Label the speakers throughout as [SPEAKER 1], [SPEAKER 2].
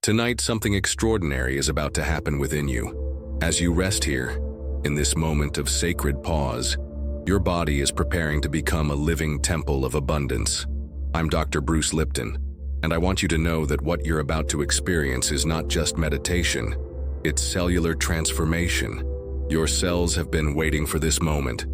[SPEAKER 1] Tonight, something extraordinary is about to happen within you. As you rest here, in this moment of sacred pause, your body is preparing to become a living temple of abundance. I'm Dr. Bruce Lipton, and I want you to know that what you're about to experience is not just meditation, it's cellular transformation. Your cells have been waiting for this moment.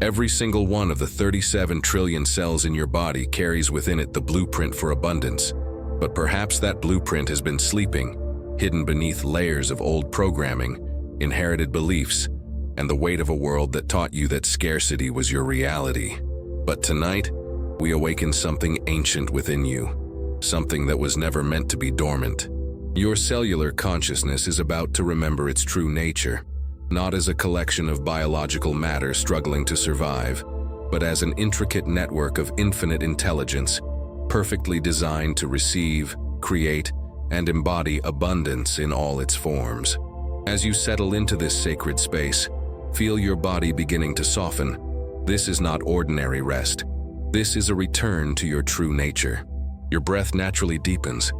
[SPEAKER 1] Every single one of the 37 trillion cells in your body carries within it the blueprint for abundance. But perhaps that blueprint has been sleeping, hidden beneath layers of old programming, inherited beliefs, and the weight of a world that taught you that scarcity was your reality. But tonight, we awaken something ancient within you, something that was never meant to be dormant. Your cellular consciousness is about to remember its true nature, not as a collection of biological matter struggling to survive, but as an intricate network of infinite intelligence, perfectly designed to receive, create, and embody abundance in all its forms. As you settle into this sacred space, feel your body beginning to soften. This is not ordinary rest. This is a return to your true nature. Your breath naturally deepens,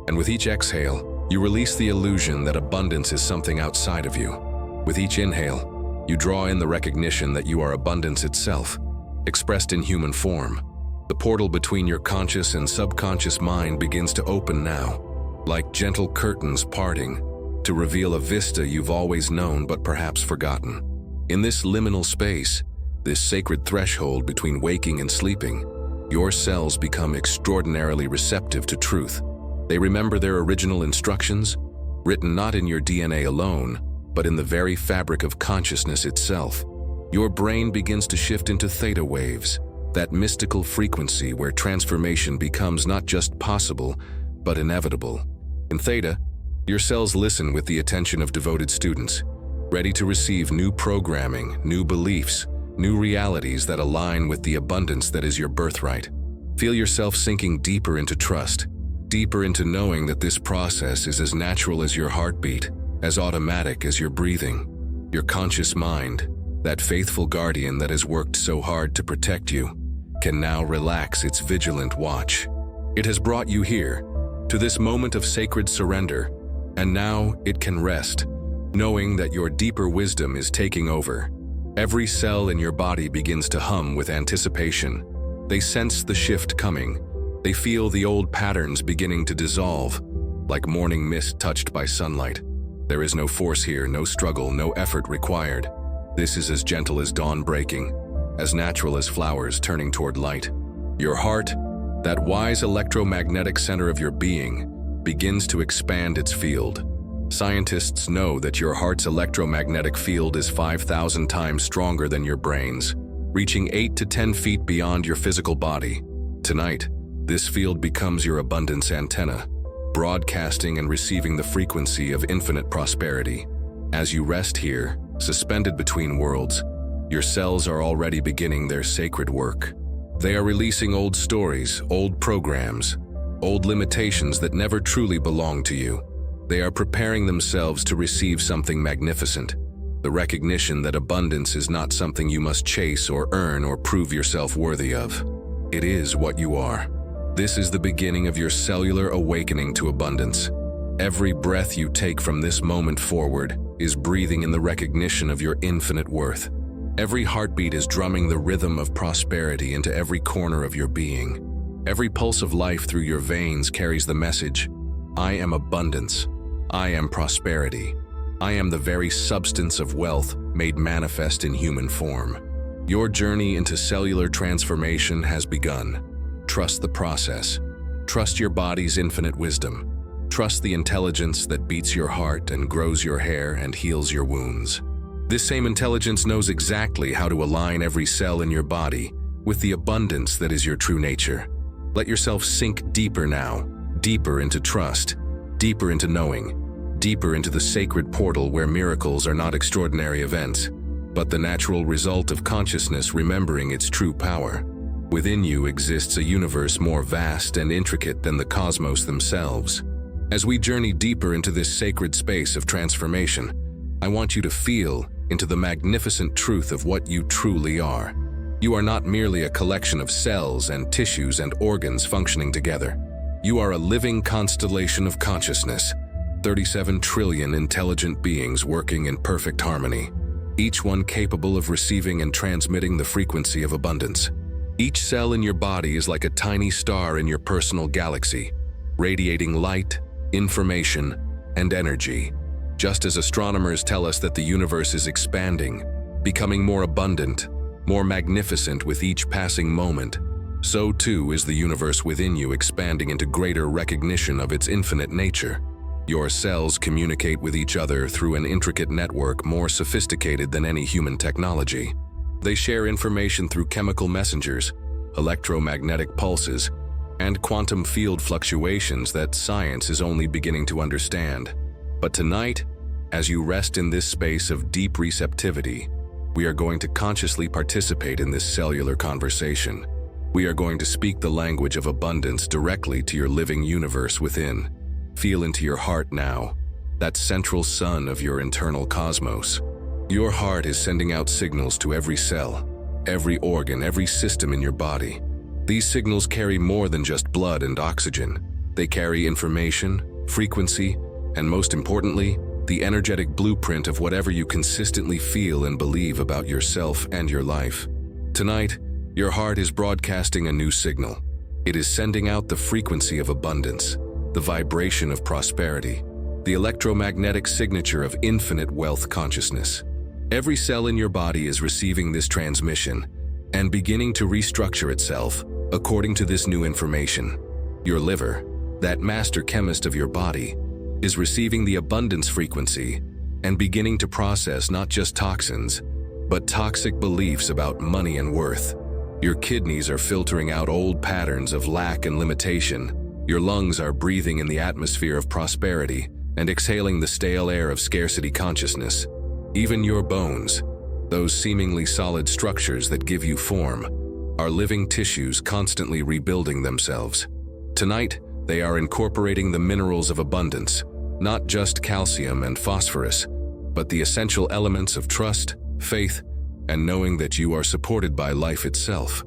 [SPEAKER 1] and with each exhale, you release the illusion that abundance is something outside of you. With each inhale, you draw in the recognition that you are abundance itself, expressed in human form. The portal between your conscious and subconscious mind begins to open now, like gentle curtains parting, to reveal a vista you've always known but perhaps forgotten. In this liminal space, this sacred threshold between waking and sleeping, your cells become extraordinarily receptive to truth. They remember their original instructions, written not in your DNA alone, but in the very fabric of consciousness itself. Your brain begins to shift into theta waves, that mystical frequency where transformation becomes not just possible, but inevitable. In theta, your cells listen with the attention of devoted students, ready to receive new programming, new beliefs, new realities that align with the abundance that is your birthright. Feel yourself sinking deeper into trust, deeper into knowing that this process is as natural as your heartbeat, as automatic as your breathing. Your conscious mind, that faithful guardian that has worked so hard to protect you, can now relax its vigilant watch. It has brought you here, to this moment of sacred surrender, and now it can rest, knowing that your deeper wisdom is taking over. Every cell in your body begins to hum with anticipation. They sense the shift coming. They feel the old patterns beginning to dissolve, like morning mist touched by sunlight. There is no force here, no struggle, no effort required. This is as gentle as dawn breaking, as natural as flowers turning toward light. Your heart, that wise electromagnetic center of your being, begins to expand its field. Scientists know that your heart's electromagnetic field is 5,000 times stronger than your brain's, reaching 8 to 10 feet beyond your physical body. Tonight, this field becomes your abundance antenna, broadcasting and receiving the frequency of infinite prosperity. As you rest here, suspended between worlds, your cells are already beginning their sacred work. They are releasing old stories, old programs, old limitations that never truly belonged to you. They are preparing themselves to receive something magnificent, the recognition that abundance is not something you must chase or earn or prove yourself worthy of. It is what you are. This is the beginning of your cellular awakening to abundance. Every breath you take from this moment forward is breathing in the recognition of your infinite worth. Every heartbeat is drumming the rhythm of prosperity into every corner of your being. Every pulse of life through your veins carries the message, I am abundance. I am prosperity. I am the very substance of wealth made manifest in human form. Your journey into cellular transformation has begun. Trust the process. Trust your body's infinite wisdom. Trust the intelligence that beats your heart and grows your hair and heals your wounds. This same intelligence knows exactly how to align every cell in your body with the abundance that is your true nature. Let yourself sink deeper now, deeper into trust, deeper into knowing, deeper into the sacred portal where miracles are not extraordinary events, but the natural result of consciousness remembering its true power. Within you exists a universe more vast and intricate than the cosmos themselves. As we journey deeper into this sacred space of transformation, I want you to feel into the magnificent truth of what you truly are. You are not merely a collection of cells and tissues and organs functioning together. You are a living constellation of consciousness, 37 trillion intelligent beings working in perfect harmony, each one capable of receiving and transmitting the frequency of abundance. Each cell in your body is like a tiny star in your personal galaxy, radiating light, information, and energy. Just as astronomers tell us that the universe is expanding, becoming more abundant, more magnificent with each passing moment, so too is the universe within you expanding into greater recognition of its infinite nature. Your cells communicate with each other through an intricate network more sophisticated than any human technology. They share information through chemical messengers, electromagnetic pulses, and quantum field fluctuations that science is only beginning to understand. But tonight, as you rest in this space of deep receptivity, we are going to consciously participate in this cellular conversation. We are going to speak the language of abundance directly to your living universe within. Feel into your heart now, that central sun of your internal cosmos. Your heart is sending out signals to every cell, every organ, every system in your body. These signals carry more than just blood and oxygen. They carry information, frequency, and most importantly, the energetic blueprint of whatever you consistently feel and believe about yourself and your life. Tonight, your heart is broadcasting a new signal. It is sending out the frequency of abundance, the vibration of prosperity, the electromagnetic signature of infinite wealth consciousness. Every cell in your body is receiving this transmission and beginning to restructure itself according to this new information. Your liver, that master chemist of your body, is receiving the abundance frequency and beginning to process not just toxins, but toxic beliefs about money and worth. Your kidneys are filtering out old patterns of lack and limitation. Your lungs are breathing in the atmosphere of prosperity and exhaling the stale air of scarcity consciousness. Even your bones, those seemingly solid structures that give you form, are living tissues constantly rebuilding themselves. Tonight, they are incorporating the minerals of abundance, not just calcium and phosphorus, but the essential elements of trust, faith, and knowing that you are supported by life itself.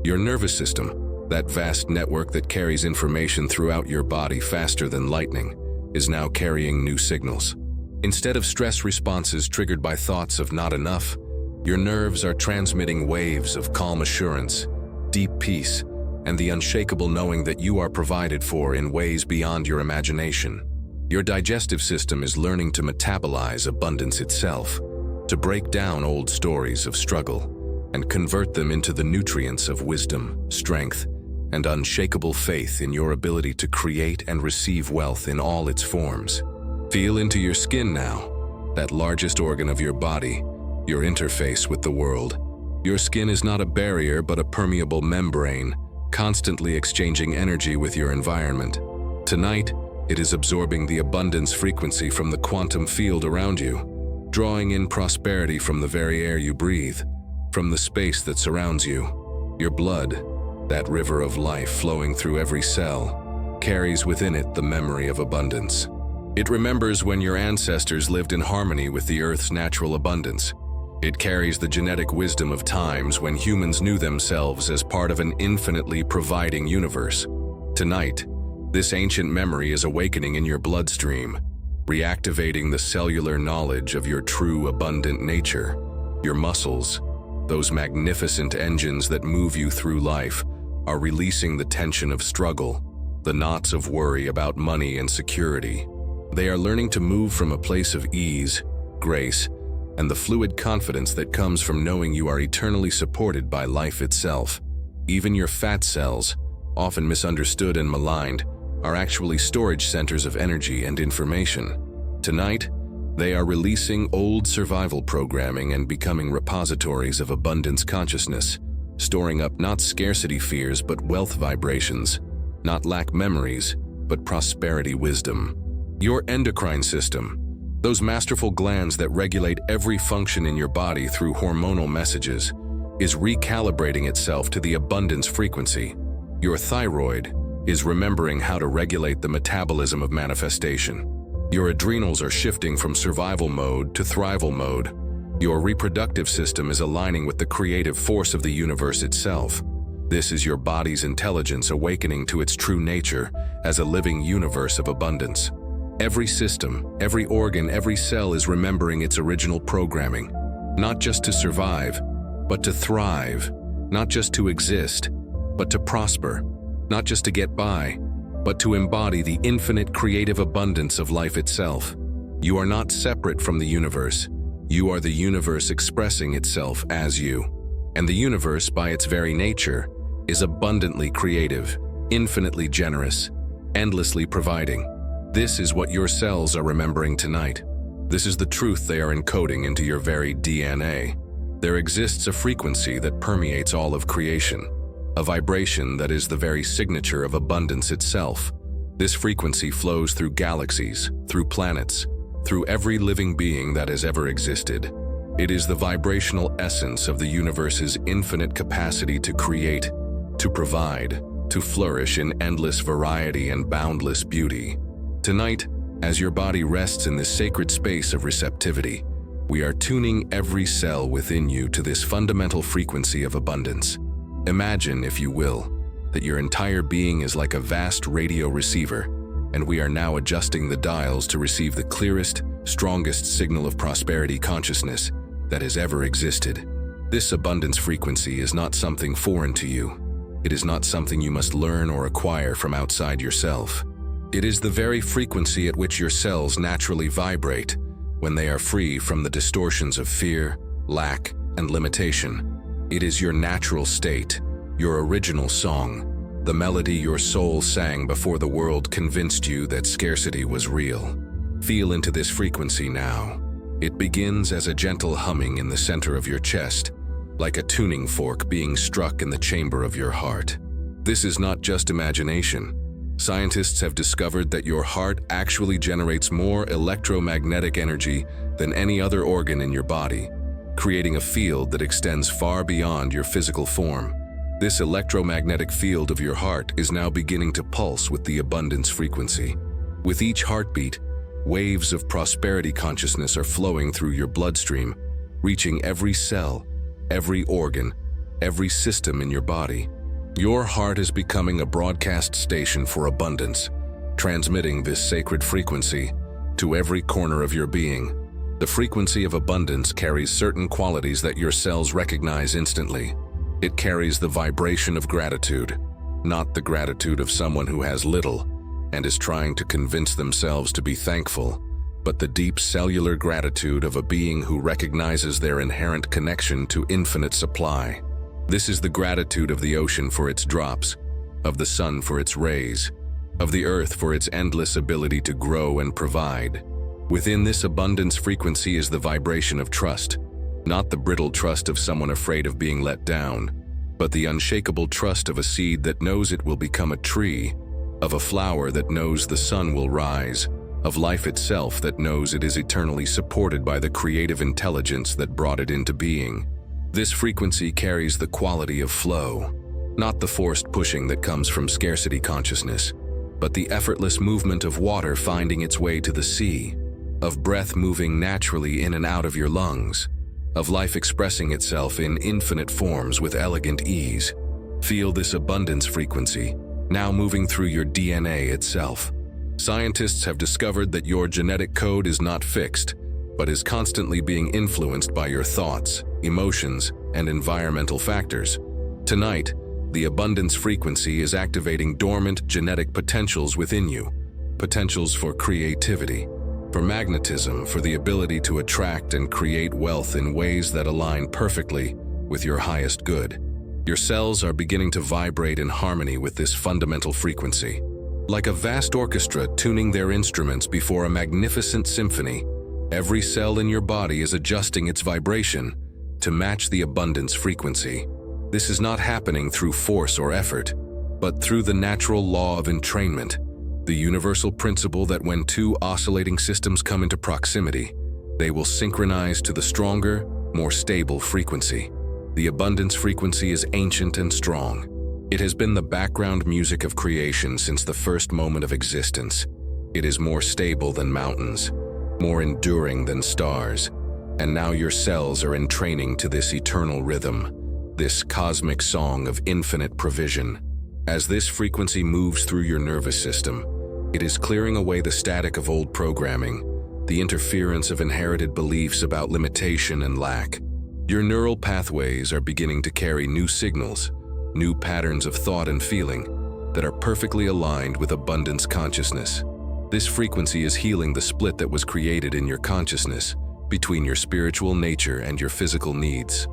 [SPEAKER 1] Your nervous system, that vast network that carries information throughout your body faster than lightning, is now carrying new signals. Instead of stress responses triggered by thoughts of not enough, your nerves are transmitting waves of calm assurance, deep peace, and the unshakable knowing that you are provided for in ways beyond your imagination. Your digestive system is learning to metabolize abundance itself, to break down old stories of struggle and convert them into the nutrients of wisdom, strength, and unshakable faith in your ability to create and receive wealth in all its forms. Feel into your skin now, that largest organ of your body, your interface with the world. Your skin is not a barrier but a permeable membrane, constantly exchanging energy with your environment. Tonight, it is absorbing the abundance frequency from the quantum field around you, drawing in prosperity from the very air you breathe, from the space that surrounds you. Your blood, that river of life flowing through every cell, carries within it the memory of abundance. It remembers when your ancestors lived in harmony with the Earth's natural abundance. It carries the genetic wisdom of times when humans knew themselves as part of an infinitely providing universe. Tonight, this ancient memory is awakening in your bloodstream, reactivating the cellular knowledge of your true abundant nature. Your muscles, those magnificent engines that move you through life, are releasing the tension of struggle, the knots of worry about money and security. They are learning to move from a place of ease, grace, and the fluid confidence that comes from knowing you are eternally supported by life itself. Even your fat cells, often misunderstood and maligned, are actually storage centers of energy and information. Tonight, they are releasing old survival programming and becoming repositories of abundance consciousness, storing up not scarcity fears but wealth vibrations, not lack memories, but prosperity wisdom. Your endocrine system, those masterful glands that regulate every function in your body through hormonal messages, is recalibrating itself to the abundance frequency. Your thyroid is remembering how to regulate the metabolism of manifestation. Your adrenals are shifting from survival mode to thrival mode. Your reproductive system is aligning with the creative force of the universe itself. This is your body's intelligence awakening to its true nature as a living universe of abundance. Every system, every organ, every cell is remembering its original programming, not just to survive, but to thrive, not just to exist, but to prosper, not just to get by, but to embody the infinite creative abundance of life itself. You are not separate from the universe. You are the universe expressing itself as you. And the universe, by its very nature, is abundantly creative, infinitely generous, endlessly providing. This is what your cells are remembering tonight. This is the truth they are encoding into your very DNA. There exists a frequency that permeates all of creation, a vibration that is the very signature of abundance itself. This frequency flows through galaxies, through planets, through every living being that has ever existed. It is the vibrational essence of the universe's infinite capacity to create, to provide, to flourish in endless variety and boundless beauty. Tonight, as your body rests in this sacred space of receptivity, we are tuning every cell within you to this fundamental frequency of abundance. Imagine, if you will, that your entire being is like a vast radio receiver, and we are now adjusting the dials to receive the clearest, strongest signal of prosperity consciousness that has ever existed. This abundance frequency is not something foreign to you. It is not something you must learn or acquire from outside yourself. It is the very frequency at which your cells naturally vibrate when they are free from the distortions of fear, lack, and limitation. It is your natural state, your original song, the melody your soul sang before the world convinced you that scarcity was real. Feel into this frequency now. It begins as a gentle humming in the center of your chest, like a tuning fork being struck in the chamber of your heart. This is not just imagination. Scientists have discovered that your heart actually generates more electromagnetic energy than any other organ in your body, creating a field that extends far beyond your physical form. This electromagnetic field of your heart is now beginning to pulse with the abundance frequency. With each heartbeat, waves of prosperity consciousness are flowing through your bloodstream, reaching every cell, every organ, every system in your body. Your heart is becoming a broadcast station for abundance, transmitting this sacred frequency to every corner of your being. The frequency of abundance carries certain qualities that your cells recognize instantly. It carries the vibration of gratitude, not the gratitude of someone who has little and is trying to convince themselves to be thankful, but the deep cellular gratitude of a being who recognizes their inherent connection to infinite supply. This is the gratitude of the ocean for its drops, of the sun for its rays, of the earth for its endless ability to grow and provide. Within this abundance frequency is the vibration of trust, not the brittle trust of someone afraid of being let down, but the unshakable trust of a seed that knows it will become a tree, of a flower that knows the sun will rise, of life itself that knows it is eternally supported by the creative intelligence that brought it into being. This frequency carries the quality of flow, not the forced pushing that comes from scarcity consciousness, but the effortless movement of water finding its way to the sea, of breath moving naturally in and out of your lungs, of life expressing itself in infinite forms with elegant ease. Feel this abundance frequency, now moving through your DNA itself. Scientists have discovered that your genetic code is not fixed, but is constantly being influenced by your thoughts, emotions, and environmental factors. Tonight, the abundance frequency is activating dormant genetic potentials within you. Potentials for creativity, for magnetism, for the ability to attract and create wealth in ways that align perfectly with your highest good. Your cells are beginning to vibrate in harmony with this fundamental frequency. Like a vast orchestra tuning their instruments before a magnificent symphony, every cell in your body is adjusting its vibration to match the abundance frequency. This is not happening through force or effort, but through the natural law of entrainment, the universal principle that when two oscillating systems come into proximity, they will synchronize to the stronger, more stable frequency. The abundance frequency is ancient and strong. It has been the background music of creation since the first moment of existence. It is more stable than mountains, more enduring than stars, and now your cells are entraining to this eternal rhythm, this cosmic song of infinite provision. As this frequency moves through your nervous system, It is clearing away the static of old programming, the interference of inherited beliefs about limitation and lack. Your neural pathways are beginning to carry new signals, new patterns of thought and feeling that are perfectly aligned with abundance consciousness. This frequency is healing the split that was created in your consciousness between your spiritual nature and your physical needs.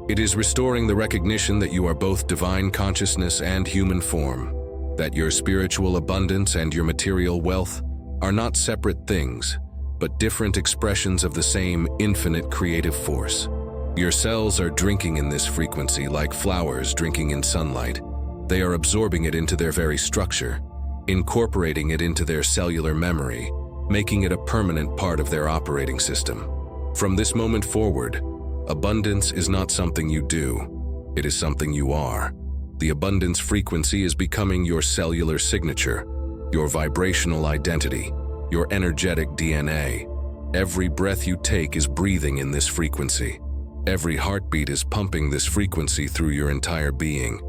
[SPEAKER 1] It is restoring the recognition that you are both divine consciousness and human form, that your spiritual abundance and your material wealth are not separate things, but different expressions of the same infinite creative force. Your cells are drinking in this frequency like flowers drinking in sunlight. They are absorbing it into their very structure, incorporating it into their cellular memory, making it a permanent part of their operating system. From this moment forward, abundance is not something you do, it is something you are. The abundance frequency is becoming your cellular signature, your vibrational identity, your energetic DNA. Every breath you take is breathing in this frequency. Every heartbeat is pumping this frequency through your entire being.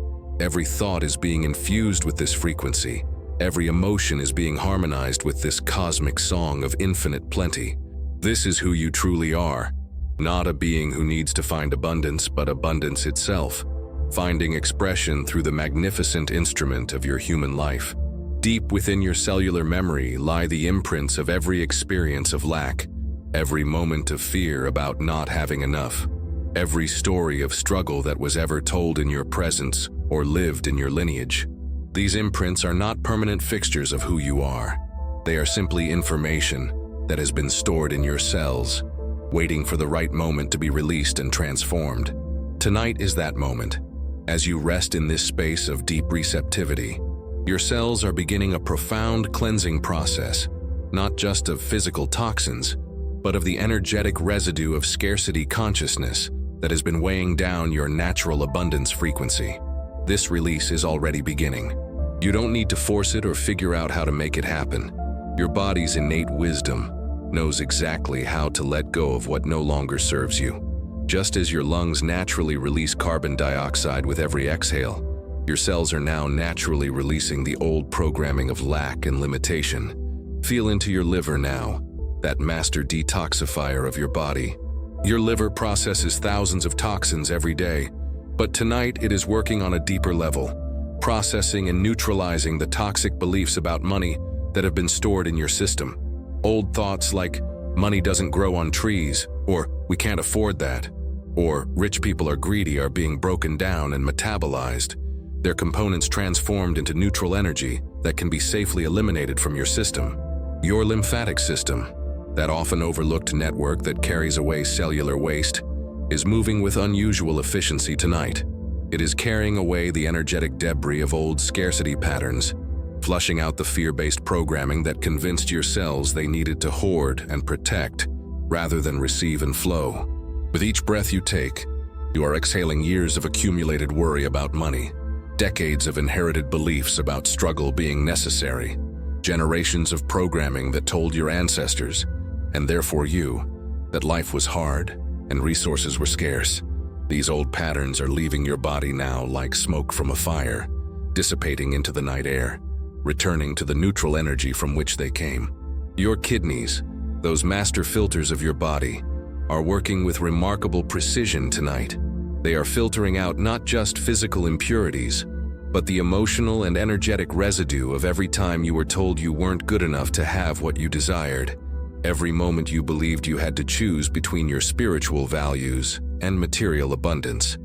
[SPEAKER 1] Every thought is being infused with this frequency. Every emotion is being harmonized with this cosmic song of infinite plenty. This is who you truly are, not a being who needs to find abundance, but abundance itself, finding expression through the magnificent instrument of your human life. Deep within your cellular memory lie the imprints of every experience of lack, every moment of fear about not having enough, every story of struggle that was ever told in your presence or lived in your lineage. These imprints are not permanent fixtures of who you are. They are simply information that has been stored in your cells, waiting for the right moment to be released and transformed. Tonight is that moment. As you rest in this space of deep receptivity, your cells are beginning a profound cleansing process, not just of physical toxins, but of the energetic residue of scarcity consciousness that has been weighing down your natural abundance frequency. This release is already beginning. You don't need to force it or figure out how to make it happen. Your body's innate wisdom knows exactly how to let go of what no longer serves you. Just as your lungs naturally release carbon dioxide with every exhale, your cells are now naturally releasing the old programming of lack and limitation. Feel into your liver now, that master detoxifier of your body. Your liver processes thousands of toxins every day, but tonight it is working on a deeper level, processing and neutralizing the toxic beliefs about money that have been stored in your system. Old thoughts like, money doesn't grow on trees, or we can't afford that, or rich people are greedy are being broken down and metabolized, their components transformed into neutral energy that can be safely eliminated from your system. Your lymphatic system, that often overlooked network that carries away cellular waste, is moving with unusual efficiency tonight. It is carrying away the energetic debris of old scarcity patterns, flushing out the fear-based programming that convinced your cells they needed to hoard and protect rather than receive and flow. With each breath you take, you are exhaling years of accumulated worry about money, decades of inherited beliefs about struggle being necessary, generations of programming that told your ancestors, and therefore you, that life was hard and resources were scarce. These old patterns are leaving your body now like smoke from a fire, dissipating into the night air, returning to the neutral energy from which they came. Your kidneys, those master filters of your body, are working with remarkable precision tonight. They are filtering out not just physical impurities, but the emotional and energetic residue of every time you were told you weren't good enough to have what you desired, every moment you believed you had to choose between your spiritual values and material abundance,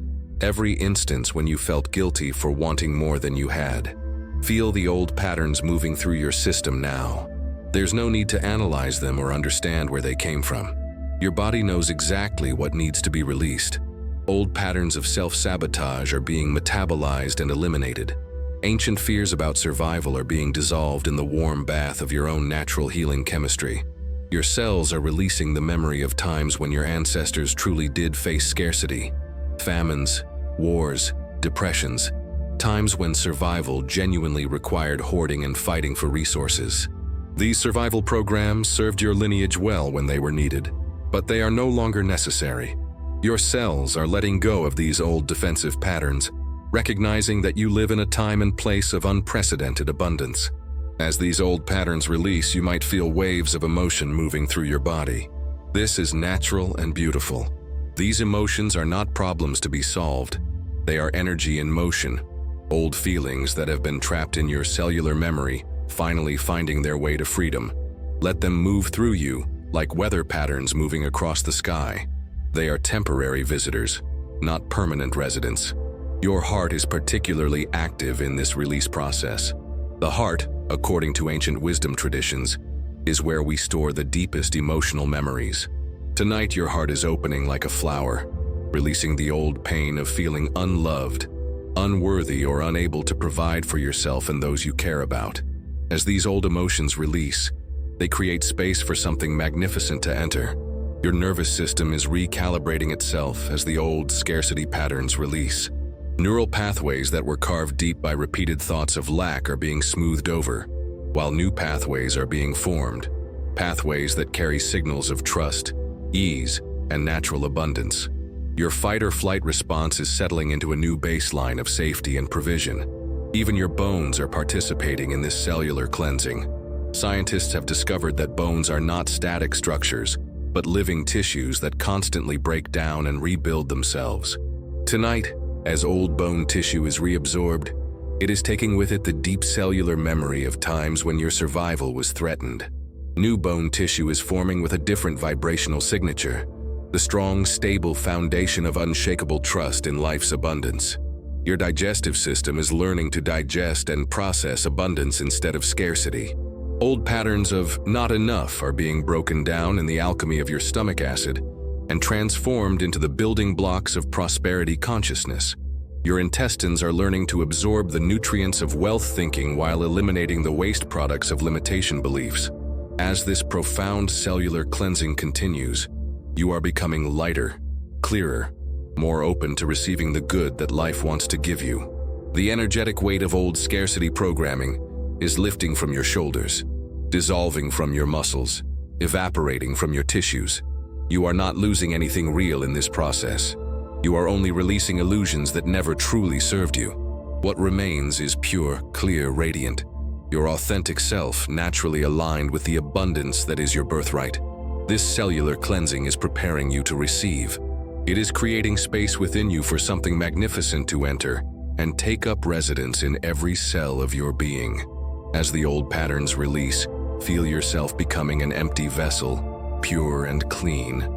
[SPEAKER 1] every instance when you felt guilty for wanting more than you had. Feel the old patterns moving through your system now. There's no need to analyze them or understand where they came from. Your body knows exactly what needs to be released. Old patterns of self-sabotage are being metabolized and eliminated. Ancient fears about survival are being dissolved in the warm bath of your own natural healing chemistry. Your cells are releasing the memory of times when your ancestors truly did face scarcity, famines, wars, depressions, times when survival genuinely required hoarding and fighting for resources. These survival programs served your lineage well when they were needed, but they are no longer necessary. Your cells are letting go of these old defensive patterns, recognizing that you live in a time and place of unprecedented abundance. As these old patterns release, you might feel waves of emotion moving through your body. This is natural and beautiful. These emotions are not problems to be solved. They are energy in motion, old feelings that have been trapped in your cellular memory, finally finding their way to freedom. Let them move through you, like weather patterns moving across the sky. They are temporary visitors, not permanent residents. Your heart is particularly active in this release process. The heart, according to ancient wisdom traditions, is where we store the deepest emotional memories. Tonight, your heart is opening like a flower, releasing the old pain of feeling unloved, unworthy, or unable to provide for yourself and those you care about. As these old emotions release, they create space for something magnificent to enter. Your nervous system is recalibrating itself as the old scarcity patterns release. Neural pathways that were carved deep by repeated thoughts of lack are being smoothed over, while new pathways are being formed. Pathways that carry signals of trust, ease, and natural abundance. Your fight-or-flight response is settling into a new baseline of safety and provision. Even your bones are participating in this cellular cleansing. Scientists have discovered that bones are not static structures, but living tissues that constantly break down and rebuild themselves. Tonight, as old bone tissue is reabsorbed, it is taking with it the deep cellular memory of times when your survival was threatened. New bone tissue is forming with a different vibrational signature, the strong, stable foundation of unshakable trust in life's abundance. Your digestive system is learning to digest and process abundance instead of scarcity. Old patterns of not enough are being broken down in the alchemy of your stomach acid and transformed into the building blocks of prosperity consciousness. Your intestines are learning to absorb the nutrients of wealth thinking while eliminating the waste products of limitation beliefs. As this profound cellular cleansing continues, you are becoming lighter, clearer, more open to receiving the good that life wants to give you. The energetic weight of old scarcity programming is lifting from your shoulders, dissolving from your muscles, evaporating from your tissues. You are not losing anything real in this process. You are only releasing illusions that never truly served you. What remains is pure, clear, radiant, your authentic self naturally aligned with the abundance that is your birthright. This cellular cleansing is preparing you to receive. It is creating space within you for something magnificent to enter and take up residence in every cell of your being. As the old patterns release, feel yourself becoming an empty vessel, pure and clean,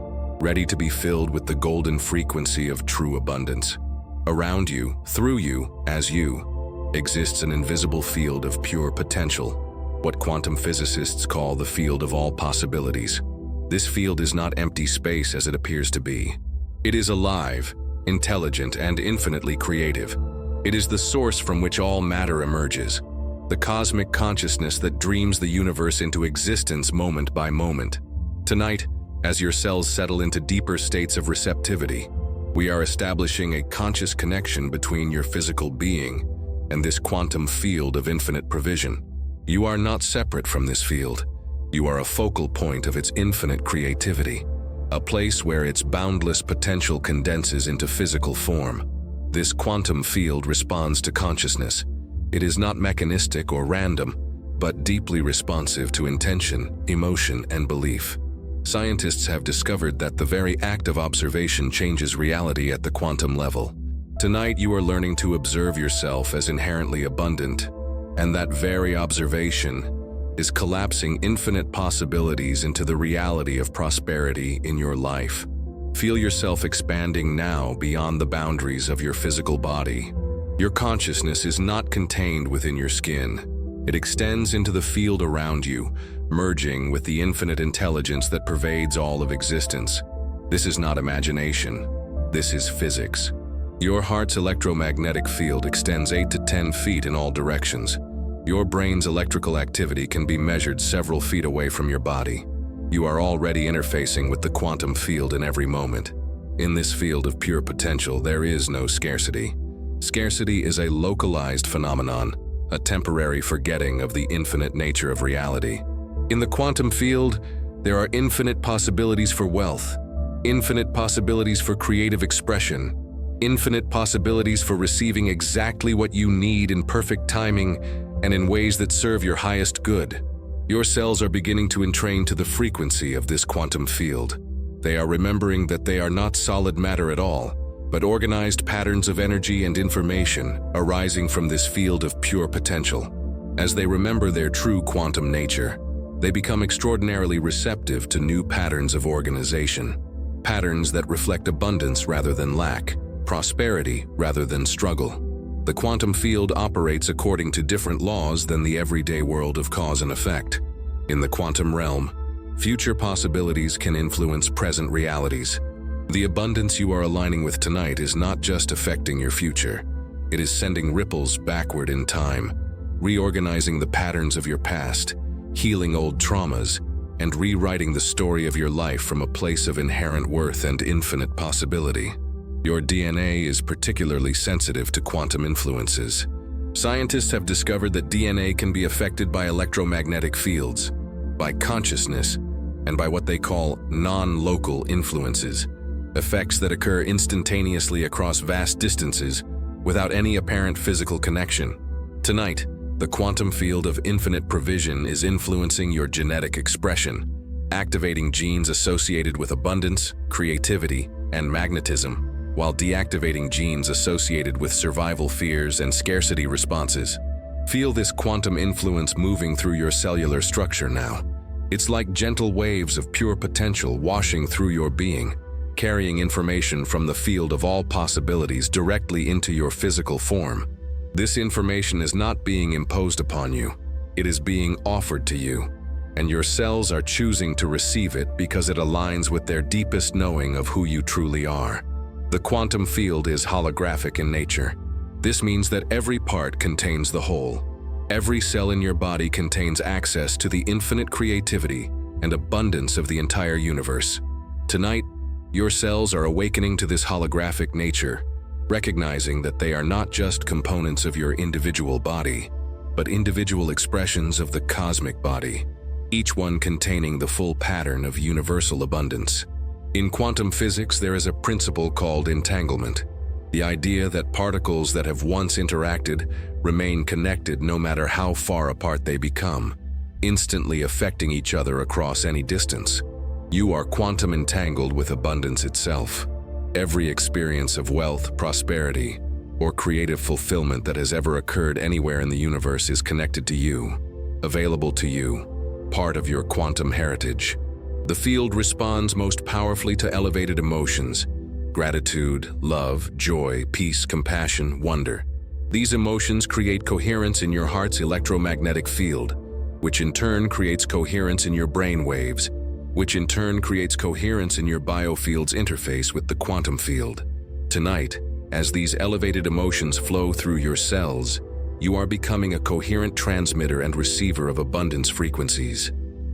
[SPEAKER 1] ready to be filled with the golden frequency of true abundance. Around you, through you, as you, exists an invisible field of pure potential, what quantum physicists call the field of all possibilities. This field is not empty space as it appears to be. It is alive, intelligent, and infinitely creative. It is the source from which all matter emerges, the cosmic consciousness that dreams the universe into existence moment by moment. Tonight, as your cells settle into deeper states of receptivity, we are establishing a conscious connection between your physical being and this quantum field of infinite provision. You are not separate from this field. You are a focal point of its infinite creativity, a place where its boundless potential condenses into physical form. This quantum field responds to consciousness. It is not mechanistic or random, but deeply responsive to intention, emotion, and belief. Scientists have discovered that the very act of observation changes reality at the quantum level. Tonight, you are learning to observe yourself as inherently abundant, and that very observation is collapsing infinite possibilities into the reality of prosperity in your life. Feel yourself expanding now beyond the boundaries of your physical body. Your consciousness is not contained within your skin. It extends into the field around you, merging with the infinite intelligence that pervades all of existence. This is not imagination. This is physics. Your heart's electromagnetic field extends 8 to 10 feet in all directions. Your brain's electrical activity can be measured several feet away from your body. You are already interfacing with the quantum field in every moment. In this field of pure potential, there is no scarcity. Scarcity is a localized phenomenon, a temporary forgetting of the infinite nature of reality. In the quantum field, there are infinite possibilities for wealth, infinite possibilities for creative expression, infinite possibilities for receiving exactly what you need in perfect timing, and in ways that serve your highest good. Your cells are beginning to entrain to the frequency of this quantum field. They are remembering that they are not solid matter at all, but organized patterns of energy and information arising from this field of pure potential. As they remember their true quantum nature, they become extraordinarily receptive to new patterns of organization, patterns that reflect abundance rather than lack, prosperity rather than struggle. The quantum field operates according to different laws than the everyday world of cause and effect. In the quantum realm, future possibilities can influence present realities. The abundance you are aligning with tonight is not just affecting your future. It is sending ripples backward in time, reorganizing the patterns of your past, healing old traumas, and rewriting the story of your life from a place of inherent worth and infinite possibility. Your DNA is particularly sensitive to quantum influences. Scientists have discovered that DNA can be affected by electromagnetic fields, by consciousness, and by what they call non-local influences, effects that occur instantaneously across vast distances without any apparent physical connection. Tonight, the quantum field of infinite provision is influencing your genetic expression, activating genes associated with abundance, creativity, and magnetism, while deactivating genes associated with survival fears and scarcity responses. Feel this quantum influence moving through your cellular structure now. It's like gentle waves of pure potential washing through your being, carrying information from the field of all possibilities directly into your physical form. This information is not being imposed upon you. It is being offered to you, and your cells are choosing to receive it because it aligns with their deepest knowing of who you truly are. The quantum field is holographic in nature. This means that every part contains the whole. Every cell in your body contains access to the infinite creativity and abundance of the entire universe. Tonight, your cells are awakening to this holographic nature, recognizing that they are not just components of your individual body, but individual expressions of the cosmic body, each one containing the full pattern of universal abundance. In quantum physics, there is a principle called entanglement, the idea that particles that have once interacted remain connected no matter how far apart they become, instantly affecting each other across any distance. You are quantum entangled with abundance itself. Every experience of wealth, prosperity, or creative fulfillment that has ever occurred anywhere in the universe is connected to you, available to you, part of your quantum heritage. The field responds most powerfully to elevated emotions: gratitude, love, joy, peace, compassion, wonder. These emotions create coherence in your heart's electromagnetic field, which in turn creates coherence in your brain waves, which in turn creates coherence in your biofield's interface with the quantum field. Tonight, as these elevated emotions flow through your cells, you are becoming a coherent transmitter and receiver of abundance frequencies.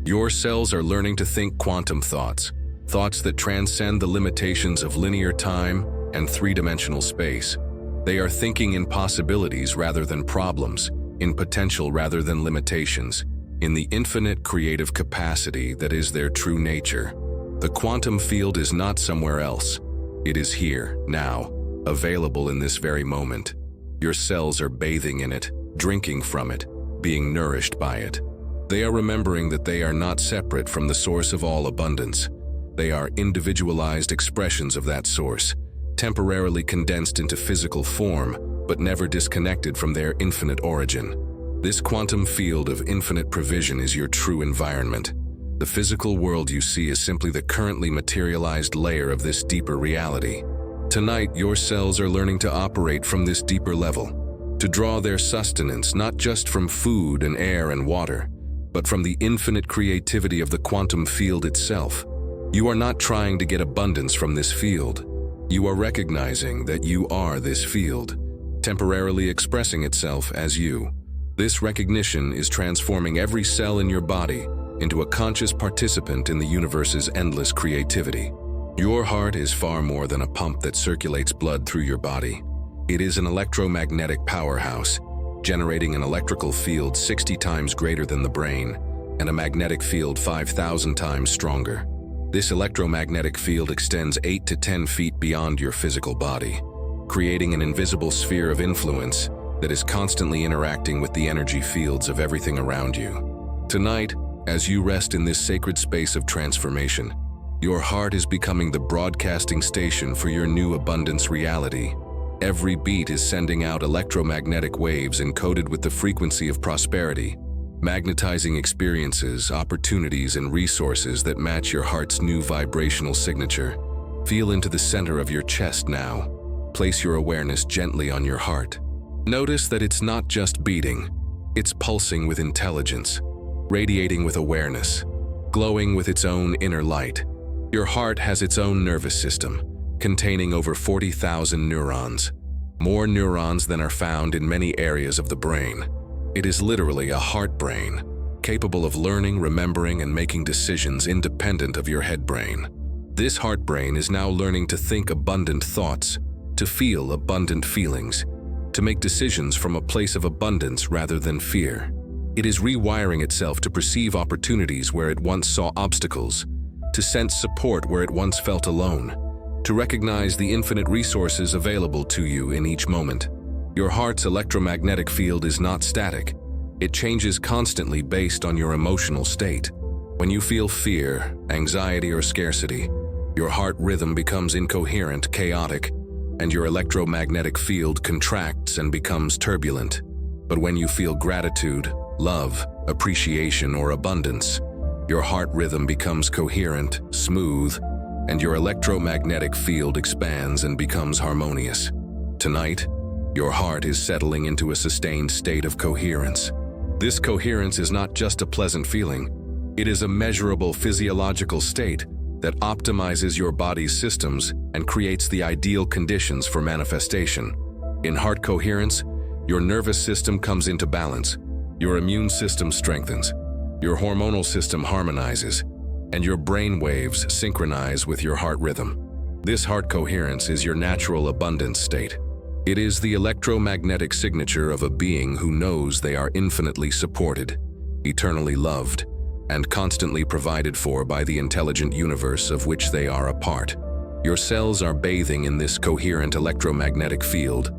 [SPEAKER 1] Your cells are learning to think quantum thoughts, thoughts that transcend the limitations of linear time and three-dimensional space. They are thinking in possibilities rather than problems, in potential rather than limitations, in the infinite creative capacity that is their true nature. The quantum field is not somewhere else. It is here, now, available in this very moment. Your cells are bathing in it, drinking from it, being nourished by it. They are remembering that they are not separate from the source of all abundance. They are individualized expressions of that source, temporarily condensed into physical form, but never disconnected from their infinite origin. This quantum field of infinite provision is your true environment. The physical world you see is simply the currently materialized layer of this deeper reality. Tonight, your cells are learning to operate from this deeper level, to draw their sustenance not just from food and air and water, but from the infinite creativity of the quantum field itself. You are not trying to get abundance from this field. You are recognizing that you are this field, temporarily expressing itself as you. This recognition is transforming every cell in your body into a conscious participant in the universe's endless creativity. Your heart is far more than a pump that circulates blood through your body. It is an electromagnetic powerhouse, generating an electrical field 60 times greater than the brain and a magnetic field 5,000 times stronger. This electromagnetic field extends 8 to 10 feet beyond your physical body, creating an invisible sphere of influence that is constantly interacting with the energy fields of everything around you. Tonight, as you rest in this sacred space of transformation, your heart is becoming the broadcasting station for your new abundance reality. Every beat is sending out electromagnetic waves encoded with the frequency of prosperity, magnetizing experiences, opportunities, and resources that match your heart's new vibrational signature. Feel into the center of your chest now. Place your awareness gently on your heart. Notice that it's not just beating, it's pulsing with intelligence, radiating with awareness, glowing with its own inner light. Your heart has its own nervous system, containing over 40,000 neurons, more neurons than are found in many areas of the brain. It is literally a heart brain, capable of learning, remembering, and making decisions independent of your head brain. This heart brain is now learning to think abundant thoughts, to feel abundant feelings, to make decisions from a place of abundance rather than fear. It is rewiring itself to perceive opportunities where it once saw obstacles, to sense support where it once felt alone, to recognize the infinite resources available to you in each moment. Your heart's electromagnetic field is not static. It changes constantly based on your emotional state. When you feel fear, anxiety, or scarcity, your heart rhythm becomes incoherent, chaotic, and your electromagnetic field contracts and becomes turbulent. But when you feel gratitude, love, appreciation, or abundance, your heart rhythm becomes coherent, smooth, and your electromagnetic field expands and becomes harmonious. Tonight, your heart is settling into a sustained state of coherence. This coherence is not just a pleasant feeling, it is a measurable physiological state that optimizes your body's systems and creates the ideal conditions for manifestation. In heart coherence, your nervous system comes into balance, your immune system strengthens, your hormonal system harmonizes, and your brain waves synchronize with your heart rhythm. This heart coherence is your natural abundance state. It is the electromagnetic signature of a being who knows they are infinitely supported, eternally loved, and constantly provided for by the intelligent universe of which they are a part. Your cells are bathing in this coherent electromagnetic field,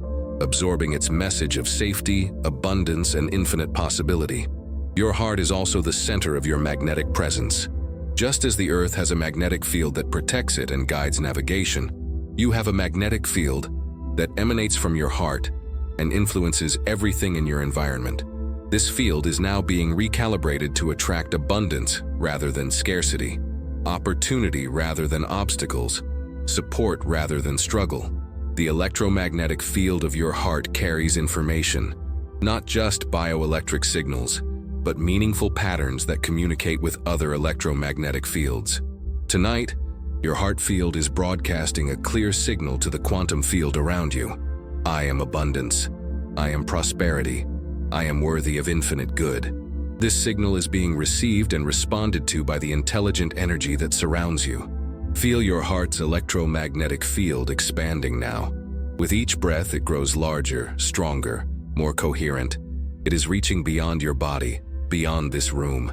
[SPEAKER 1] absorbing its message of safety, abundance, and infinite possibility. Your heart is also the center of your magnetic presence. Just as the Earth has a magnetic field that protects it and guides navigation, you have a magnetic field that emanates from your heart and influences everything in your environment. This field is now being recalibrated to attract abundance rather than scarcity, opportunity rather than obstacles, support rather than struggle. The electromagnetic field of your heart carries information, not just bioelectric signals, but meaningful patterns that communicate with other electromagnetic fields. Tonight, your heart field is broadcasting a clear signal to the quantum field around you. I am abundance. I am prosperity. I am worthy of infinite good. This signal is being received and responded to by the intelligent energy that surrounds you. Feel your heart's electromagnetic field expanding now. With each breath, it grows larger, stronger, more coherent. It is reaching beyond your body, beyond this room,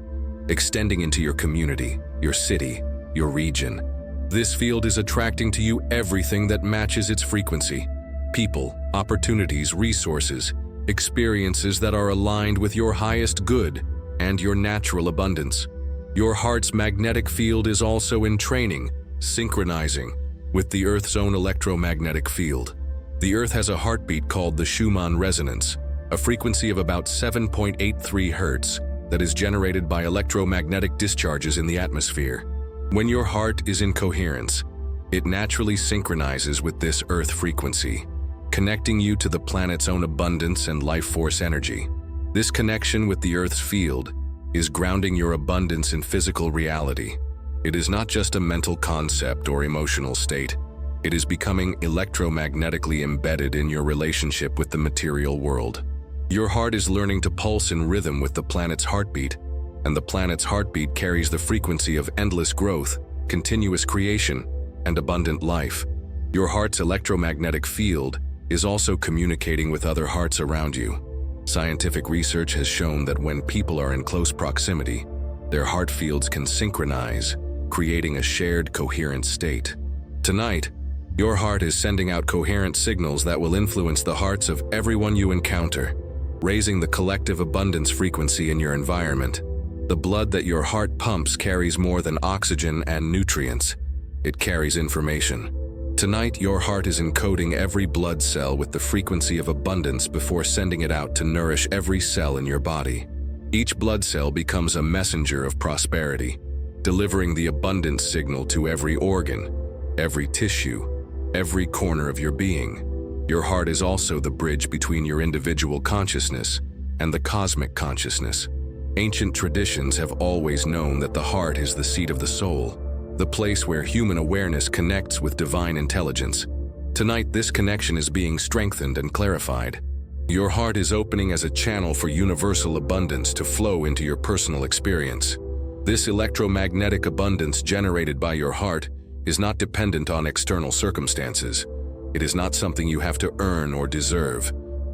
[SPEAKER 1] extending into your community, your city, your region. This field is attracting to you everything that matches its frequency. People, opportunities, resources, experiences that are aligned with your highest good and your natural abundance. Your heart's magnetic field is also in training, synchronizing with the Earth's own electromagnetic field. The Earth has a heartbeat called the Schumann resonance, a frequency of about 7.83 Hertz that is generated by electromagnetic discharges in the atmosphere. When your heart is in coherence, it naturally synchronizes with this Earth frequency, connecting you to the planet's own abundance and life force energy. This connection with the Earth's field is grounding your abundance in physical reality. It is not just a mental concept or emotional state. It is becoming electromagnetically embedded in your relationship with the material world. Your heart is learning to pulse in rhythm with the planet's heartbeat, and the planet's heartbeat carries the frequency of endless growth, continuous creation, and abundant life. Your heart's electromagnetic field is also communicating with other hearts around you. Scientific research has shown that when people are in close proximity, their heart fields can synchronize, creating a shared, coherent state. Tonight, Your heart is sending out coherent signals that will influence the hearts of everyone you encounter, raising the collective abundance frequency in your environment. The blood that your heart pumps carries more than oxygen and nutrients. It carries information. Tonight, your heart is encoding every blood cell with the frequency of abundance before sending it out to nourish every cell in your body. Each blood cell becomes a messenger of prosperity, delivering the abundance signal to every organ, every tissue, every corner of your being. Your heart is also the bridge between your individual consciousness and the cosmic consciousness. Ancient traditions have always known that the heart is the seat of the soul, the place where human awareness connects with divine intelligence. Tonight, this connection is being strengthened and clarified. Your heart is opening as a channel for universal abundance to flow into your personal experience. This electromagnetic abundance generated by your heart is not dependent on external circumstances. It is not something you have to earn or deserve.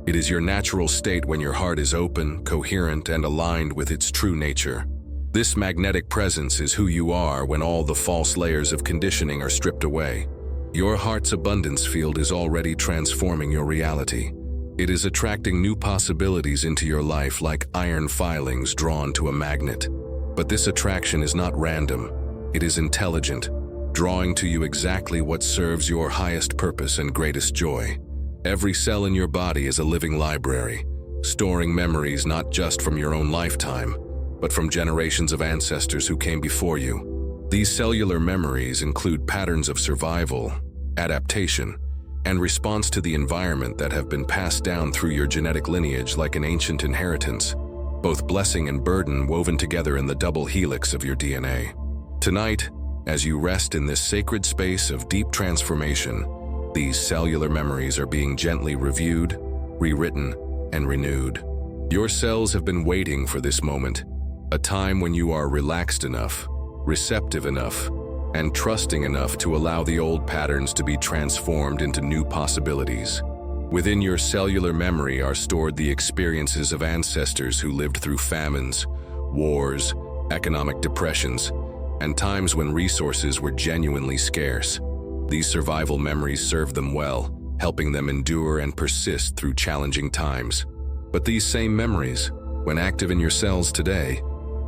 [SPEAKER 1] It is your natural state when your heart is open, coherent, and aligned with its true nature. This magnetic presence is who you are when all the false layers of conditioning are stripped away. Your heart's abundance field is already transforming your reality. It is attracting new possibilities into your life like iron filings drawn to a magnet. But this attraction is not random. It is intelligent, drawing to you exactly what serves your highest purpose and greatest joy. Every cell in your body is a living library, storing memories not just from your own lifetime, but from generations of ancestors who came before you. These cellular memories include patterns of survival, adaptation, and response to the environment that have been passed down through your genetic lineage like an ancient inheritance, both blessing and burden woven together in the double helix of your DNA. Tonight, as you rest in this sacred space of deep transformation, these cellular memories are being gently reviewed, rewritten, and renewed. Your cells have been waiting for this moment, a time when you are relaxed enough, receptive enough, and trusting enough to allow the old patterns to be transformed into new possibilities. Within your cellular memory are stored the experiences of ancestors who lived through famines, wars, economic depressions, and times when resources were genuinely scarce. These survival memories serve them well, helping them endure and persist through challenging times. But these same memories, when active in your cells today,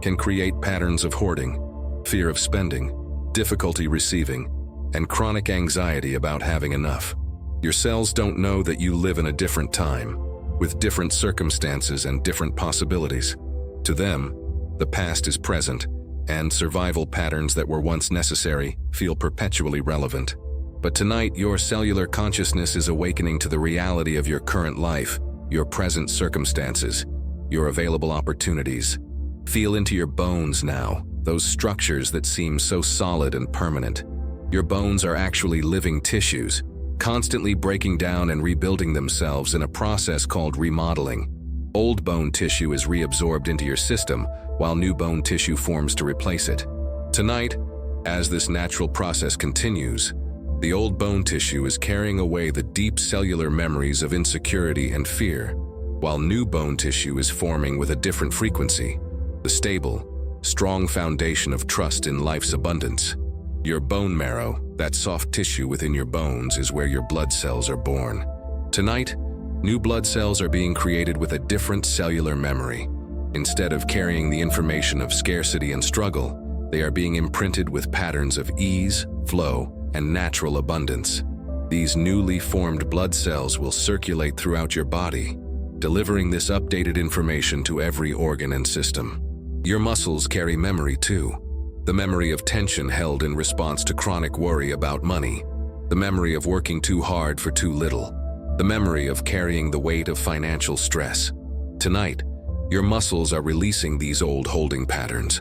[SPEAKER 1] can create patterns of hoarding, fear of spending, difficulty receiving, and chronic anxiety about having enough. Your cells don't know that you live in a different time, with different circumstances and different possibilities. To them, the past is present, and survival patterns that were once necessary feel perpetually relevant. But tonight, your cellular consciousness is awakening to the reality of your current life, your present circumstances, your available opportunities. Feel into your bones now, those structures that seem so solid and permanent. Your bones are actually living tissues, constantly breaking down and rebuilding themselves in a process called remodeling. Old bone tissue is reabsorbed into your system, while new bone tissue forms to replace it. Tonight, as this natural process continues, the old bone tissue is carrying away the deep cellular memories of insecurity and fear, while new bone tissue is forming with a different frequency, the stable, strong foundation of trust in life's abundance. Your bone marrow, that soft tissue within your bones, is where your blood cells are born. Tonight, new blood cells are being created with a different cellular memory. Instead of carrying the information of scarcity and struggle, they are being imprinted with patterns of ease, flow, and natural abundance. These newly formed blood cells will circulate throughout your body, delivering this updated information to every organ and system. Your muscles carry memory too. The memory of tension held in response to chronic worry about money. The memory of working too hard for too little. The memory of carrying the weight of financial stress. Tonight, your muscles are releasing these old holding patterns,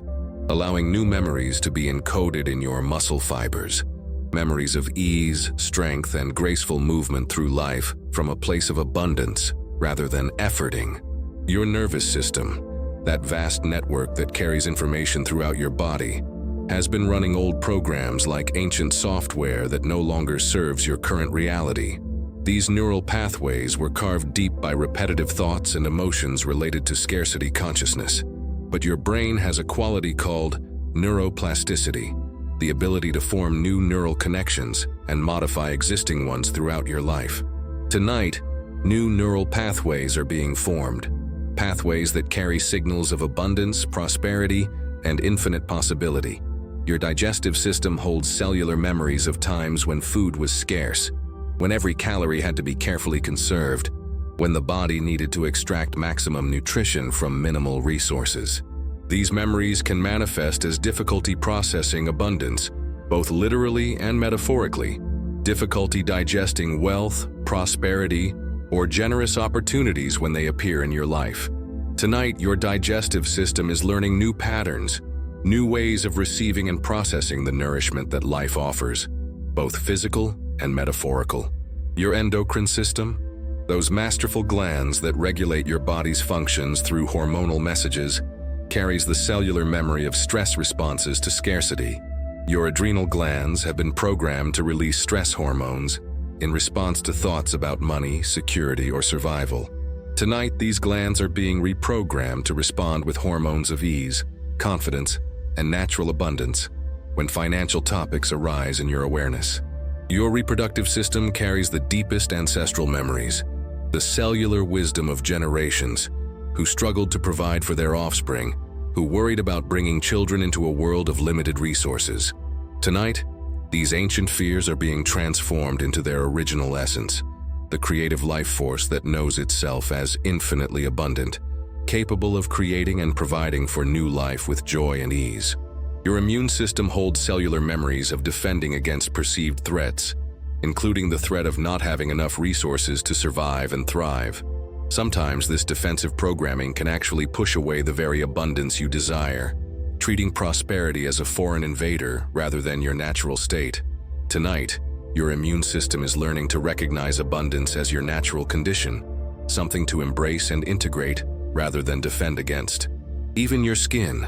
[SPEAKER 1] allowing new memories to be encoded in your muscle fibers. Memories of ease, strength, and graceful movement through life from a place of abundance rather than efforting. Your nervous system, that vast network that carries information throughout your body, has been running old programs like ancient software that no longer serves your current reality. These neural pathways were carved deep by repetitive thoughts and emotions related to scarcity consciousness. But your brain has a quality called neuroplasticity. the ability to form new neural connections and modify existing ones throughout your life. Tonight, new neural pathways are being formed, pathways that carry signals of abundance, prosperity, and infinite possibility. Your digestive system holds cellular memories of times when food was scarce, when every calorie had to be carefully conserved, when the body needed to extract maximum nutrition from minimal resources. These memories can manifest as difficulty processing abundance, both literally and metaphorically, difficulty digesting wealth, prosperity, or generous opportunities when they appear in your life. Tonight, your digestive system is learning new patterns, new ways of receiving and processing the nourishment that life offers, both physical and metaphorical. Your endocrine system, those masterful glands that regulate your body's functions through hormonal messages, carries the cellular memory of stress responses to scarcity. Your adrenal glands have been programmed to release stress hormones in response to thoughts about money, security, or survival. Tonight, these glands are being reprogrammed to respond with hormones of ease, confidence, and natural abundance when financial topics arise in your awareness. Your reproductive system carries the deepest ancestral memories, the cellular wisdom of generations who struggled to provide for their offspring, who worried about bringing children into a world of limited resources. Tonight, these ancient fears are being transformed into their original essence, the creative life force that knows itself as infinitely abundant, capable of creating and providing for new life with joy and ease. Your immune system holds cellular memories of defending against perceived threats, including the threat of not having enough resources to survive and thrive. Sometimes this defensive programming can actually push away the very abundance you desire, treating prosperity as a foreign invader rather than your natural state. Tonight, your immune system is learning to recognize abundance as your natural condition, something to embrace and integrate rather than defend against. Even your skin,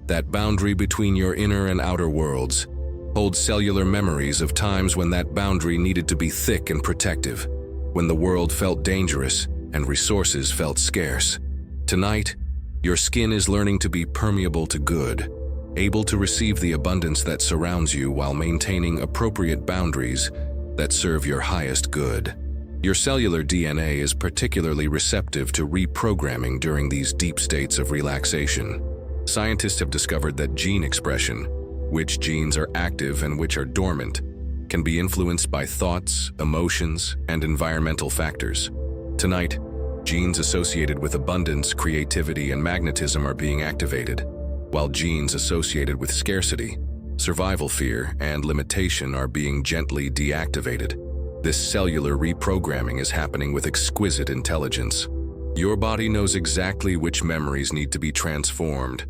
[SPEAKER 1] that boundary between your inner and outer worlds, holds cellular memories of times when that boundary needed to be thick and protective, when the world felt dangerous and resources felt scarce. Tonight, your skin is learning to be permeable to good, able to receive the abundance that surrounds you while maintaining appropriate boundaries that serve your highest good. Your cellular DNA is particularly receptive to reprogramming during these deep states of relaxation. Scientists have discovered that gene expression, which genes are active and which are dormant, can be influenced by thoughts, emotions, and environmental factors. Tonight, genes associated with abundance, creativity, and magnetism are being activated, while genes associated with scarcity, survival fear, and limitation are being gently deactivated. This cellular reprogramming is happening with exquisite intelligence. Your body knows exactly which memories need to be transformed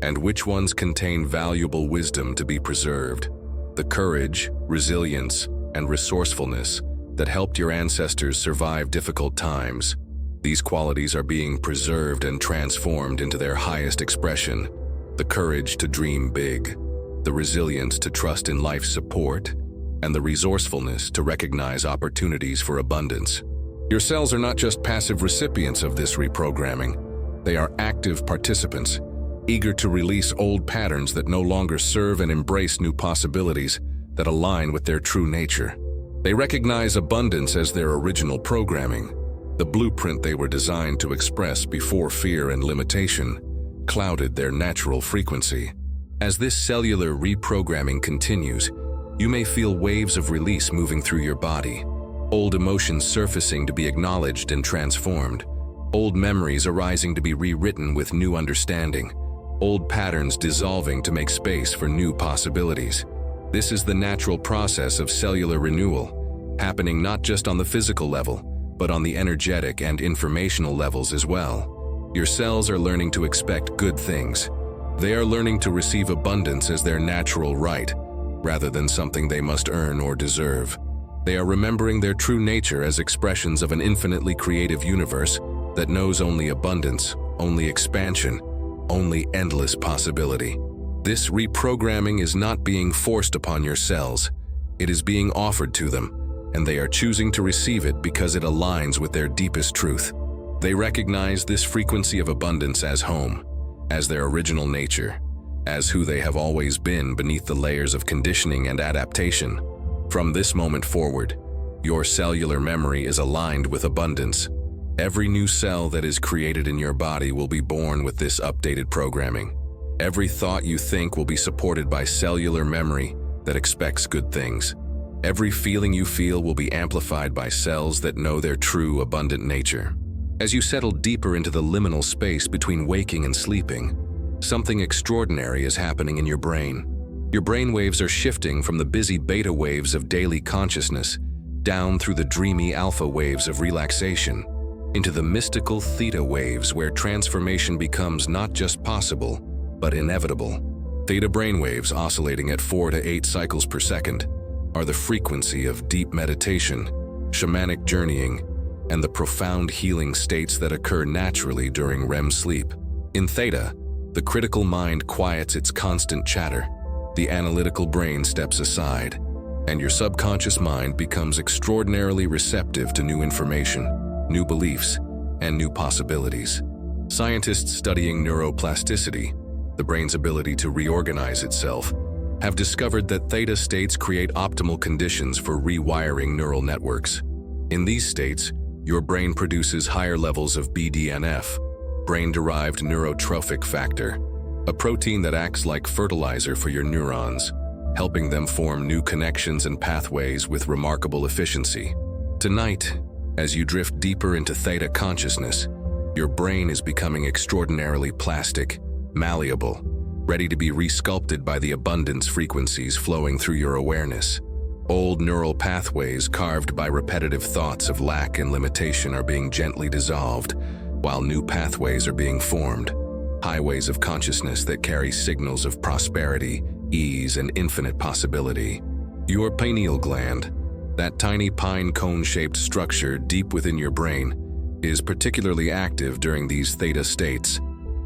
[SPEAKER 1] and which ones contain valuable wisdom to be preserved. The courage, resilience, and resourcefulness that helped your ancestors survive difficult times, these qualities are being preserved and transformed into their highest expression. The courage to dream big, the resilience to trust in life's support, and the resourcefulness to recognize opportunities for abundance. Your cells are not just passive recipients of this reprogramming. They are active participants, eager to release old patterns that no longer serve and embrace new possibilities that align with their true nature. They recognize abundance as their original programming, the blueprint they were designed to express before fear and limitation clouded their natural frequency. As this cellular reprogramming continues, you may feel waves of release moving through your body, old emotions surfacing to be acknowledged and transformed, old memories arising to be rewritten with new understanding, old patterns dissolving to make space for new possibilities. This is the natural process of cellular renewal, happening not just on the physical level, but on the energetic and informational levels as well. Your cells are learning to expect good things. They are learning to receive abundance as their natural right, rather than something they must earn or deserve. They are remembering their true nature as expressions of an infinitely creative universe that knows only abundance, only expansion, only endless possibility. This reprogramming is not being forced upon your cells. It is being offered to them, and they are choosing to receive it because it aligns with their deepest truth. They recognize this frequency of abundance as home, as their original nature, as who they have always been beneath the layers of conditioning and adaptation. From this moment forward, your cellular memory is aligned with abundance. Every new cell that is created in your body will be born with this updated programming. Every thought you think will be supported by cellular memory that expects good things. Every feeling you feel will be amplified by cells that know their true, abundant nature. As you settle deeper into the liminal space between waking and sleeping, something extraordinary is happening in your brain. Your brain waves are shifting from the busy beta waves of daily consciousness down through the dreamy alpha waves of relaxation into the mystical theta waves where transformation becomes not just possible, but inevitable. Theta brainwaves oscillating at 4 to 8 cycles per second are the frequency of deep meditation, shamanic journeying, and the profound healing states that occur naturally during REM sleep. In theta, the critical mind quiets its constant chatter, the analytical brain steps aside, and your subconscious mind becomes extraordinarily receptive to new information, new beliefs, and new possibilities. Scientists studying neuroplasticity, the brain's ability to reorganize itself, have discovered that theta states create optimal conditions for rewiring neural networks. In these states, your brain produces higher levels of BDNF, brain-derived neurotrophic factor, a protein that acts like fertilizer for your neurons, helping them form new connections and pathways with remarkable efficiency. Tonight, as you drift deeper into theta consciousness, your brain is becoming extraordinarily plastic, malleable, ready to be resculpted by the abundance frequencies flowing through your awareness. Old neural pathways carved by repetitive thoughts of lack and limitation are being gently dissolved, while new pathways are being formed, highways of consciousness that carry signals of prosperity, ease, and infinite possibility. Your pineal gland, that tiny pine cone-shaped structure deep within your brain, is particularly active during these theta states.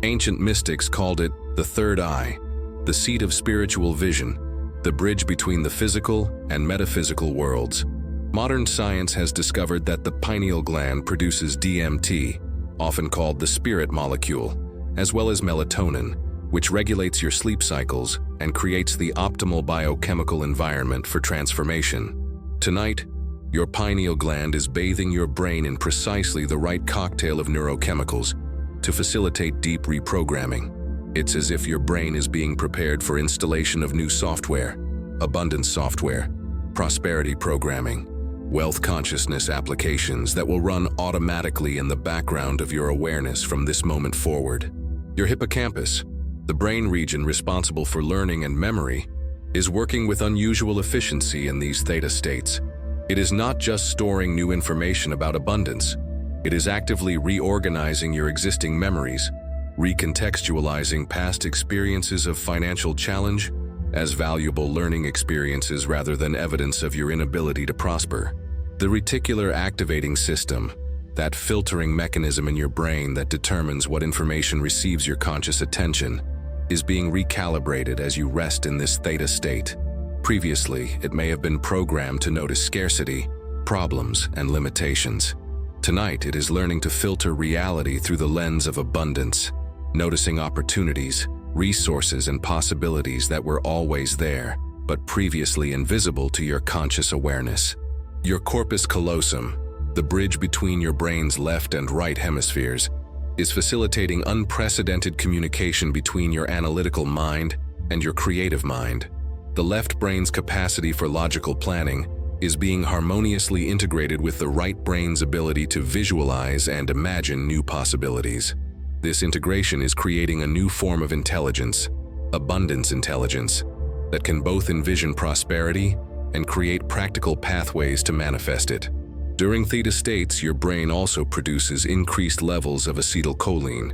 [SPEAKER 1] Ancient mystics called it the third eye, the seat of spiritual vision, the bridge between the physical and metaphysical worlds. Modern science has discovered that the pineal gland produces DMT, often called the spirit molecule, as well as melatonin, which regulates your sleep cycles and creates the optimal biochemical environment for transformation. Tonight, your pineal gland is bathing your brain in precisely the right cocktail of neurochemicals to facilitate deep reprogramming. It's as if your brain is being prepared for installation of new software, abundance software, prosperity programming, wealth consciousness applications that will run automatically in the background of your awareness from this moment forward. Your hippocampus, the brain region responsible for learning and memory, is working with unusual efficiency in these theta states. It is not just storing new information about abundance, it is actively reorganizing your existing memories, recontextualizing past experiences of financial challenge as valuable learning experiences rather than evidence of your inability to prosper. The reticular activating system, that filtering mechanism in your brain that determines what information receives your conscious attention, is being recalibrated as you rest in this theta state. Previously, it may have been programmed to notice scarcity, problems, and limitations. Tonight, it is learning to filter reality through the lens of abundance, noticing opportunities, resources, and possibilities that were always there, but previously invisible to your conscious awareness. Your corpus callosum, the bridge between your brain's left and right hemispheres, is facilitating unprecedented communication between your analytical mind and your creative mind. The left brain's capacity for logical planning is being harmoniously integrated with the right brain's ability to visualize and imagine new possibilities. This integration is creating a new form of intelligence, abundance intelligence, that can both envision prosperity and create practical pathways to manifest it. During theta states, your brain also produces increased levels of acetylcholine,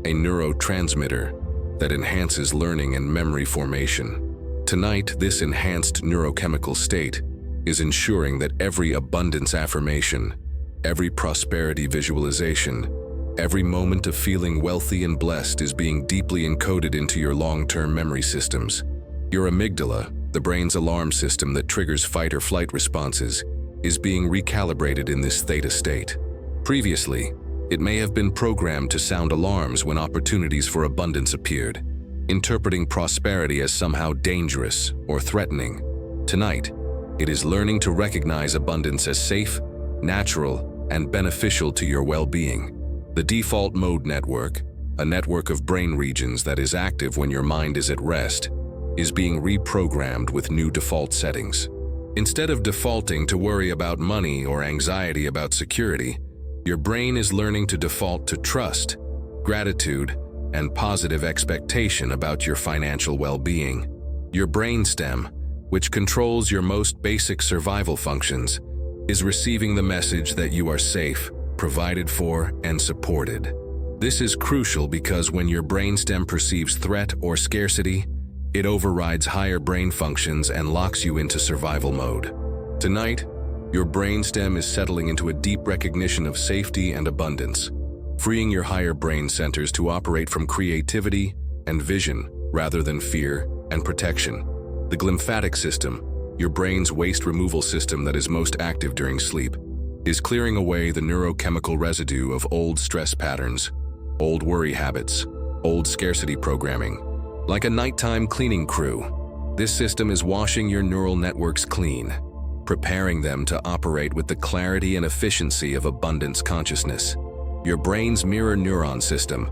[SPEAKER 1] a neurotransmitter that enhances learning and memory formation. Tonight, this enhanced neurochemical state is ensuring that every abundance affirmation, every prosperity visualization, every moment of feeling wealthy and blessed is being deeply encoded into your long-term memory systems. Your amygdala, the brain's alarm system that triggers fight or flight responses, is being recalibrated in this theta state. Previously, it may have been programmed to sound alarms when opportunities for abundance appeared. interpreting prosperity as somehow dangerous or threatening. Tonight, it is learning to recognize abundance as safe, natural, and beneficial to your well-being. The default mode network, a network of brain regions that is active when your mind is at rest, is being reprogrammed with new default settings. Instead of defaulting to worry about money or anxiety about security, your brain is learning to default to trust, gratitude, and positive expectation about your financial well-being. Your brainstem, which controls your most basic survival functions, is receiving the message that you are safe, provided for, and supported. This is crucial because when your brainstem perceives threat or scarcity, it overrides higher brain functions and locks you into survival mode. Tonight, your brainstem is settling into a deep recognition of safety and abundance, freeing your higher brain centers to operate from creativity and vision rather than fear and protection. The glymphatic system, your brain's waste removal system that is most active during sleep, is clearing away the neurochemical residue of old stress patterns, old worry habits, old scarcity programming. Like a nighttime cleaning crew, this system is washing your neural networks clean, preparing them to operate with the clarity and efficiency of abundance consciousness. Your brain's mirror neuron system,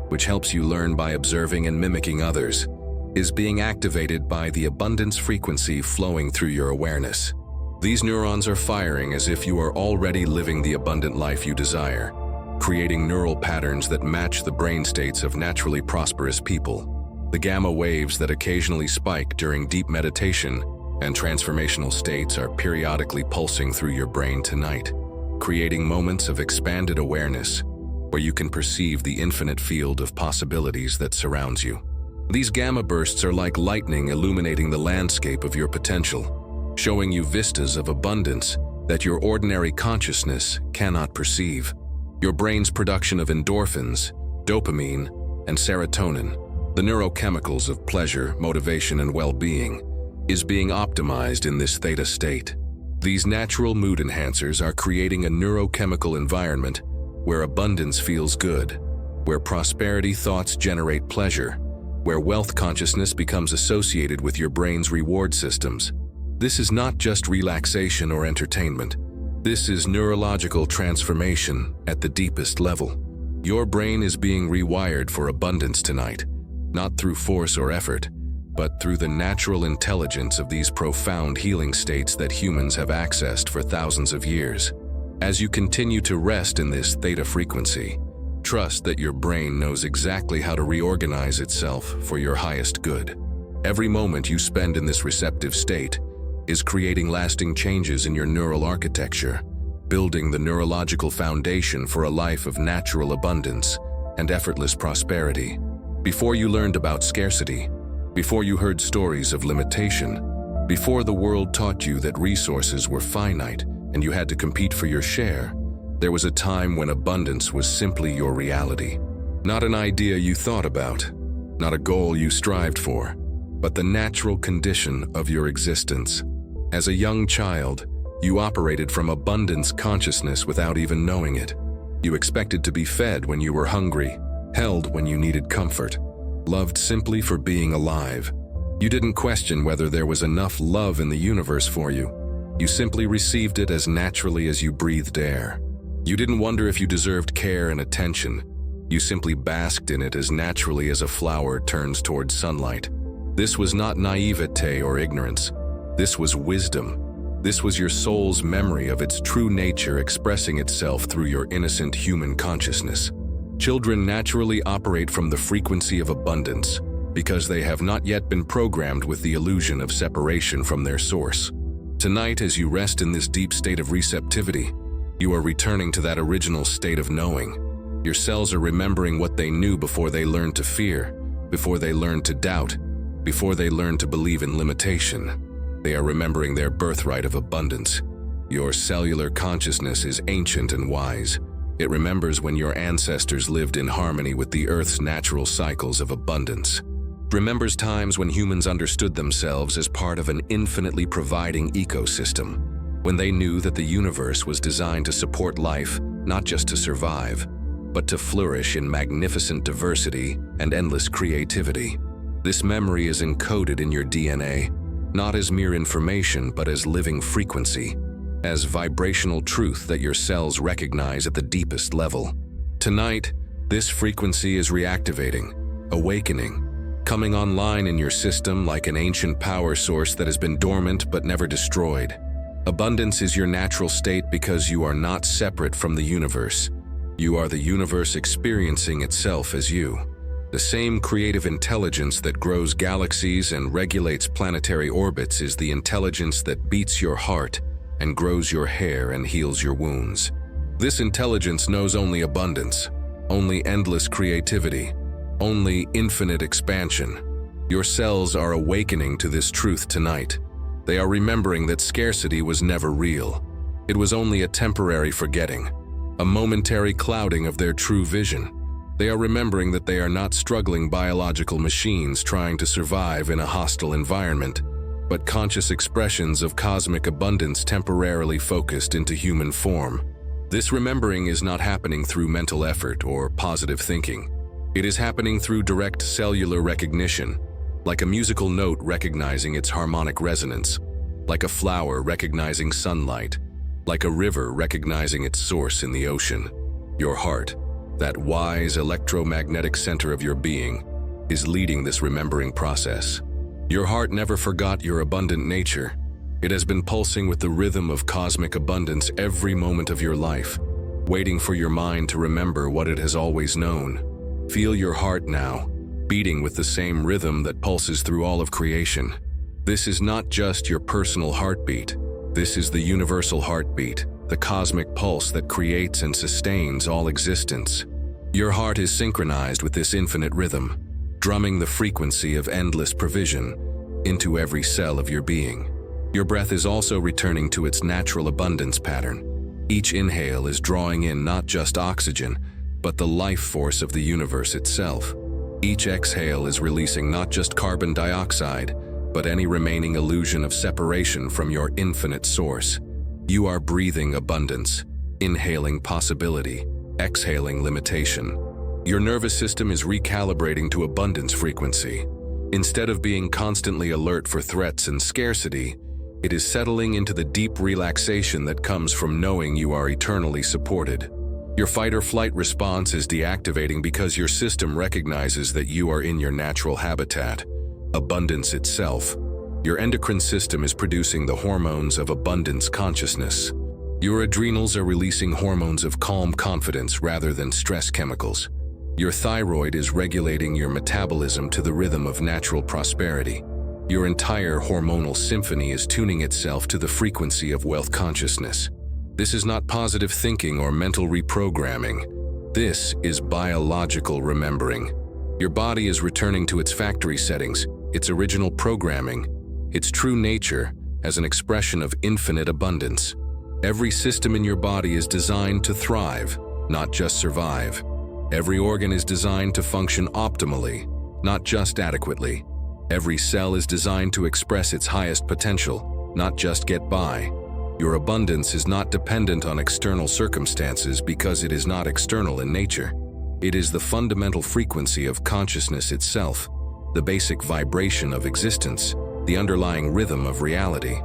[SPEAKER 1] which helps you learn by observing and mimicking others, is being activated by the abundance frequency flowing through your awareness. These neurons are firing as if you are already living the abundant life you desire, creating neural patterns that match the brain states of naturally prosperous people. The gamma waves that occasionally spike during deep meditation and transformational states are periodically pulsing through your brain tonight, creating moments of expanded awareness where you can perceive the infinite field of possibilities that surrounds you. These gamma bursts are like lightning illuminating the landscape of your potential, showing you vistas of abundance that your ordinary consciousness cannot perceive. Your brain's production of endorphins, dopamine, and serotonin, the neurochemicals of pleasure, motivation, and well-being, is being optimized in this theta state. These natural mood enhancers are creating a neurochemical environment where abundance feels good, where prosperity thoughts generate pleasure, where wealth consciousness becomes associated with your brain's reward systems. This is not just relaxation or entertainment. This is neurological transformation at the deepest level. Your brain is being rewired for abundance tonight, not through force or effort, but through the natural intelligence of these profound healing states that humans have accessed for thousands of years. As you continue to rest in this theta frequency, trust that your brain knows exactly how to reorganize itself for your highest good. Every moment you spend in this receptive state is creating lasting changes in your neural architecture, building the neurological foundation for a life of natural abundance and effortless prosperity. Before you learned about scarcity, before you heard stories of limitation, before the world taught you that resources were finite and you had to compete for your share, there was a time when abundance was simply your reality. Not an idea you thought about, not a goal you strived for, but the natural condition of your existence. As a young child, you operated from abundance consciousness without even knowing it. You expected to be fed when you were hungry, held when you needed comfort, loved simply for being alive. You didn't question whether there was enough love in the universe for you. You simply received it as naturally as you breathed air. You didn't wonder if you deserved care and attention. You simply basked in it as naturally as a flower turns towards sunlight. This was not naivete or ignorance. This was wisdom. This was your soul's memory of its true nature expressing itself through your innocent human consciousness. Children naturally operate from the frequency of abundance because they have not yet been programmed with the illusion of separation from their source. Tonight, as you rest in this deep state of receptivity, you are returning to that original state of knowing. Your cells are remembering what they knew before they learned to fear, before they learned to doubt, before they learned to believe in limitation. They are remembering their birthright of abundance. Your cellular consciousness is ancient and wise. It remembers when your ancestors lived in harmony with the Earth's natural cycles of abundance. It remembers times when humans understood themselves as part of an infinitely providing ecosystem, when they knew that the universe was designed to support life, not just to survive, but to flourish in magnificent diversity and endless creativity. This memory is encoded in your DNA, not as mere information but as living frequency, as vibrational truth that your cells recognize at the deepest level. Tonight, this frequency is reactivating, awakening, coming online in your system like an ancient power source that has been dormant but never destroyed. Abundance is your natural state because you are not separate from the universe. You are the universe experiencing itself as you. The same creative intelligence that grows galaxies and regulates planetary orbits is the intelligence that beats your heart and grows your hair and heals your wounds. This intelligence knows only abundance, only endless creativity, only infinite expansion. Your cells are awakening to this truth tonight. They are remembering that scarcity was never real. It was only a temporary forgetting, a momentary clouding of their true vision. They are remembering that they are not struggling biological machines trying to survive in a hostile environment, but conscious expressions of cosmic abundance temporarily focused into human form. This remembering is not happening through mental effort or positive thinking. It is happening through direct cellular recognition, like a musical note recognizing its harmonic resonance, like a flower recognizing sunlight, like a river recognizing its source in the ocean. Your heart, that wise electromagnetic center of your being, is leading this remembering process. Your heart never forgot your abundant nature. It has been pulsing with the rhythm of cosmic abundance every moment of your life, waiting for your mind to remember what it has always known. Feel your heart now, beating with the same rhythm that pulses through all of creation. This is not just your personal heartbeat. This is the universal heartbeat, the cosmic pulse that creates and sustains all existence. Your heart is synchronized with this infinite rhythm, drumming the frequency of endless provision into every cell of your being. Your breath is also returning to its natural abundance pattern. Each inhale is drawing in not just oxygen, but the life force of the universe itself. Each exhale is releasing not just carbon dioxide, but any remaining illusion of separation from your infinite source. You are breathing abundance, inhaling possibility, exhaling limitation. Your nervous system is recalibrating to abundance frequency. Instead of being constantly alert for threats and scarcity, it is settling into the deep relaxation that comes from knowing you are eternally supported. Your fight-or-flight response is deactivating because your system recognizes that you are in your natural habitat, abundance itself. Your endocrine system is producing the hormones of abundance consciousness. Your adrenals are releasing hormones of calm confidence rather than stress chemicals. Your thyroid is regulating your metabolism to the rhythm of natural prosperity. Your entire hormonal symphony is tuning itself to the frequency of wealth consciousness. This is not positive thinking or mental reprogramming. This is biological remembering. Your body is returning to its factory settings, its original programming, its true nature as an expression of infinite abundance. Every system in your body is designed to thrive, not just survive. Every organ is designed to function optimally, not just adequately. Every cell is designed to express its highest potential, not just get by. Your abundance is not dependent on external circumstances because it is not external in nature. It is the fundamental frequency of consciousness itself, the basic vibration of existence, the underlying rhythm of reality.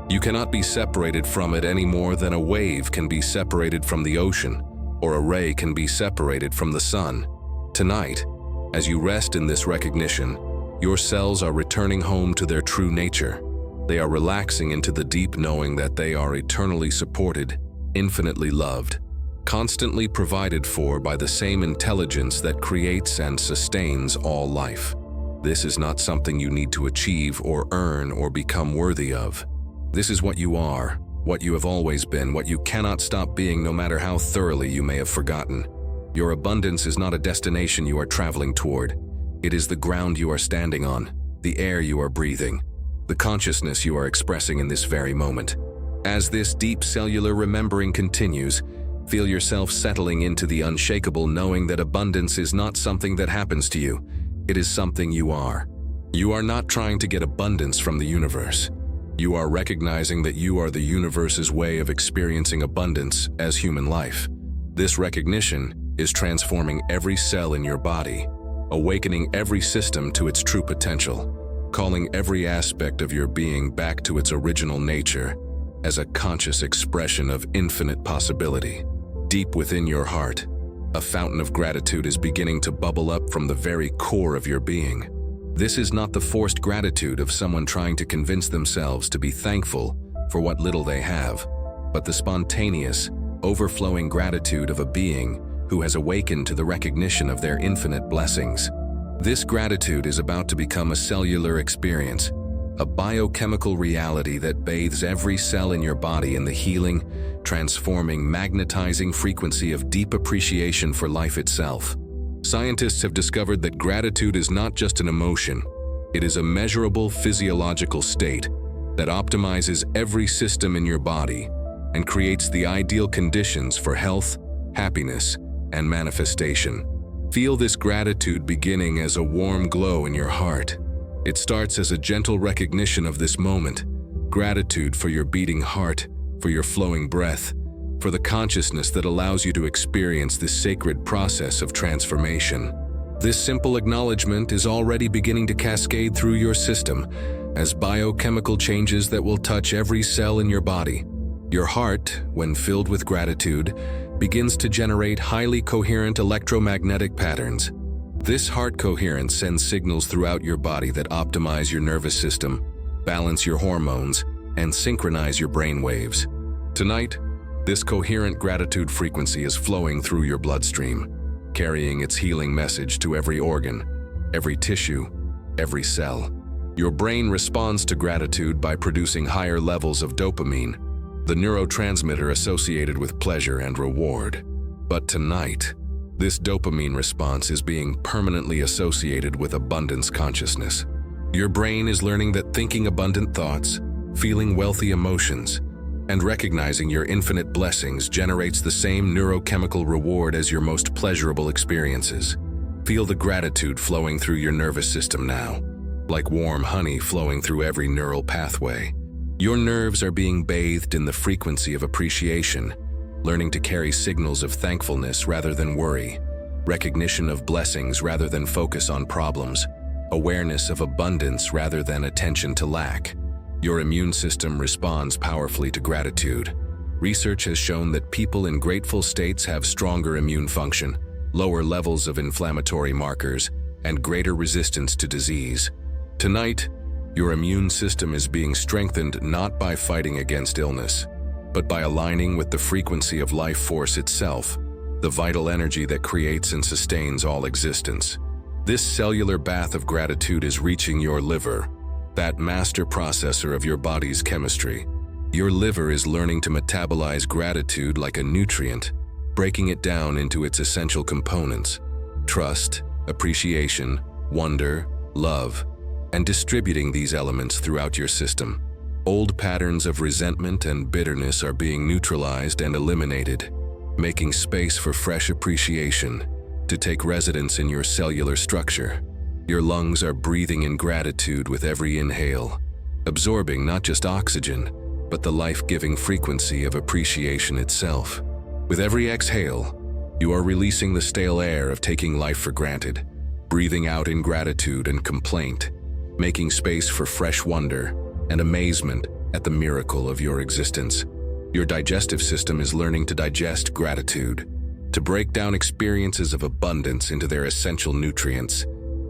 [SPEAKER 1] You cannot be separated from it any more than a wave can be separated from the ocean, or a ray can be separated from the sun. Tonight, as you rest in this recognition, your cells are returning home to their true nature. They are relaxing into the deep knowing that they are eternally supported, infinitely loved, constantly provided for by the same intelligence that creates and sustains all life. This is not something you need to achieve or earn or become worthy of. This is what you are, what you have always been, what you cannot stop being no matter how thoroughly you may have forgotten. Your abundance is not a destination you are traveling toward. It is the ground you are standing on, the air you are breathing, the consciousness you are expressing in this very moment. As this deep cellular remembering continues, feel yourself settling into the unshakable knowing that abundance is not something that happens to you. It is something you are. You are not trying to get abundance from the universe. You are recognizing that you are the universe's way of experiencing abundance as human life. This recognition is transforming every cell in your body, awakening every system to its true potential, calling every aspect of your being back to its original nature as a conscious expression of infinite possibility. Deep within your heart, a fountain of gratitude is beginning to bubble up from the very core of your being. This is not the forced gratitude of someone trying to convince themselves to be thankful for what little they have, but the spontaneous, overflowing gratitude of a being who has awakened to the recognition of their infinite blessings. This gratitude is about to become a cellular experience, a biochemical reality that bathes every cell in your body in the healing, transforming, magnetizing frequency of deep appreciation for life itself. Scientists have discovered that gratitude is not just an emotion, it is a measurable physiological state that optimizes every system in your body and creates the ideal conditions for health, happiness, and manifestation. Feel this gratitude beginning as a warm glow in your heart. It starts as a gentle recognition of this moment, gratitude for your beating heart, for your flowing breath, for the consciousness that allows you to experience this sacred process of transformation. This simple acknowledgement is already beginning to cascade through your system as biochemical changes that will touch every cell in your body. Your heart, when filled with gratitude, begins to generate highly coherent electromagnetic patterns. This heart coherence sends signals throughout your body that optimize your nervous system, balance your hormones, and synchronize your brain waves. Tonight, this coherent gratitude frequency is flowing through your bloodstream, carrying its healing message to every organ, every tissue, every cell. Your brain responds to gratitude by producing higher levels of dopamine, the neurotransmitter associated with pleasure and reward. But tonight, this dopamine response is being permanently associated with abundance consciousness. Your brain is learning that thinking abundant thoughts, feeling wealthy emotions, and recognizing your infinite blessings generates the same neurochemical reward as your most pleasurable experiences. Feel the gratitude flowing through your nervous system now, like warm honey flowing through every neural pathway. Your nerves are being bathed in the frequency of appreciation, learning to carry signals of thankfulness rather than worry, recognition of blessings rather than focus on problems, awareness of abundance rather than attention to lack. Your immune system responds powerfully to gratitude. Research has shown that people in grateful states have stronger immune function, lower levels of inflammatory markers, and greater resistance to disease. Tonight, your immune system is being strengthened not by fighting against illness, but by aligning with the frequency of life force itself, the vital energy that creates and sustains all existence. This cellular bath of gratitude is reaching your liver, that master processor of your body's chemistry. Your liver is learning to metabolize gratitude like a nutrient, breaking it down into its essential components: trust, appreciation, wonder, love, and distributing these elements throughout your system. Old patterns of resentment and bitterness are being neutralized and eliminated, making space for fresh appreciation to take residence in your cellular structure. Your lungs are breathing in gratitude with every inhale, absorbing not just oxygen, but the life-giving frequency of appreciation itself. With every exhale, you are releasing the stale air of taking life for granted, breathing out ingratitude and complaint, making space for fresh wonder and amazement at the miracle of your existence. Your digestive system is learning to digest gratitude, to break down experiences of abundance into their essential nutrients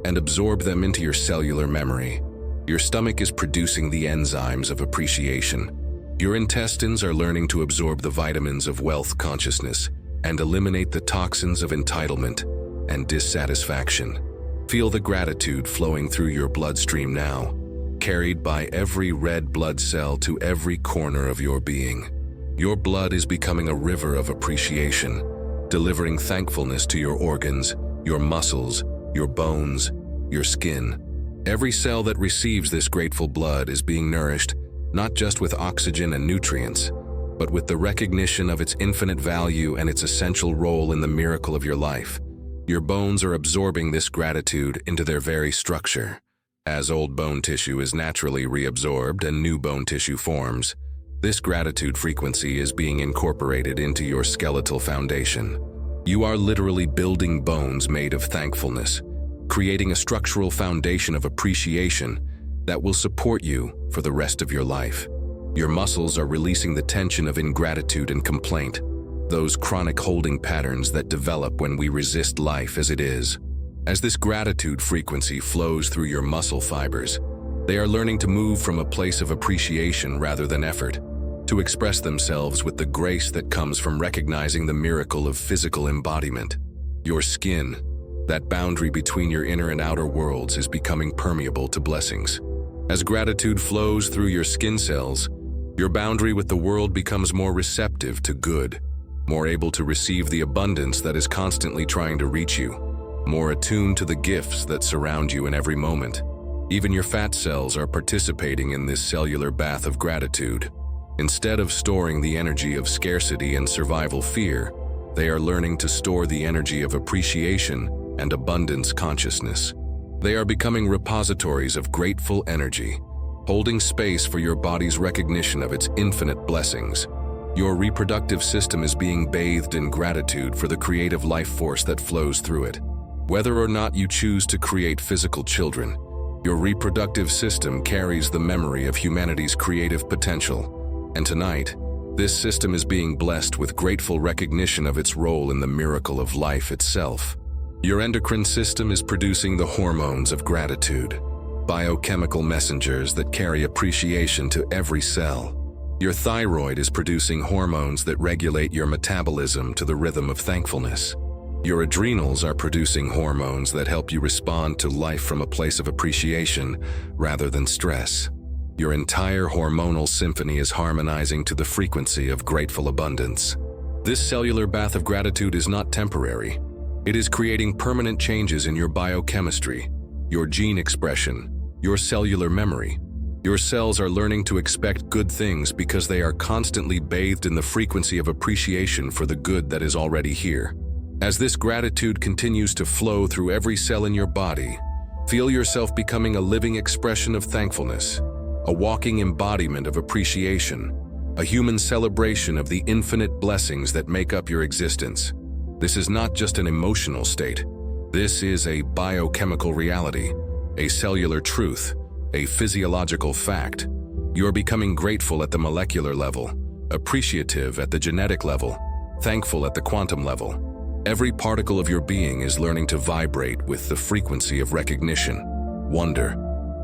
[SPEAKER 1] and absorb them into your cellular memory. Your stomach is producing the enzymes of appreciation. Your intestines are learning to absorb the vitamins of wealth consciousness and eliminate the toxins of entitlement and dissatisfaction. Feel the gratitude flowing through your bloodstream now, carried by every red blood cell to every corner of your being. Your blood is becoming a river of appreciation, delivering thankfulness to your organs, your muscles, your bones, your skin. Every cell that receives this grateful blood is being nourished, not just with oxygen and nutrients, but with the recognition of its infinite value and its essential role in the miracle of your life. Your bones are absorbing this gratitude into their very structure. As old bone tissue is naturally reabsorbed and new bone tissue forms, this gratitude frequency is being incorporated into your skeletal foundation. You are literally building bones made of thankfulness, creating a structural foundation of appreciation that will support you for the rest of your life. Your muscles are releasing the tension of ingratitude and complaint, those chronic holding patterns that develop when we resist life as it is. As this gratitude frequency flows through your muscle fibers, they are learning to move from a place of appreciation rather than effort, to express themselves with the grace that comes from recognizing the miracle of physical embodiment. Your skin, that boundary between your inner and outer worlds, is becoming permeable to blessings. As gratitude flows through your skin cells, your boundary with the world becomes more receptive to good, more able to receive the abundance that is constantly trying to reach you, more attuned to the gifts that surround you in every moment. Even your fat cells are participating in this cellular bath of gratitude. Instead of storing the energy of scarcity and survival fear, they are learning to store the energy of appreciation and abundance consciousness. They are becoming repositories of grateful energy, holding space for your body's recognition of its infinite blessings. Your reproductive system is being bathed in gratitude for the creative life force that flows through it. Whether or not you choose to create physical children, your reproductive system carries the memory of humanity's creative potential. And tonight, this system is being blessed with grateful recognition of its role in the miracle of life itself. Your endocrine system is producing the hormones of gratitude, biochemical messengers that carry appreciation to every cell. Your thyroid is producing hormones that regulate your metabolism to the rhythm of thankfulness. Your adrenals are producing hormones that help you respond to life from a place of appreciation rather than stress. Your entire hormonal symphony is harmonizing to the frequency of grateful abundance. This cellular bath of gratitude is not temporary. It is creating permanent changes in your biochemistry, your gene expression, your cellular memory. Your cells are learning to expect good things because they are constantly bathed in the frequency of appreciation for the good that is already here. As this gratitude continues to flow through every cell in your body, feel yourself becoming a living expression of thankfulness, a walking embodiment of appreciation, a human celebration of the infinite blessings that make up your existence. This is not just an emotional state. This is a biochemical reality, a cellular truth, a physiological fact. You are becoming grateful at the molecular level, appreciative at the genetic level, thankful at the quantum level. Every particle of your being is learning to vibrate with the frequency of recognition, wonder,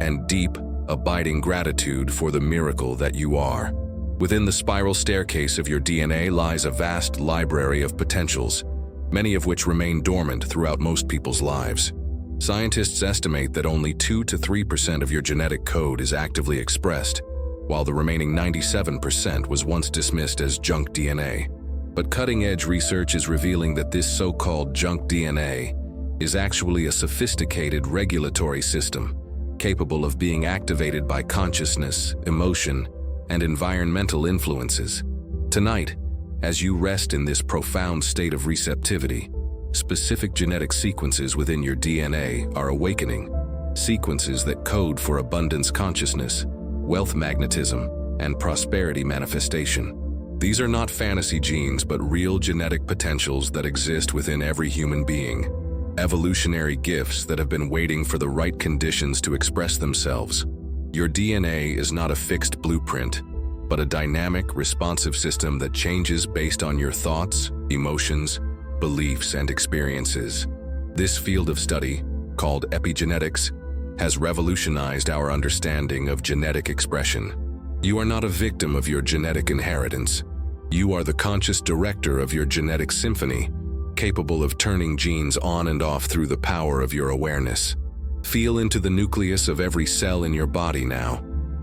[SPEAKER 1] and deep, abiding gratitude for the miracle that you are. Within the spiral staircase of your DNA lies a vast library of potentials, many of which remain dormant throughout most people's lives. Scientists estimate that only 2 to 3% of your genetic code is actively expressed, while the remaining 97% was once dismissed as junk DNA. But cutting-edge research is revealing that this so-called junk DNA is actually a sophisticated regulatory system, capable of being activated by consciousness, emotion, and environmental influences. Tonight, as you rest in this profound state of receptivity, specific genetic sequences within your DNA are awakening, sequences that code for abundance consciousness, wealth magnetism, and prosperity manifestation. These are not fantasy genes, but real genetic potentials that exist within every human being. Evolutionary gifts that have been waiting for the right conditions to express themselves. Your DNA is not a fixed blueprint, but a dynamic, responsive system that changes based on your thoughts, emotions, beliefs, and experiences. This field of study, called epigenetics, has revolutionized our understanding of genetic expression. You are not a victim of your genetic inheritance. You are the conscious director of your genetic symphony, capable of turning genes on and off through the power of your awareness. Feel into the nucleus of every cell in your body now,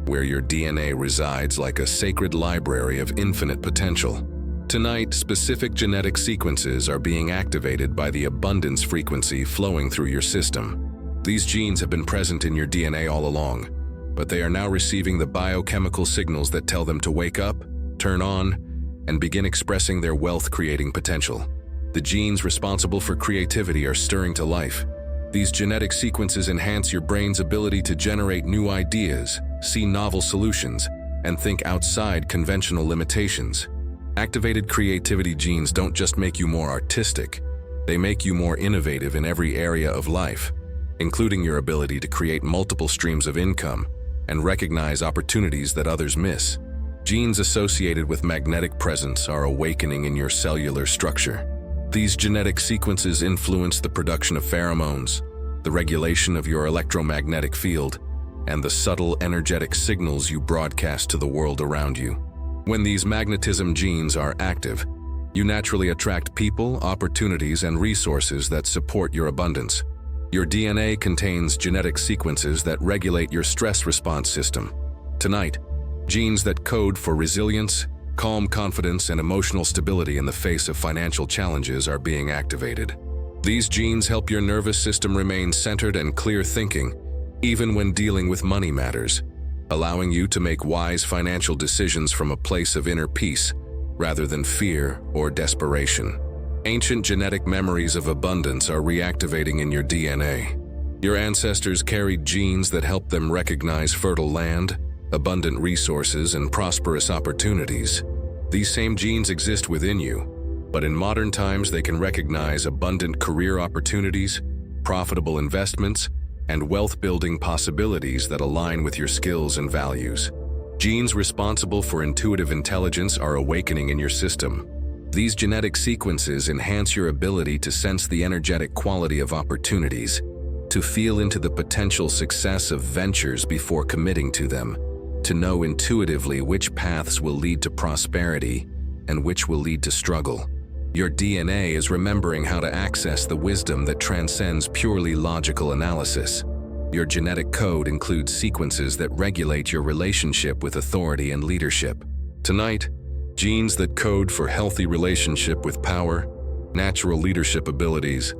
[SPEAKER 1] where your DNA resides like a sacred library of infinite potential. Tonight, specific genetic sequences are being activated by the abundance frequency flowing through your system. These genes have been present in your DNA all along, but they are now receiving the biochemical signals that tell them to wake up, turn on, and begin expressing their wealth-creating potential. The genes responsible for creativity are stirring to life. These genetic sequences enhance your brain's ability to generate new ideas, see novel solutions, and think outside conventional limitations. Activated creativity genes don't just make you more artistic, they make you more innovative in every area of life. including your ability to create multiple streams of income and recognize opportunities that others miss. Genes associated with magnetic presence are awakening in your cellular structure. These genetic sequences influence the production of pheromones, the regulation of your electromagnetic field, and the subtle energetic signals you broadcast to the world around you. When these magnetism genes are active, you naturally attract people, opportunities, and resources that support your abundance. Your DNA contains genetic sequences that regulate your stress response system. Tonight, genes that code for resilience, calm confidence, and emotional stability in the face of financial challenges are being activated. These genes help your nervous system remain centered and clear thinking, even when dealing with money matters, allowing you to make wise financial decisions from a place of inner peace rather than fear or desperation. Ancient genetic memories of abundance are reactivating in your DNA. Your ancestors carried genes that help them recognize fertile land, abundant resources, and prosperous opportunities. These same genes exist within you, but in modern times they can recognize abundant career opportunities, profitable investments, and wealth-building possibilities that align with your skills and values. Genes responsible for intuitive intelligence are awakening in your system. These genetic sequences enhance your ability to sense the energetic quality of opportunities, to feel into the potential success of ventures before committing to them, to know intuitively which paths will lead to prosperity and which will lead to struggle. Your DNA is remembering how to access the wisdom that transcends purely logical analysis. Your genetic code includes sequences that regulate your relationship with authority and leadership. Tonight, genes that code for healthy relationship with power, natural leadership abilities,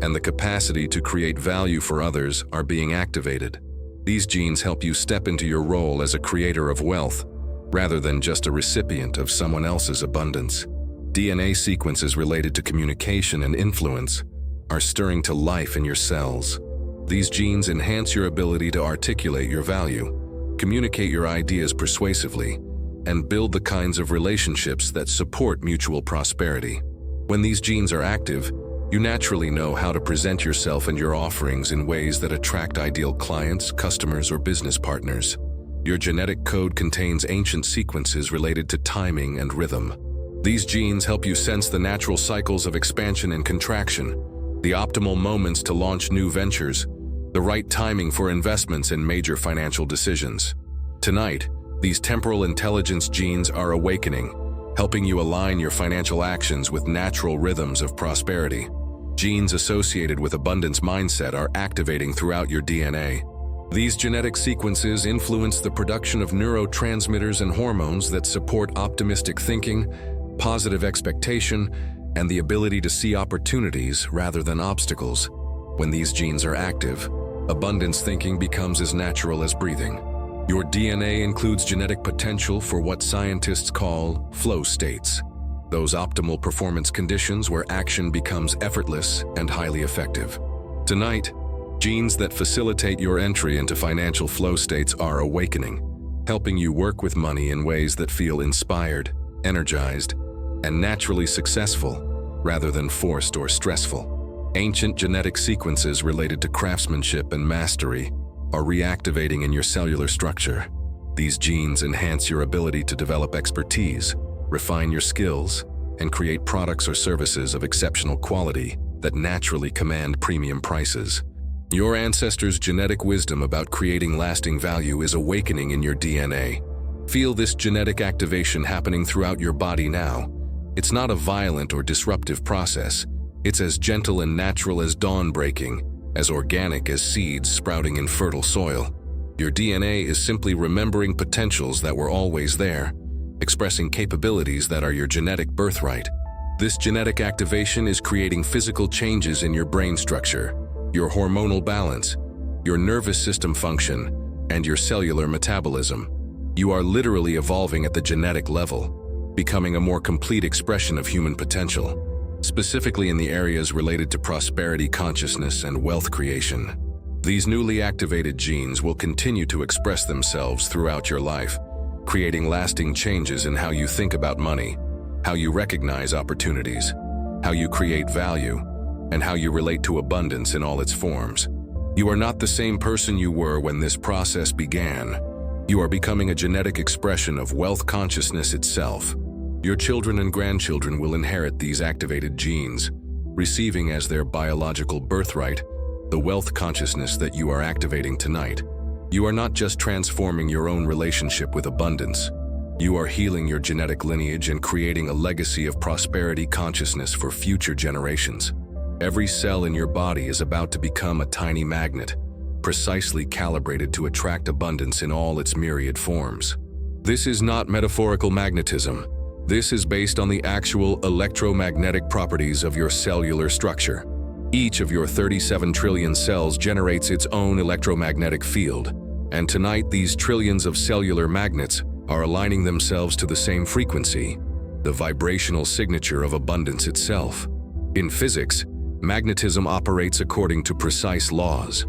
[SPEAKER 1] and the capacity to create value for others are being activated. These genes help you step into your role as a creator of wealth, rather than just a recipient of someone else's abundance. DNA sequences related to communication and influence are stirring to life in your cells. These genes enhance your ability to articulate your value, communicate your ideas persuasively, and build the kinds of relationships that support mutual prosperity. When these genes are active, you naturally know how to present yourself and your offerings in ways that attract ideal clients, customers, or business partners. Your genetic code contains ancient sequences related to timing and rhythm. These genes help you sense the natural cycles of expansion and contraction, the optimal moments to launch new ventures, the right timing for investments and major financial decisions. Tonight, these temporal intelligence genes are awakening, helping you align your financial actions with natural rhythms of prosperity. Genes associated with abundance mindset are activating throughout your DNA. These genetic sequences influence the production of neurotransmitters and hormones that support optimistic thinking, positive expectation, and the ability to see opportunities rather than obstacles. When these genes are active, abundance thinking becomes as natural as breathing. Your DNA includes genetic potential for what scientists call flow states, those optimal performance conditions where action becomes effortless and highly effective. Tonight, genes that facilitate your entry into financial flow states are awakening, helping you work with money in ways that feel inspired, energized, and naturally successful, rather than forced or stressful. Ancient genetic sequences related to craftsmanship and mastery are reactivating in your cellular structure. These genes enhance your ability to develop expertise, refine your skills, and create products or services of exceptional quality that naturally command premium prices. Your ancestors' genetic wisdom about creating lasting value is awakening in your DNA. Feel this genetic activation happening throughout your body now. It's not a violent or disruptive process. It's as gentle and natural as dawn breaking, as organic as seeds sprouting in fertile soil. Your DNA is simply remembering potentials that were always there, expressing capabilities that are your genetic birthright. This genetic activation is creating physical changes in your brain structure, your hormonal balance, your nervous system function, and your cellular metabolism. You are literally evolving at the genetic level, becoming a more complete expression of human potential, specifically in the areas related to prosperity consciousness and wealth creation. These newly activated genes will continue to express themselves throughout your life, creating lasting changes in how you think about money, how you recognize opportunities, how you create value, and how you relate to abundance in all its forms. You are not the same person you were when this process began. You are becoming a genetic expression of wealth consciousness itself. Your children and grandchildren will inherit these activated genes, receiving as their biological birthright the wealth consciousness that you are activating tonight. You are not just transforming your own relationship with abundance. You are healing your genetic lineage and creating a legacy of prosperity consciousness for future generations. Every cell in your body is about to become a tiny magnet, precisely calibrated to attract abundance in all its myriad forms. This is not metaphorical magnetism. This is based on the actual electromagnetic properties of your cellular structure. Each of your 37 trillion cells generates its own electromagnetic field, and tonight these trillions of cellular magnets are aligning themselves to the same frequency, the vibrational signature of abundance itself. In physics, magnetism operates according to precise laws,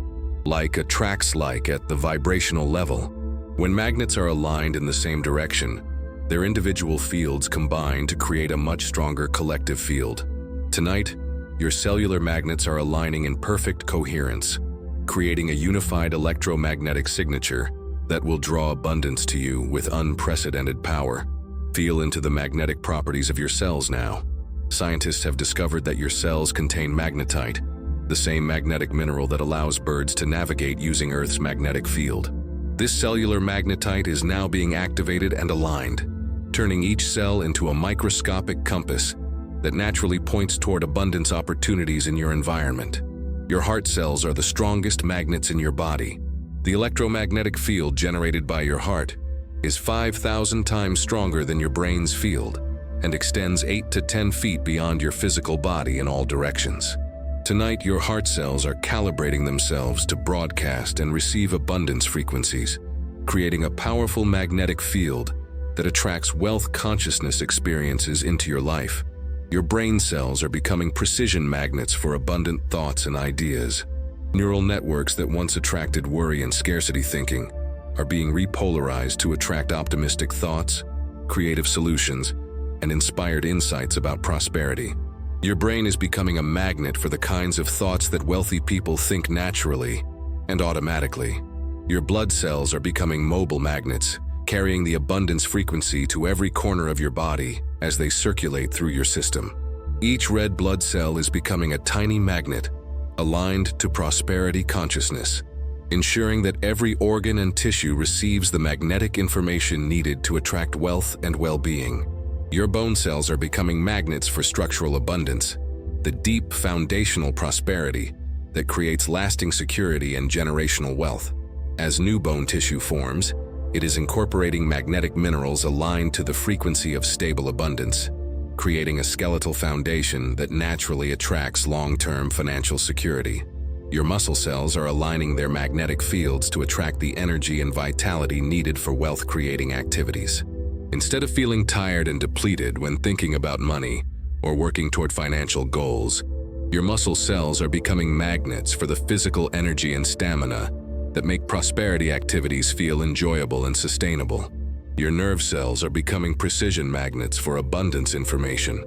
[SPEAKER 1] like attracts like at the vibrational level. When magnets are aligned in the same direction, their individual fields combine to create a much stronger collective field. Tonight, your cellular magnets are aligning in perfect coherence, creating a unified electromagnetic signature that will draw abundance to you with unprecedented power. Feel into the magnetic properties of your cells now. Scientists have discovered that your cells contain magnetite, the same magnetic mineral that allows birds to navigate using Earth's magnetic field. This cellular magnetite is now being activated and aligned, turning each cell into a microscopic compass that naturally points toward abundance opportunities in your environment. Your heart cells are the strongest magnets in your body. The electromagnetic field generated by your heart is 5,000 times stronger than your brain's field and extends 8 to 10 feet beyond your physical body in all directions. Tonight, your heart cells are calibrating themselves to broadcast and receive abundance frequencies, creating a powerful magnetic field that attracts wealth consciousness experiences into your life. Your brain cells are becoming precision magnets for abundant thoughts and ideas. Neural networks that once attracted worry and scarcity thinking are being repolarized to attract optimistic thoughts, creative solutions, and inspired insights about prosperity. Your brain is becoming a magnet for the kinds of thoughts that wealthy people think naturally and automatically. Your blood cells are becoming mobile magnets, carrying the abundance frequency to every corner of your body as they circulate through your system. Each red blood cell is becoming a tiny magnet, aligned to prosperity consciousness, ensuring that every organ and tissue receives the magnetic information needed to attract wealth and well-being. Your bone cells are becoming magnets for structural abundance, the deep foundational prosperity that creates lasting security and generational wealth. As new bone tissue forms, it is incorporating magnetic minerals aligned to the frequency of stable abundance, creating a skeletal foundation that naturally attracts long-term financial security. Your muscle cells are aligning their magnetic fields to attract the energy and vitality needed for wealth-creating activities. Instead of feeling tired and depleted when thinking about money or working toward financial goals, your muscle cells are becoming magnets for the physical energy and stamina that make prosperity activities feel enjoyable and sustainable. Your nerve cells are becoming precision magnets for abundance information.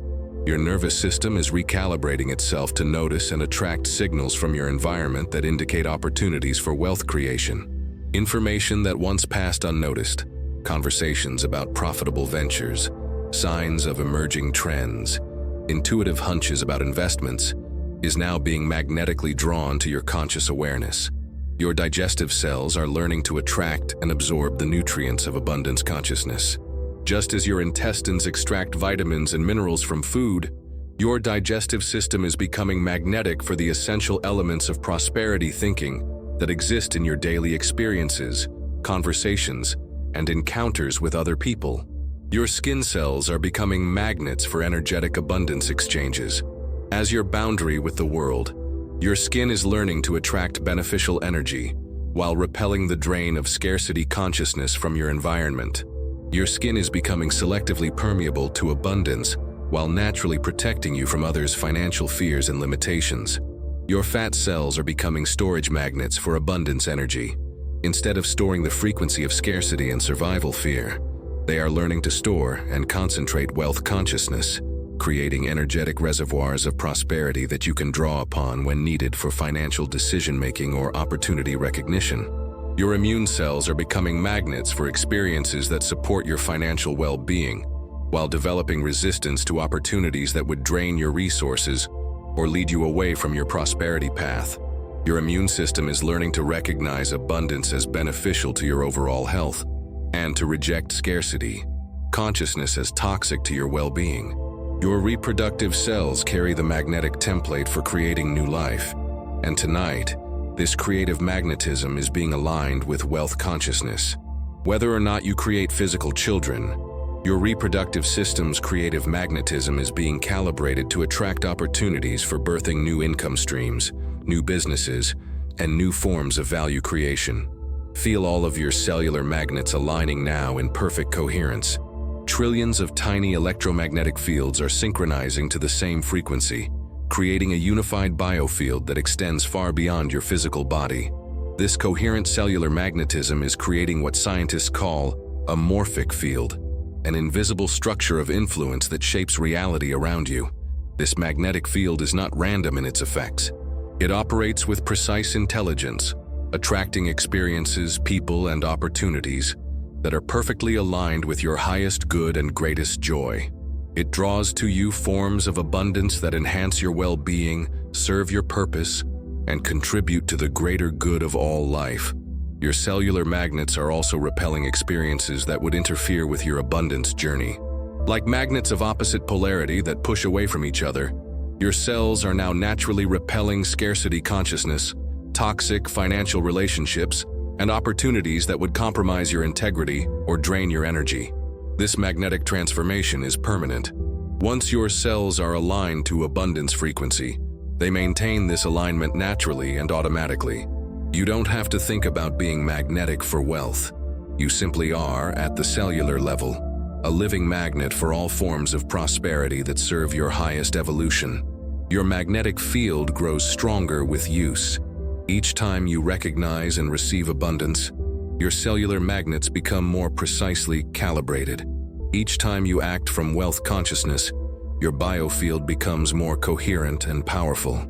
[SPEAKER 1] Your nervous system is recalibrating itself to notice and attract signals from your environment that indicate opportunities for wealth creation. Information that once passed unnoticed, conversations about profitable ventures, signs of emerging trends, intuitive hunches about investments, is now being magnetically drawn to your conscious awareness. Your digestive cells are learning to attract and absorb the nutrients of abundance consciousness. Just as your intestines extract vitamins and minerals from food, your digestive system is becoming magnetic for the essential elements of prosperity thinking that exist in your daily experiences, conversations, and encounters with other people. Your skin cells are becoming magnets for energetic abundance exchanges. As your boundary with the world, your skin is learning to attract beneficial energy while repelling the drain of scarcity consciousness from your environment. Your skin is becoming selectively permeable to abundance while naturally protecting you from others' financial fears and limitations. Your fat cells are becoming storage magnets for abundance energy. Instead of storing the frequency of scarcity and survival fear, they are learning to store and concentrate wealth consciousness, creating energetic reservoirs of prosperity that you can draw upon when needed for financial decision-making or opportunity recognition. Your immune cells are becoming magnets for experiences that support your financial well-being, while developing resistance to opportunities that would drain your resources or lead you away from your prosperity path. Your immune system is learning to recognize abundance as beneficial to your overall health and to reject scarcity, consciousness as toxic to your well-being. Your reproductive cells carry the magnetic template for creating new life, and tonight, this creative magnetism is being aligned with wealth consciousness. Whether or not you create physical children, your reproductive system's creative magnetism is being calibrated to attract opportunities for birthing new income streams, new businesses, and new forms of value creation. Feel all of your cellular magnets aligning now in perfect coherence. Trillions of tiny electromagnetic fields are synchronizing to the same frequency, creating a unified biofield that extends far beyond your physical body. This coherent cellular magnetism is creating what scientists call a morphic field, an invisible structure of influence that shapes reality around you. This magnetic field is not random in its effects. It operates with precise intelligence, attracting experiences, people, and opportunities that are perfectly aligned with your highest good and greatest joy. It draws to you forms of abundance that enhance your well-being, serve your purpose, and contribute to the greater good of all life. Your cellular magnets are also repelling experiences that would interfere with your abundance journey. Like magnets of opposite polarity that push away from each other, your cells are now naturally repelling scarcity consciousness, toxic financial relationships, and opportunities that would compromise your integrity or drain your energy. This magnetic transformation is permanent. Once your cells are aligned to abundance frequency, they maintain this alignment naturally and automatically. You don't have to think about being magnetic for wealth. You simply are, at the cellular level, a living magnet for all forms of prosperity that serve your highest evolution. Your magnetic field grows stronger with use. Each time you recognize and receive abundance, your cellular magnets become more precisely calibrated. Each time you act from wealth consciousness, your biofield becomes more coherent and powerful.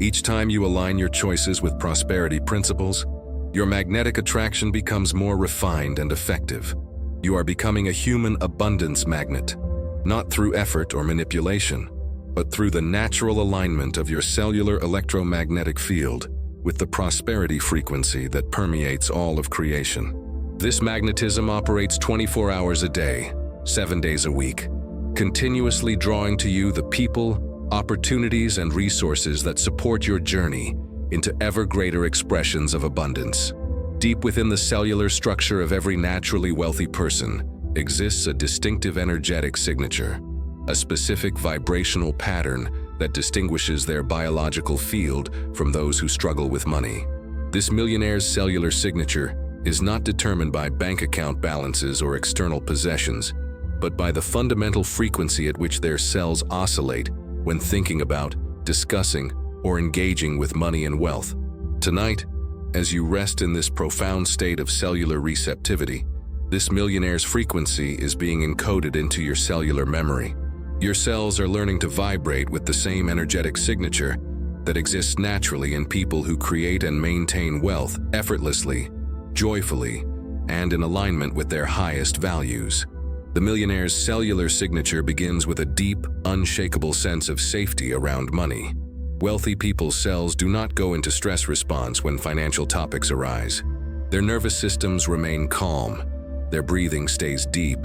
[SPEAKER 1] Each time you align your choices with prosperity principles, your magnetic attraction becomes more refined and effective. You are becoming a human abundance magnet, not through effort or manipulation, but through the natural alignment of your cellular electromagnetic field with the prosperity frequency that permeates all of creation. This magnetism operates 24 hours a day, 7 days a week, continuously drawing to you the people, opportunities, and resources that support your journey into ever greater expressions of abundance. Deep within the cellular structure of every naturally wealthy person exists a distinctive energetic signature, a specific vibrational pattern that distinguishes their biological field from those who struggle with money. This millionaire's cellular signature is not determined by bank account balances or external possessions, but by the fundamental frequency at which their cells oscillate when thinking about, discussing, or engaging with money and wealth. Tonight, as you rest in this profound state of cellular receptivity, this millionaire's frequency is being encoded into your cellular memory. Your cells are learning to vibrate with the same energetic signature that exists naturally in people who create and maintain wealth effortlessly, joyfully, and in alignment with their highest values. The millionaire's cellular signature begins with a deep, unshakable sense of safety around money. Wealthy people's cells do not go into stress response when financial topics arise. Their nervous systems remain calm, their breathing stays deep,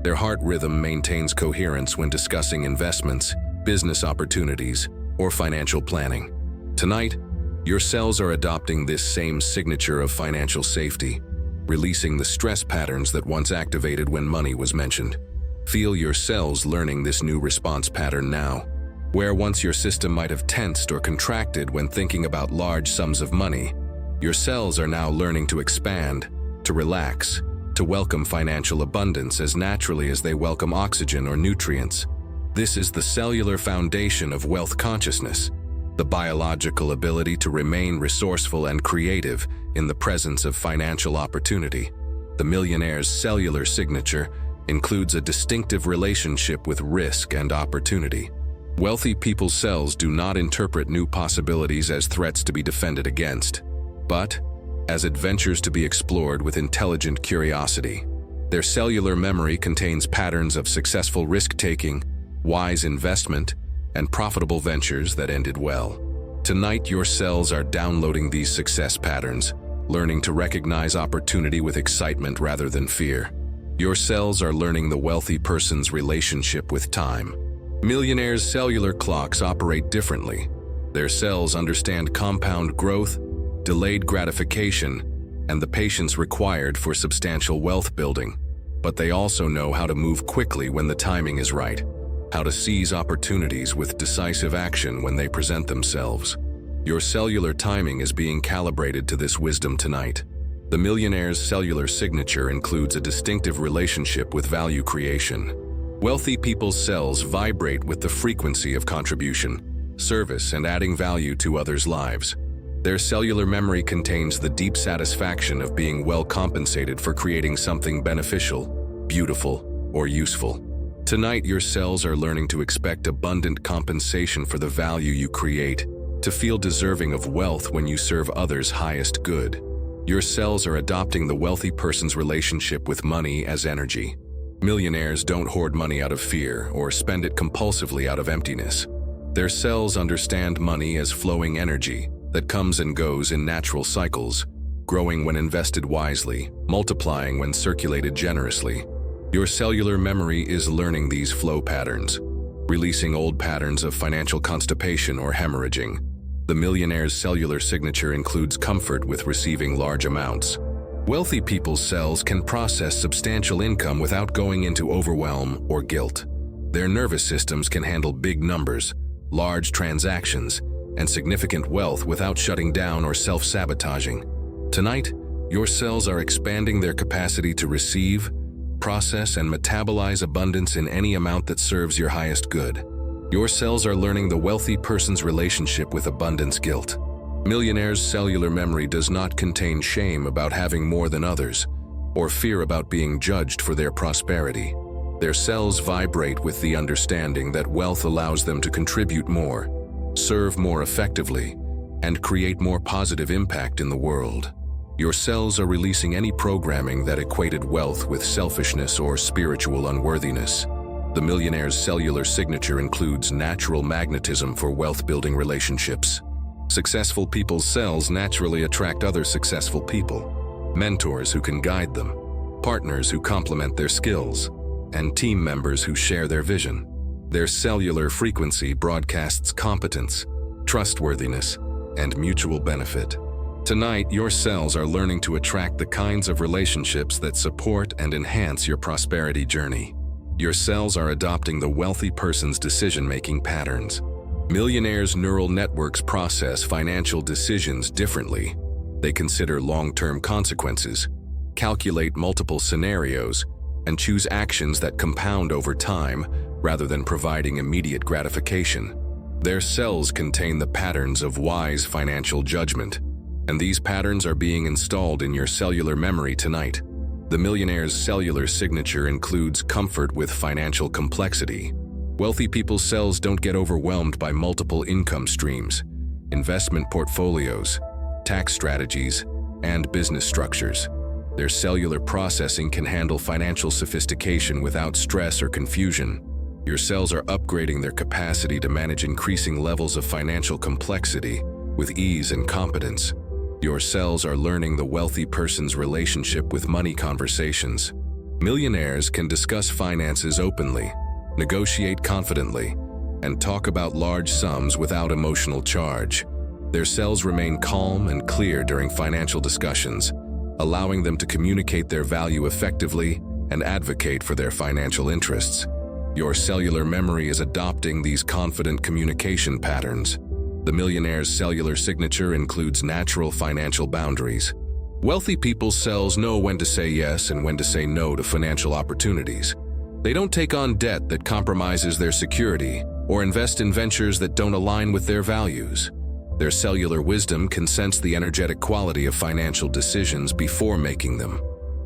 [SPEAKER 1] their heart rhythm maintains coherence when discussing investments, business opportunities, or financial planning. Tonight, your cells are adopting this same signature of financial safety, releasing the stress patterns that once activated when money was mentioned. Feel your cells learning this new response pattern now. Where once your system might have tensed or contracted when thinking about large sums of money, your cells are now learning to expand, to relax, to welcome financial abundance as naturally as they welcome oxygen or nutrients. This is the cellular foundation of wealth consciousness, the biological ability to remain resourceful and creative in the presence of financial opportunity. The millionaire's cellular signature includes a distinctive relationship with risk and opportunity. Wealthy people's cells do not interpret new possibilities as threats to be defended against, but as adventures to be explored with intelligent curiosity. Their cellular memory contains patterns of successful risk-taking, wise investment, and profitable ventures that ended well. Tonight, your cells are downloading these success patterns, learning to recognize opportunity with excitement rather than fear. Your cells are learning the wealthy person's relationship with time. Millionaires' cellular clocks operate differently. Their cells understand compound growth, delayed gratification, and the patience required for substantial wealth building. But they also know how to move quickly when the timing is right, how to seize opportunities with decisive action when they present themselves. Your cellular timing is being calibrated to this wisdom tonight. The millionaire's cellular signature includes a distinctive relationship with value creation. Wealthy people's cells vibrate with the frequency of contribution, service, and adding value to others' lives. Their cellular memory contains the deep satisfaction of being well compensated for creating something beneficial, beautiful, or useful. Tonight, your cells are learning to expect abundant compensation for the value you create, to feel deserving of wealth when you serve others' highest good. Your cells are adopting the wealthy person's relationship with money as energy. Millionaires don't hoard money out of fear or spend it compulsively out of emptiness. Their cells understand money as flowing energy that comes and goes in natural cycles, growing when invested wisely, multiplying when circulated generously. Your cellular memory is learning these flow patterns, releasing old patterns of financial constipation or hemorrhaging. The millionaire's cellular signature includes comfort with receiving large amounts. Wealthy people's cells can process substantial income without going into overwhelm or guilt. Their nervous systems can handle big numbers, large transactions, and significant wealth without shutting down or self-sabotaging. Tonight, your cells are expanding their capacity to receive, process, and metabolize abundance in any amount that serves your highest good. Your cells are learning the wealthy person's relationship with abundance guilt. Millionaires' cellular memory does not contain shame about having more than others, or fear about being judged for their prosperity. Their cells vibrate with the understanding that wealth allows them to contribute more, serve more effectively, and create more positive impact in the world. Your cells are releasing any programming that equated wealth with selfishness or spiritual unworthiness. The millionaire's cellular signature includes natural magnetism for wealth-building relationships. Successful people's cells naturally attract other successful people, mentors who can guide them, partners who complement their skills, and team members who share their vision. Their cellular frequency broadcasts competence, trustworthiness, and mutual benefit. Tonight, your cells are learning to attract the kinds of relationships that support and enhance your prosperity journey. Your cells are adopting the wealthy person's decision-making patterns. Millionaires' neural networks process financial decisions differently. They consider long-term consequences, calculate multiple scenarios, and choose actions that compound over time rather than providing immediate gratification. Their cells contain the patterns of wise financial judgment, and these patterns are being installed in your cellular memory tonight. The millionaire's cellular signature includes comfort with financial complexity. Wealthy people's cells don't get overwhelmed by multiple income streams, investment portfolios, tax strategies, and business structures. Their cellular processing can handle financial sophistication without stress or confusion. Your cells are upgrading their capacity to manage increasing levels of financial complexity with ease and competence. Your cells are learning the wealthy person's relationship with money conversations. Millionaires can discuss finances openly, negotiate confidently, and talk about large sums without emotional charge. Their cells remain calm and clear during financial discussions, allowing them to communicate their value effectively and advocate for their financial interests. Your cellular memory is adopting these confident communication patterns. The millionaire's cellular signature includes natural financial boundaries. Wealthy people's cells know when to say yes and when to say no to financial opportunities. They don't take on debt that compromises their security or invest in ventures that don't align with their values. Their cellular wisdom can sense the energetic quality of financial decisions before making them.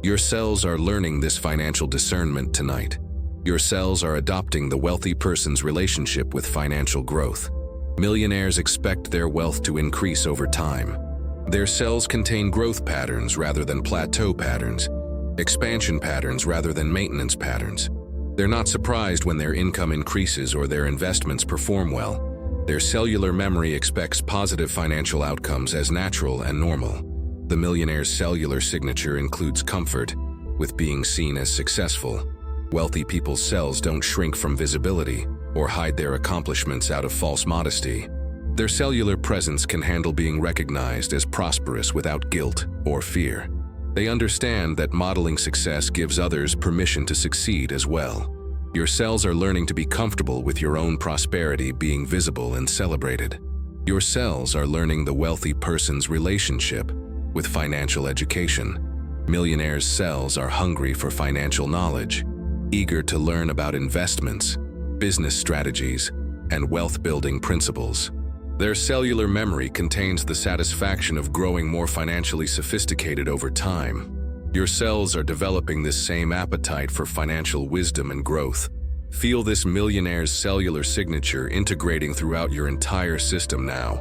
[SPEAKER 1] Your cells are learning this financial discernment tonight. Your cells are adopting the wealthy person's relationship with financial growth. Millionaires expect their wealth to increase over time. Their cells contain growth patterns rather than plateau patterns, expansion patterns rather than maintenance patterns. They're not surprised when their income increases or their investments perform well. Their cellular memory expects positive financial outcomes as natural and normal. The millionaire's cellular signature includes comfort with being seen as successful. Wealthy people's cells don't shrink from visibility or hide their accomplishments out of false modesty. Their cellular presence can handle being recognized as prosperous without guilt or fear. They understand that modeling success gives others permission to succeed as well. Your cells are learning to be comfortable with your own prosperity being visible and celebrated. Your cells are learning the wealthy person's relationship with financial education. Millionaires' cells are hungry for financial knowledge, eager to learn about investments, business strategies, and wealth-building principles. Their cellular memory contains the satisfaction of growing more financially sophisticated over time. Your cells are developing this same appetite for financial wisdom and growth. Feel this millionaire's cellular signature integrating throughout your entire system now.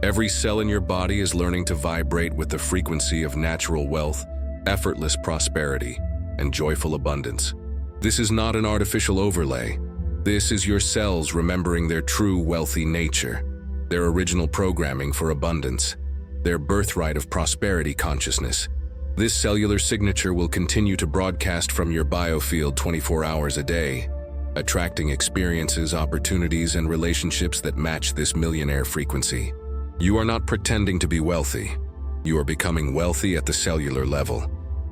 [SPEAKER 1] Every cell in your body is learning to vibrate with the frequency of natural wealth, effortless prosperity, and joyful abundance. This is not an artificial overlay. This is your cells remembering their true wealthy nature, their original programming for abundance, their birthright of prosperity consciousness. This cellular signature will continue to broadcast from your biofield 24 hours a day, attracting experiences, opportunities, and relationships that match this millionaire frequency. You are not pretending to be wealthy. You are becoming wealthy at the cellular level,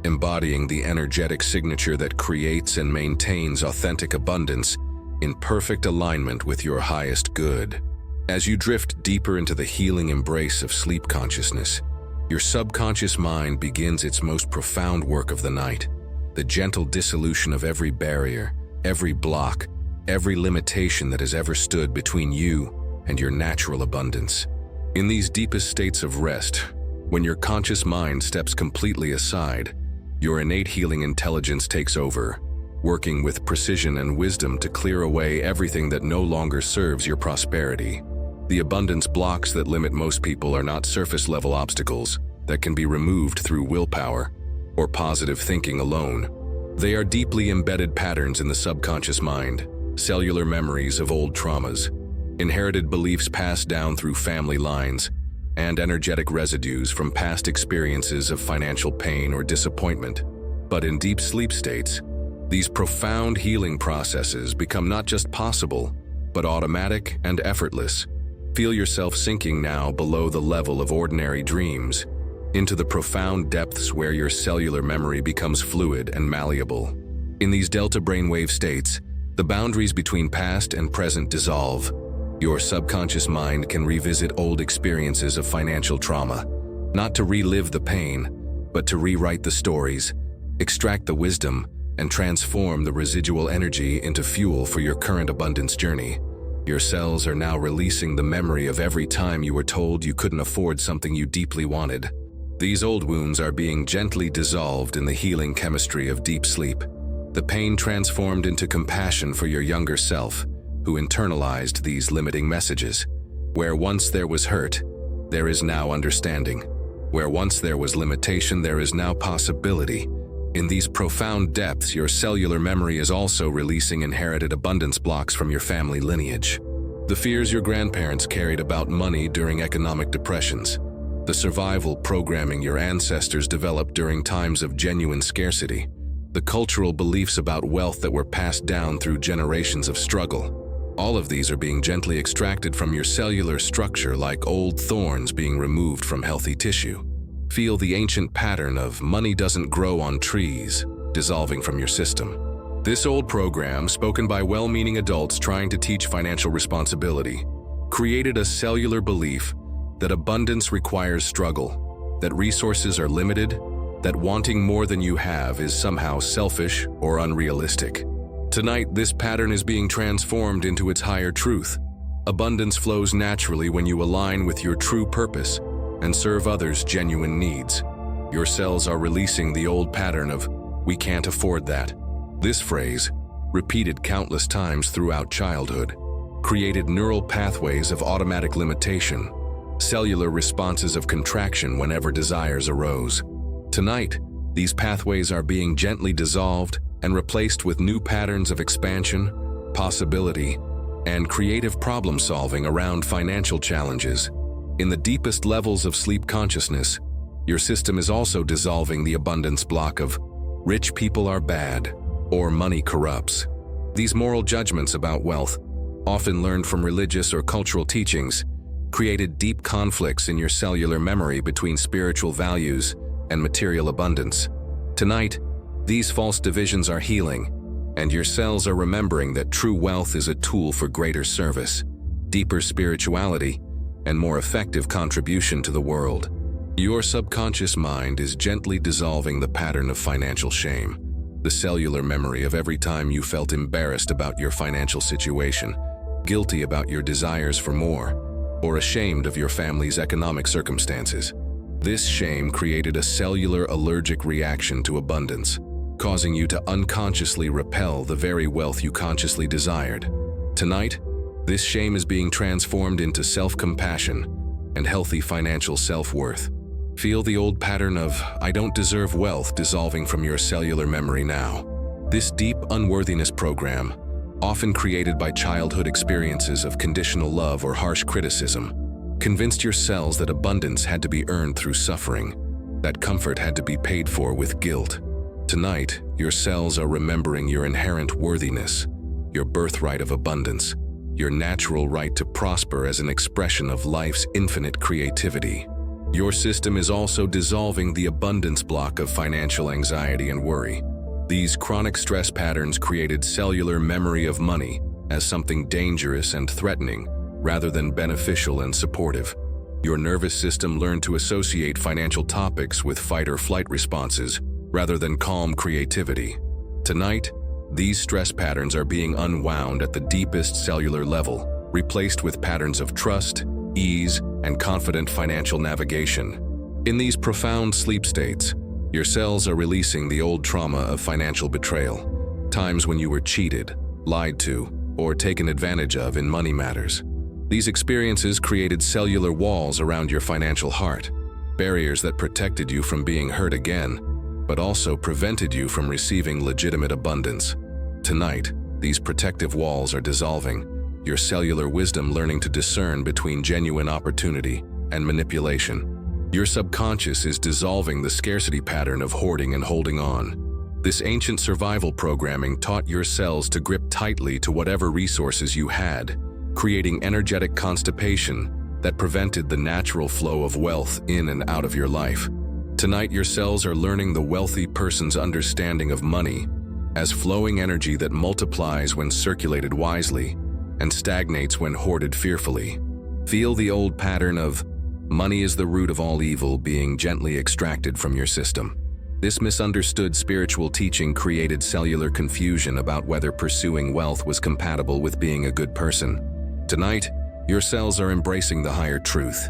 [SPEAKER 1] embodying the energetic signature that creates and maintains authentic abundance in perfect alignment with your highest good. As you drift deeper into the healing embrace of sleep consciousness, your subconscious mind begins its most profound work of the night, the gentle dissolution of every barrier, every block, every limitation that has ever stood between you and your natural abundance. In these deepest states of rest, when your conscious mind steps completely aside, your innate healing intelligence takes over, working with precision and wisdom to clear away everything that no longer serves your prosperity. The abundance blocks that limit most people are not surface-level obstacles that can be removed through willpower or positive thinking alone. They are deeply embedded patterns in the subconscious mind, cellular memories of old traumas, inherited beliefs passed down through family lines, and energetic residues from past experiences of financial pain or disappointment. But in deep sleep states, these profound healing processes become not just possible, but automatic and effortless. Feel yourself sinking now below the level of ordinary dreams, into the profound depths where your cellular memory becomes fluid and malleable. In these delta brainwave states, the boundaries between past and present dissolve. Your subconscious mind can revisit old experiences of financial trauma, not to relive the pain, but to rewrite the stories, extract the wisdom, and transform the residual energy into fuel for your current abundance journey. Your cells are now releasing the memory of every time you were told you couldn't afford something you deeply wanted. These old wounds are being gently dissolved in the healing chemistry of deep sleep, the pain transformed into compassion for your younger self, who internalized these limiting messages. Where once there was hurt, there is now understanding. Where once there was limitation, there is now possibility. In these profound depths, your cellular memory is also releasing inherited abundance blocks from your family lineage. The fears your grandparents carried about money during economic depressions, the survival programming your ancestors developed during times of genuine scarcity, the cultural beliefs about wealth that were passed down through generations of struggle. All of these are being gently extracted from your cellular structure like old thorns being removed from healthy tissue. Feel the ancient pattern of money doesn't grow on trees dissolving from your system. This old program, spoken by well-meaning adults trying to teach financial responsibility, created a cellular belief that abundance requires struggle, that resources are limited, that wanting more than you have is somehow selfish or unrealistic. Tonight, this pattern is being transformed into its higher truth. Abundance flows naturally when you align with your true purpose and serve others' genuine needs. Your cells are releasing the old pattern of "We can't afford that." This phrase, repeated countless times throughout childhood, created neural pathways of automatic limitation, cellular responses of contraction whenever desires arose. Tonight, these pathways are being gently dissolved and replaced with new patterns of expansion, possibility, and creative problem-solving around financial challenges. In the deepest levels of sleep consciousness, your system is also dissolving the abundance block of "rich people are bad" or "money corrupts." These moral judgments about wealth, often learned from religious or cultural teachings, created deep conflicts in your cellular memory between spiritual values and material abundance. Tonight, these false divisions are healing, and your cells are remembering that true wealth is a tool for greater service, deeper spirituality, and more effective contribution to the world. Your subconscious mind is gently dissolving the pattern of financial shame, the cellular memory of every time you felt embarrassed about your financial situation, guilty about your desires for more, or ashamed of your family's economic circumstances. This shame created a cellular allergic reaction to abundance, causing you to unconsciously repel the very wealth you consciously desired. Tonight, this shame is being transformed into self-compassion and healthy financial self-worth. Feel the old pattern of "I don't deserve wealth" dissolving from your cellular memory now. This deep unworthiness program, often created by childhood experiences of conditional love or harsh criticism, convinced your cells that abundance had to be earned through suffering, that comfort had to be paid for with guilt. Tonight, your cells are remembering your inherent worthiness, your birthright of abundance, your natural right to prosper as an expression of life's infinite creativity. Your system is also dissolving the abundance block of financial anxiety and worry. These chronic stress patterns created cellular memory of money as something dangerous and threatening, rather than beneficial and supportive. Your nervous system learned to associate financial topics with fight or flight responses, rather than calm creativity. Tonight, these stress patterns are being unwound at the deepest cellular level, replaced with patterns of trust, ease, and confident financial navigation. In these profound sleep states, your cells are releasing the old trauma of financial betrayal, times when you were cheated, lied to, or taken advantage of in money matters. These experiences created cellular walls around your financial heart, barriers that protected you from being hurt again, but also prevented you from receiving legitimate abundance. Tonight, these protective walls are dissolving, your cellular wisdom learning to discern between genuine opportunity and manipulation. Your subconscious is dissolving the scarcity pattern of hoarding and holding on. This ancient survival programming taught your cells to grip tightly to whatever resources you had, creating energetic constipation that prevented the natural flow of wealth in and out of your life. Tonight, your cells are learning the wealthy person's understanding of money as flowing energy that multiplies when circulated wisely and stagnates when hoarded fearfully. Feel the old pattern of "money is the root of all evil" being gently extracted from your system. This misunderstood spiritual teaching created cellular confusion about whether pursuing wealth was compatible with being a good person. Tonight, your cells are embracing the higher truth.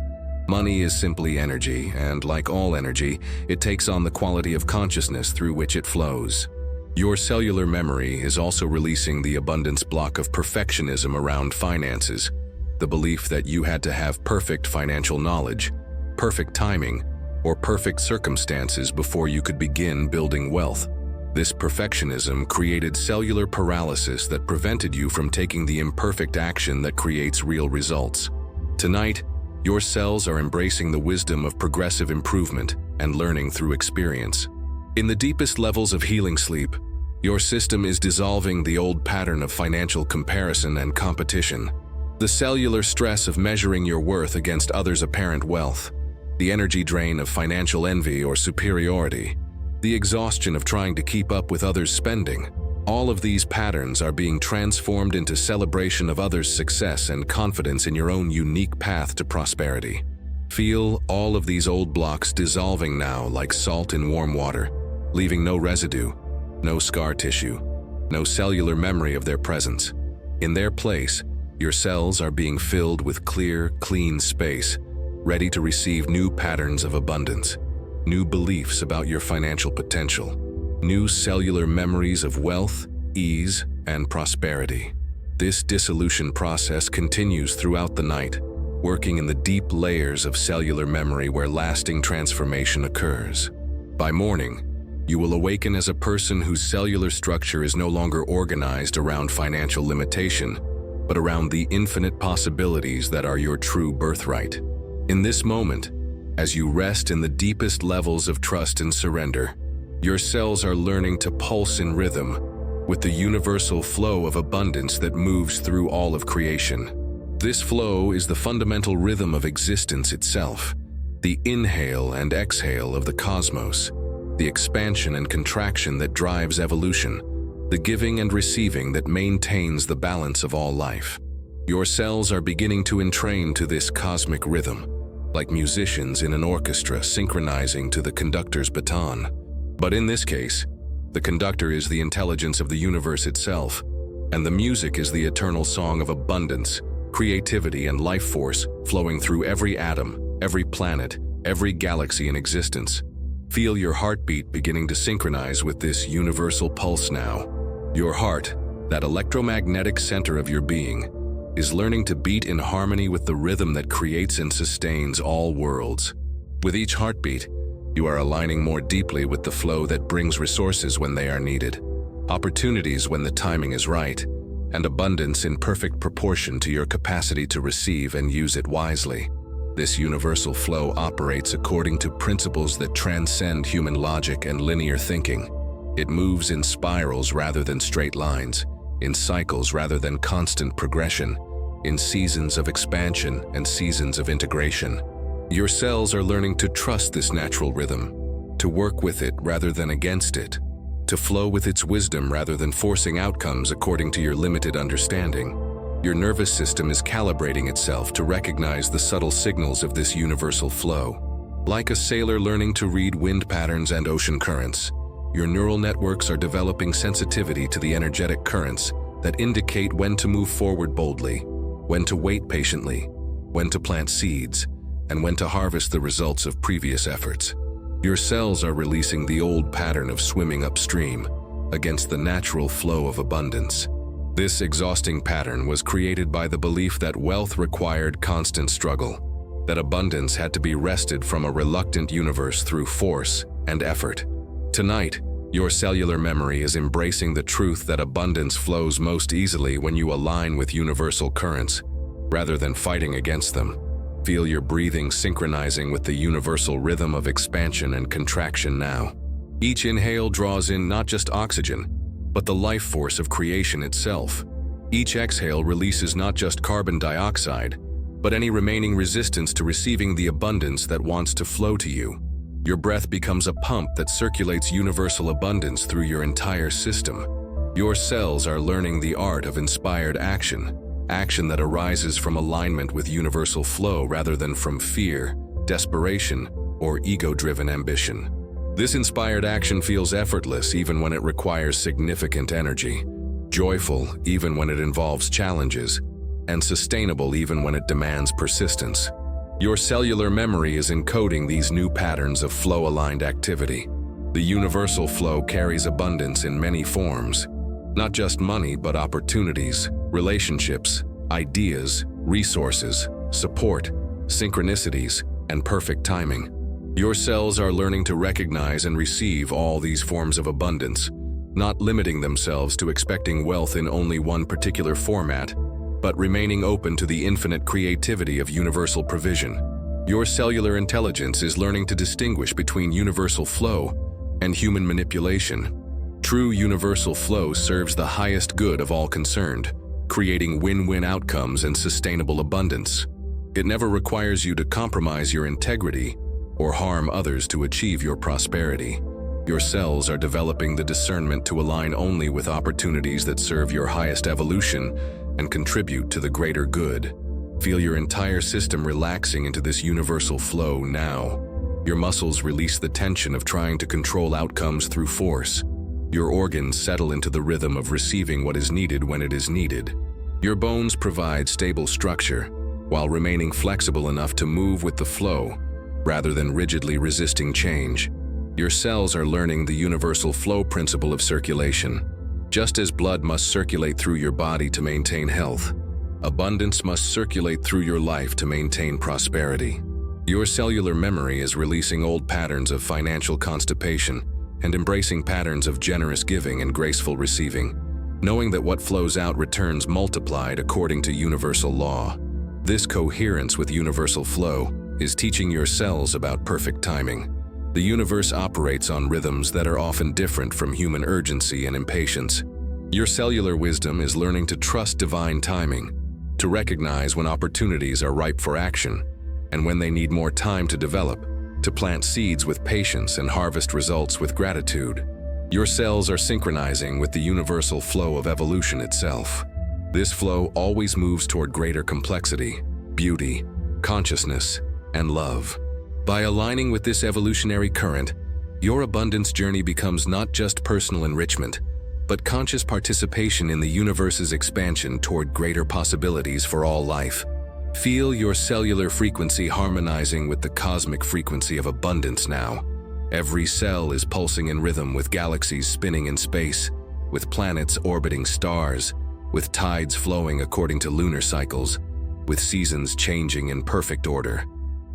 [SPEAKER 1] Money is simply energy, and like all energy, it takes on the quality of consciousness through which it flows. Your cellular memory is also releasing the abundance block of perfectionism around finances, the belief that you had to have perfect financial knowledge, perfect timing, or perfect circumstances before you could begin building wealth. This perfectionism created cellular paralysis that prevented you from taking the imperfect action that creates real results. Tonight, your cells are embracing the wisdom of progressive improvement and learning through experience. In the deepest levels of healing sleep, your system is dissolving the old pattern of financial comparison and competition, the cellular stress of measuring your worth against others' apparent wealth, the energy drain of financial envy or superiority, the exhaustion of trying to keep up with others' spending. All of these patterns are being transformed into celebration of others' success and confidence in your own unique path to prosperity. Feel all of these old blocks dissolving now like salt in warm water, leaving no residue, no scar tissue, no cellular memory of their presence. In their place, your cells are being filled with clear, clean space, ready to receive new patterns of abundance, new beliefs about your financial potential, new cellular memories of wealth, ease, and prosperity. This dissolution process continues throughout the night, working in the deep layers of cellular memory where lasting transformation occurs. By morning, you will awaken as a person whose cellular structure is no longer organized around financial limitation, but around the infinite possibilities that are your true birthright. In this moment, as you rest in the deepest levels of trust and surrender, your cells are learning to pulse in rhythm with the universal flow of abundance that moves through all of creation. This flow is the fundamental rhythm of existence itself, the inhale and exhale of the cosmos, the expansion and contraction that drives evolution, the giving and receiving that maintains the balance of all life. Your cells are beginning to entrain to this cosmic rhythm, like musicians in an orchestra synchronizing to the conductor's baton. But in this case, the conductor is the intelligence of the universe itself, and the music is the eternal song of abundance, creativity, and life force flowing through every atom, every planet, every galaxy in existence. Feel your heartbeat beginning to synchronize with this universal pulse now. Your heart, that electromagnetic center of your being, is learning to beat in harmony with the rhythm that creates and sustains all worlds. With each heartbeat, you are aligning more deeply with the flow that brings resources when they are needed, opportunities when the timing is right, and abundance in perfect proportion to your capacity to receive and use it wisely. This universal flow operates according to principles that transcend human logic and linear thinking. It moves in spirals rather than straight lines, in cycles rather than constant progression, in seasons of expansion and seasons of integration. Your cells are learning to trust this natural rhythm, to work with it rather than against it, to flow with its wisdom rather than forcing outcomes according to your limited understanding. Your nervous system is calibrating itself to recognize the subtle signals of this universal flow. Like a sailor learning to read wind patterns and ocean currents, your neural networks are developing sensitivity to the energetic currents that indicate when to move forward boldly, when to wait patiently, when to plant seeds, and when to harvest the results of previous efforts. Your cells are releasing the old pattern of swimming upstream against the natural flow of abundance. This exhausting pattern was created by the belief that wealth required constant struggle, that abundance had to be wrested from a reluctant universe through force and effort. Tonight, your cellular memory is embracing the truth that abundance flows most easily when you align with universal currents, rather than fighting against them. Feel your breathing synchronizing with the universal rhythm of expansion and contraction now. Each inhale draws in not just oxygen, but the life force of creation itself. Each exhale releases not just carbon dioxide, but any remaining resistance to receiving the abundance that wants to flow to you. Your breath becomes a pump that circulates universal abundance through your entire system. Your cells are learning the art of inspired action, action that arises from alignment with universal flow rather than from fear, desperation, or ego-driven ambition. This inspired action feels effortless even when it requires significant energy, joyful even when it involves challenges, and sustainable even when it demands persistence. Your cellular memory is encoding these new patterns of flow-aligned activity. The universal flow carries abundance in many forms, not just money but opportunities, relationships, ideas, resources, support, synchronicities, and perfect timing. Your cells are learning to recognize and receive all these forms of abundance, not limiting themselves to expecting wealth in only one particular format, but remaining open to the infinite creativity of universal provision. Your cellular intelligence is learning to distinguish between universal flow and human manipulation. True universal flow serves the highest good of all concerned, creating win-win outcomes and sustainable abundance. It never requires you to compromise your integrity or harm others to achieve your prosperity. Your cells are developing the discernment to align only with opportunities that serve your highest evolution and contribute to the greater good. Feel your entire system relaxing into this universal flow now. Your muscles release the tension of trying to control outcomes through force. Your organs settle into the rhythm of receiving what is needed when it is needed. Your bones provide stable structure, while remaining flexible enough to move with the flow, rather than rigidly resisting change. Your cells are learning the universal flow principle of circulation. Just as blood must circulate through your body to maintain health, abundance must circulate through your life to maintain prosperity. Your cellular memory is releasing old patterns of financial constipation and embracing patterns of generous giving and graceful receiving, knowing that what flows out returns multiplied according to universal law. This coherence with universal flow is teaching your cells about perfect timing. The universe operates on rhythms that are often different from human urgency and impatience. Your cellular wisdom is learning to trust divine timing, to recognize when opportunities are ripe for action, and when they need more time to develop, to plant seeds with patience and harvest results with gratitude. Your cells are synchronizing with the universal flow of evolution itself. This flow always moves toward greater complexity, beauty, consciousness, and love. By aligning with this evolutionary current, your abundance journey becomes not just personal enrichment, but conscious participation in the universe's expansion toward greater possibilities for all life. Feel your cellular frequency harmonizing with the cosmic frequency of abundance now. Every cell is pulsing in rhythm with galaxies spinning in space, with planets orbiting stars, with tides flowing according to lunar cycles, with seasons changing in perfect order.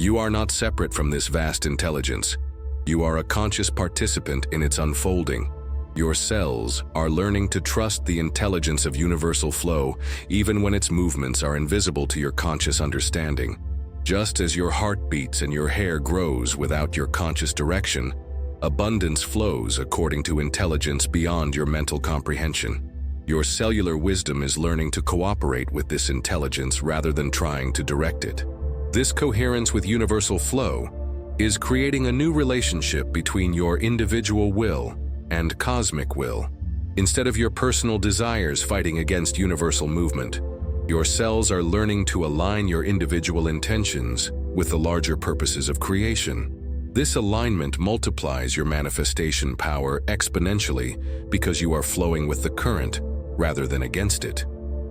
[SPEAKER 1] You are not separate from this vast intelligence. You are a conscious participant in its unfolding. Your cells are learning to trust the intelligence of universal flow, even when its movements are invisible to your conscious understanding. Just as your heart beats and your hair grows without your conscious direction, abundance flows according to intelligence beyond your mental comprehension. Your cellular wisdom is learning to cooperate with this intelligence rather than trying to direct it. This coherence with universal flow is creating a new relationship between your individual will and cosmic will. Instead of your personal desires fighting against universal movement, your cells are learning to align your individual intentions with the larger purposes of creation. This alignment multiplies your manifestation power exponentially because you are flowing with the current rather than against it.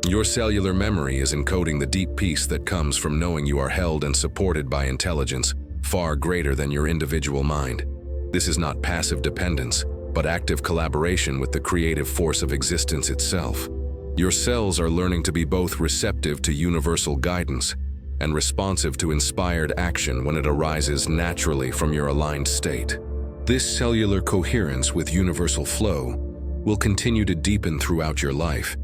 [SPEAKER 1] Your cellular memory is encoding the deep peace that comes from knowing you are held and supported by intelligence far greater than your individual mind. This is not passive dependence, but active collaboration with the creative force of existence itself. Your cells are learning to be both receptive to universal guidance and responsive to inspired action when it arises naturally from your aligned state. This cellular coherence with universal flow will continue to deepen throughout your life,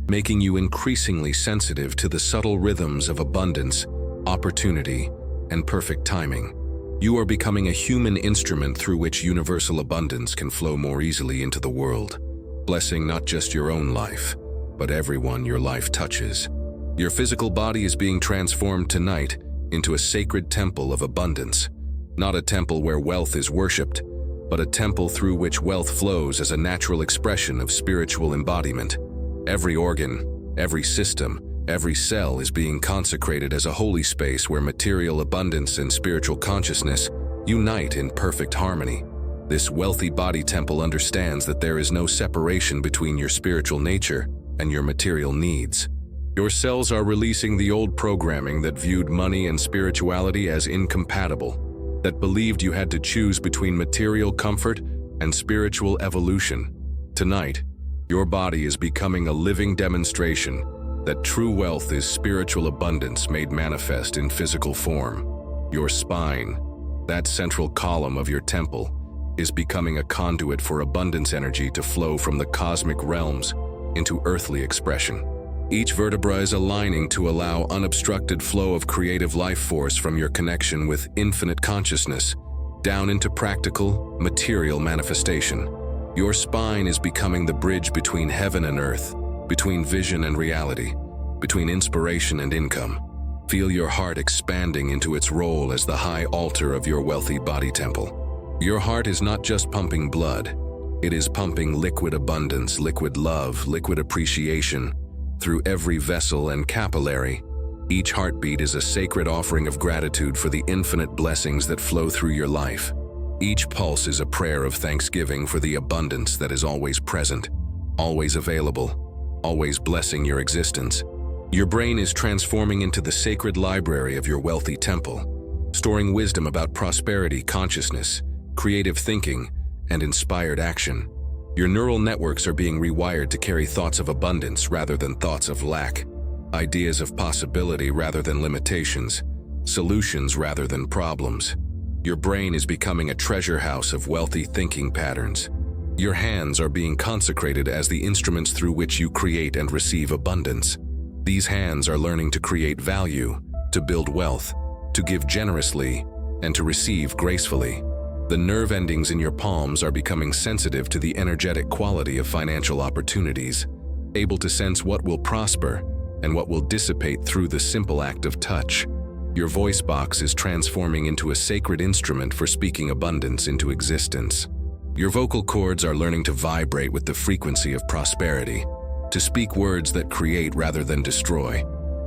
[SPEAKER 1] making you increasingly sensitive to the subtle rhythms of abundance, opportunity, and perfect timing. You are becoming a human instrument through which universal abundance can flow more easily into the world, blessing not just your own life, but everyone your life touches. Your physical body is being transformed tonight into a sacred temple of abundance, not a temple where wealth is worshipped, but a temple through which wealth flows as a natural expression of spiritual embodiment. Every organ, every system, every cell is being consecrated as a holy space where material abundance and spiritual consciousness unite in perfect harmony. This wealthy body temple understands that there is no separation between your spiritual nature and your material needs. Your cells are releasing the old programming that viewed money and spirituality as incompatible, that believed you had to choose between material comfort and spiritual evolution. Tonight, your body is becoming a living demonstration that true wealth is spiritual abundance made manifest in physical form. Your spine, that central column of your temple, is becoming a conduit for abundance energy to flow from the cosmic realms into earthly expression. Each vertebra is aligning to allow unobstructed flow of creative life force from your connection with infinite consciousness down into practical, material manifestation. Your spine is becoming the bridge between heaven and earth, between vision and reality, between inspiration and income. Feel your heart expanding into its role as the high altar of your wealthy body temple. Your heart is not just pumping blood, it is pumping liquid abundance, liquid love, liquid appreciation through every vessel and capillary. Each heartbeat is a sacred offering of gratitude for the infinite blessings that flow through your life. Each pulse is a prayer of thanksgiving for the abundance that is always present, always available, always blessing your existence. Your brain is transforming into the sacred library of your wealthy temple, storing wisdom about prosperity, consciousness, creative thinking, and inspired action. Your neural networks are being rewired to carry thoughts of abundance rather than thoughts of lack, ideas of possibility rather than limitations, solutions rather than problems. Your brain is becoming a treasure house of wealthy thinking patterns. Your hands are being consecrated as the instruments through which you create and receive abundance. These hands are learning to create value, to build wealth, to give generously, and to receive gracefully. The nerve endings in your palms are becoming sensitive to the energetic quality of financial opportunities, able to sense what will prosper and what will dissipate through the simple act of touch. Your voice box is transforming into a sacred instrument for speaking abundance into existence. Your vocal cords are learning to vibrate with the frequency of prosperity, to speak words that create rather than destroy,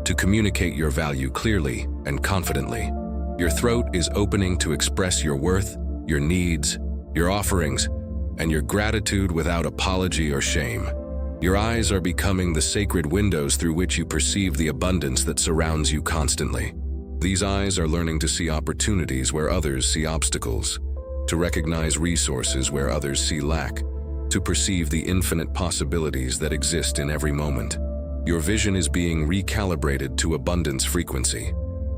[SPEAKER 1] to communicate your value clearly and confidently. Your throat is opening to express your worth, your needs, your offerings, and your gratitude without apology or shame. Your eyes are becoming the sacred windows through which you perceive the abundance that surrounds you constantly. These eyes are learning to see opportunities where others see obstacles, to recognize resources where others see lack, to perceive the infinite possibilities that exist in every moment. Your vision is being recalibrated to abundance frequency.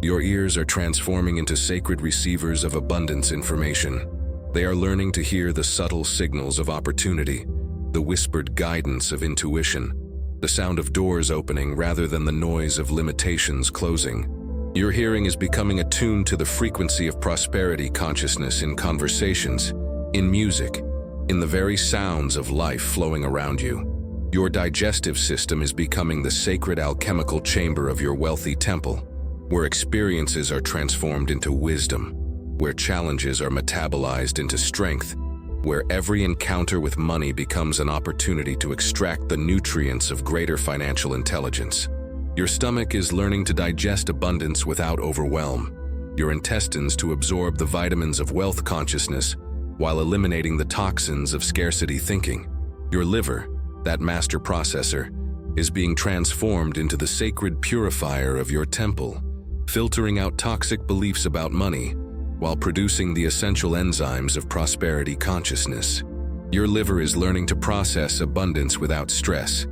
[SPEAKER 1] Your ears are transforming into sacred receivers of abundance information. They are learning to hear the subtle signals of opportunity, the whispered guidance of intuition, the sound of doors opening rather than the noise of limitations closing. Your hearing is becoming attuned to the frequency of prosperity consciousness in conversations, in music, in the very sounds of life flowing around you. Your digestive system is becoming the sacred alchemical chamber of your wealthy temple, where experiences are transformed into wisdom, where challenges are metabolized into strength, where every encounter with money becomes an opportunity to extract the nutrients of greater financial intelligence. Your stomach is learning to digest abundance without overwhelm, your intestines to absorb the vitamins of wealth consciousness while eliminating the toxins of scarcity thinking. Your liver, that master processor, is being transformed into the sacred purifier of your temple, filtering out toxic beliefs about money while producing the essential enzymes of prosperity consciousness. Your liver is learning to process abundance without stress,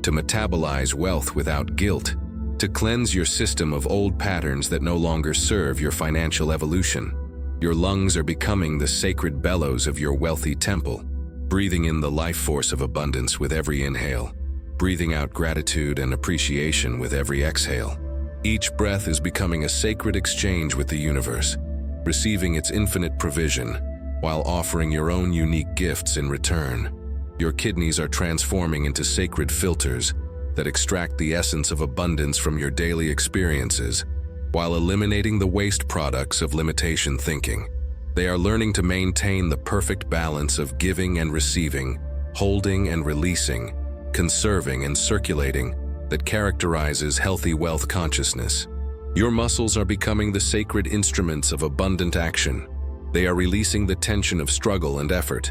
[SPEAKER 1] to metabolize wealth without guilt, to cleanse your system of old patterns that no longer serve your financial evolution. Your lungs are becoming the sacred bellows of your wealthy temple, breathing in the life force of abundance with every inhale, breathing out gratitude and appreciation with every exhale. Each breath is becoming a sacred exchange with the universe, receiving its infinite provision while offering your own unique gifts in return. Your kidneys are transforming into sacred filters that extract the essence of abundance from your daily experiences while eliminating the waste products of limitation thinking. They are learning to maintain the perfect balance of giving and receiving, holding and releasing, conserving and circulating that characterizes healthy wealth consciousness. Your muscles are becoming the sacred instruments of abundant action. They are releasing the tension of struggle and effort,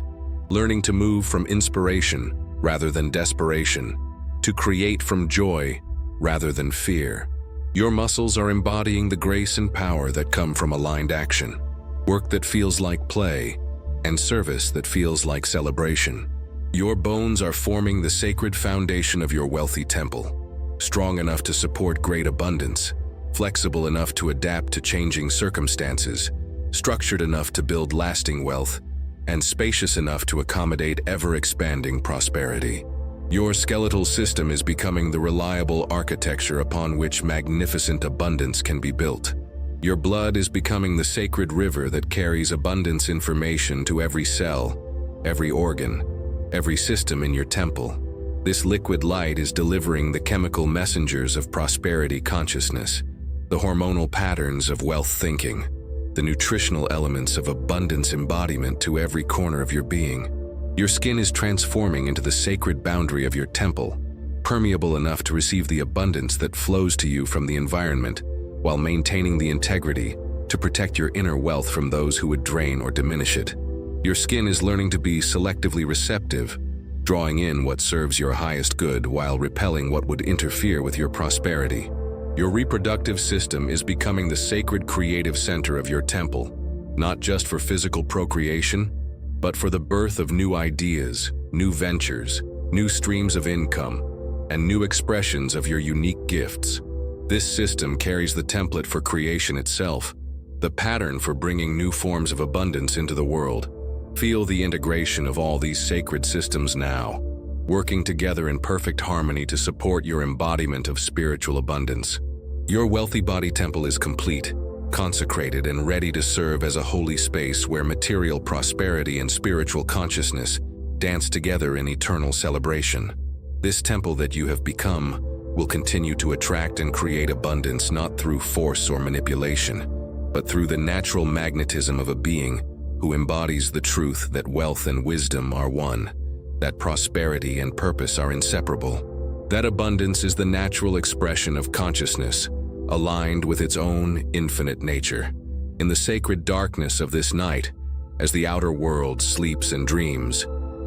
[SPEAKER 1] learning to move from inspiration rather than desperation, to create from joy rather than fear. Your muscles are embodying the grace and power that come from aligned action, work that feels like play, and service that feels like celebration. Your bones are forming the sacred foundation of your wealthy temple, strong enough to support great abundance, flexible enough to adapt to changing circumstances, structured enough to build lasting wealth, and spacious enough to accommodate ever-expanding prosperity. Your skeletal system is becoming the reliable architecture upon which magnificent abundance can be built. Your blood is becoming the sacred river that carries abundance information to every cell, every organ, every system in your temple. This liquid light is delivering the chemical messengers of prosperity consciousness, the hormonal patterns of wealth thinking, the nutritional elements of abundance embodiment to every corner of your being. Your skin is transforming into the sacred boundary of your temple, permeable enough to receive the abundance that flows to you from the environment, while maintaining the integrity to protect your inner wealth from those who would drain or diminish it. Your skin is learning to be selectively receptive, drawing in what serves your highest good while repelling what would interfere with your prosperity. Your reproductive system is becoming the sacred creative center of your temple, not just for physical procreation, but for the birth of new ideas, new ventures, new streams of income, and new expressions of your unique gifts. This system carries the template for creation itself, the pattern for bringing new forms of abundance into the world. Feel the integration of all these sacred systems now, working together in perfect harmony to support your embodiment of spiritual abundance. Your wealthy body temple is complete, consecrated, and ready to serve as a holy space where material prosperity and spiritual consciousness dance together in eternal celebration. This temple that you have become will continue to attract and create abundance not through force or manipulation, but through the natural magnetism of a being who embodies the truth that wealth and wisdom are one, that prosperity and purpose are inseparable. That abundance is the natural expression of consciousness, aligned with its own infinite nature. In the sacred darkness of this night, as the outer world sleeps and dreams,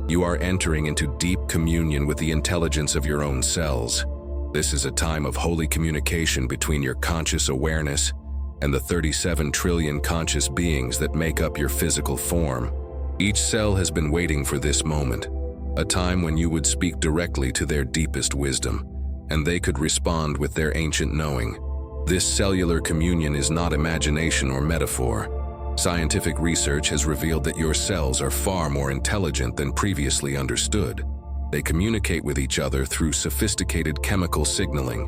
[SPEAKER 1] you are entering into deep communion with the intelligence of your own cells. This is a time of holy communication between your conscious awareness and the 37 trillion conscious beings that make up your physical form. Each cell has been waiting for this moment, a time when you would speak directly to their deepest wisdom, and they could respond with their ancient knowing. This cellular communion is not imagination or metaphor. Scientific research has revealed that your cells are far more intelligent than previously understood. They communicate with each other through sophisticated chemical signaling,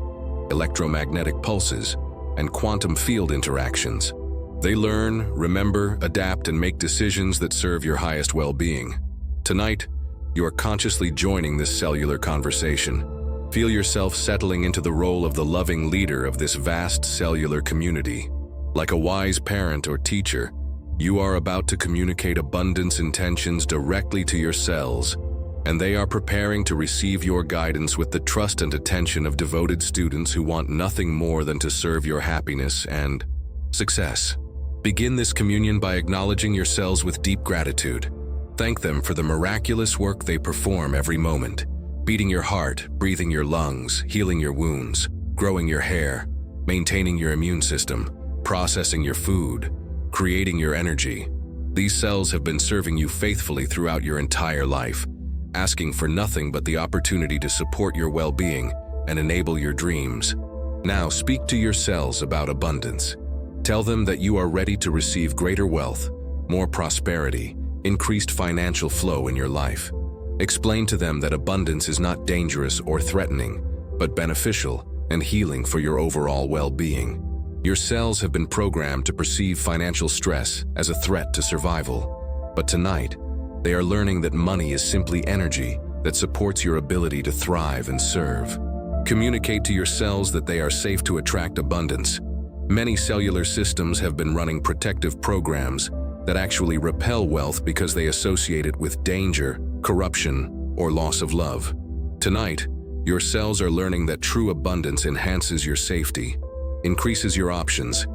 [SPEAKER 1] electromagnetic pulses, and quantum field interactions. They learn, remember, adapt, and make decisions that serve your highest well-being. Tonight, you are consciously joining this cellular conversation. Feel yourself settling into the role of the loving leader of this vast cellular community. Like a wise parent or teacher, you are about to communicate abundance intentions directly to your cells, and they are preparing to receive your guidance with the trust and attention of devoted students who want nothing more than to serve your happiness and success. Begin this communion by acknowledging your cells with deep gratitude. Thank them for the miraculous work they perform every moment, beating your heart, breathing your lungs, healing your wounds, growing your hair, maintaining your immune system, processing your food, creating your energy. These cells have been serving you faithfully throughout your entire life, asking for nothing but the opportunity to support your well-being and enable your dreams. Now speak to your cells about abundance. Tell them that you are ready to receive greater wealth, more prosperity, increased financial flow in your life. Explain to them that abundance is not dangerous or threatening, but beneficial and healing for your overall well-being. Your cells have been programmed to perceive financial stress as a threat to survival, but tonight, they are learning that money is simply energy that supports your ability to thrive and serve. Communicate to your cells that they are safe to attract abundance. Many cellular systems have been running protective programs that actually repel wealth because they associate it with danger, corruption, or loss of love. Tonight, your cells are learning that true abundance enhances your safety, increases your options,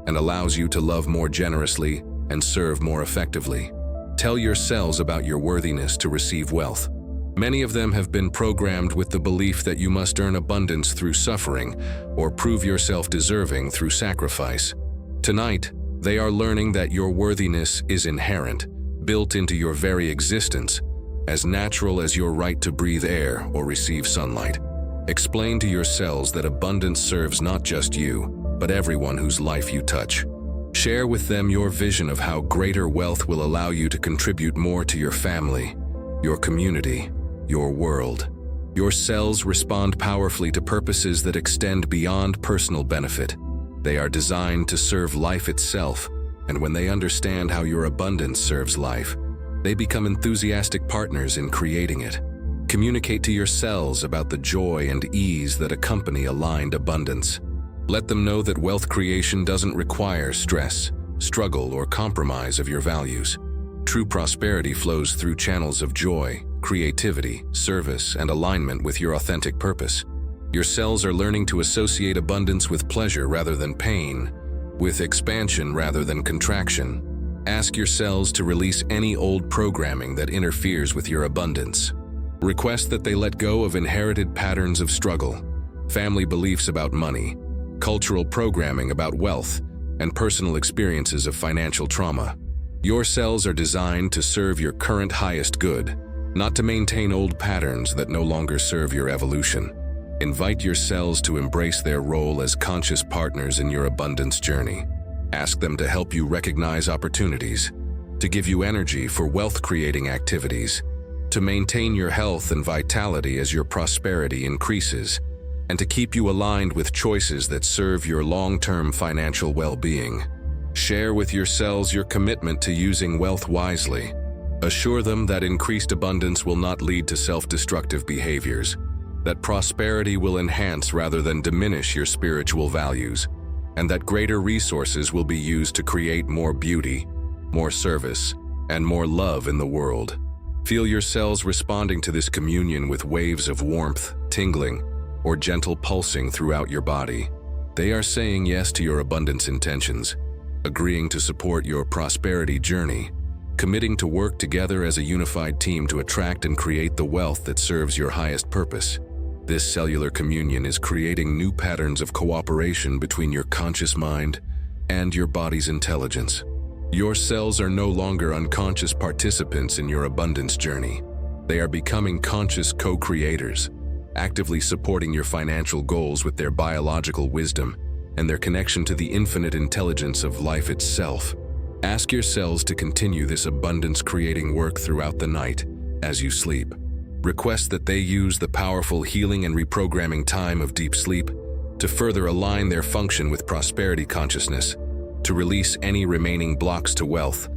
[SPEAKER 1] and allows you to love more generously and serve more effectively. Tell your cells about your worthiness to receive wealth. Many of them have been programmed with the belief that you must earn abundance through suffering or prove yourself deserving through sacrifice. Tonight, they are learning that your worthiness is inherent, built into your very existence, as natural as your right to breathe air or receive sunlight. Explain to your cells that abundance serves not just you, but everyone whose life you touch. Share with them your vision of how greater wealth will allow you to contribute more to your family, your community, your world. Your cells respond powerfully to purposes that extend beyond personal benefit. They are designed to serve life itself, and when they understand how your abundance serves life, they become enthusiastic partners in creating it. Communicate to your cells about the joy and ease that accompany aligned abundance. Let them know that wealth creation doesn't require stress, struggle, or compromise of your values. True prosperity flows through channels of joy, creativity, service, and alignment with your authentic purpose. Your cells are learning to associate abundance with pleasure rather than pain, with expansion rather than contraction. Ask your cells to release any old programming that interferes with your abundance. Request that they let go of inherited patterns of struggle, family beliefs about money, cultural programming about wealth, and personal experiences of financial trauma. Your cells are designed to serve your current highest good, not to maintain old patterns that no longer serve your evolution. Invite your cells to embrace their role as conscious partners in your abundance journey. Ask them to help you recognize opportunities, to give you energy for wealth-creating activities, to maintain your health and vitality as your prosperity increases, and to keep you aligned with choices that serve your long-term financial well-being. Share with your cells your commitment to using wealth wisely. Assure them that increased abundance will not lead to self-destructive behaviors, that prosperity will enhance rather than diminish your spiritual values, and that greater resources will be used to create more beauty, more service, and more love in the world. Feel your cells responding to this communion with waves of warmth, tingling, or gentle pulsing throughout your body. They are saying yes to your abundance intentions, agreeing to support your prosperity journey, committing to work together as a unified team to attract and create the wealth that serves your highest purpose. This cellular communion is creating new patterns of cooperation between your conscious mind and your body's intelligence. Your cells are no longer unconscious participants in your abundance journey. They are becoming conscious co-creators, actively supporting your financial goals with their biological wisdom and their connection to the infinite intelligence of life itself. Ask your cells to continue this abundance-creating work throughout the night as you sleep. Request that they use the powerful healing and reprogramming time of deep sleep to further align their function with prosperity consciousness, to release any remaining blocks to wealth,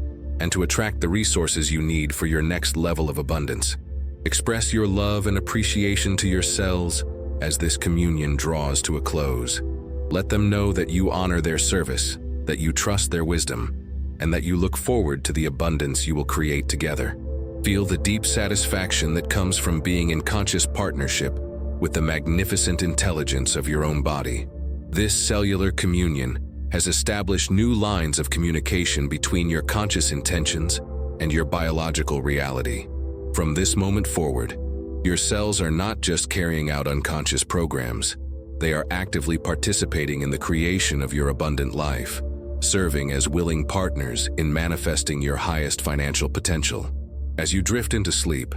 [SPEAKER 1] and to attract the resources you need for your next level of abundance. Express your love and appreciation to your cells as this communion draws to a close. Let them know that you honor their service, that you trust their wisdom, and that you look forward to the abundance you will create together. Feel the deep satisfaction that comes from being in conscious partnership with the magnificent intelligence of your own body. This cellular communion has established new lines of communication between your conscious intentions and your biological reality. From this moment forward, your cells are not just carrying out unconscious programs. They are actively participating in the creation of your abundant life, serving as willing partners in manifesting your highest financial potential. As you drift into sleep,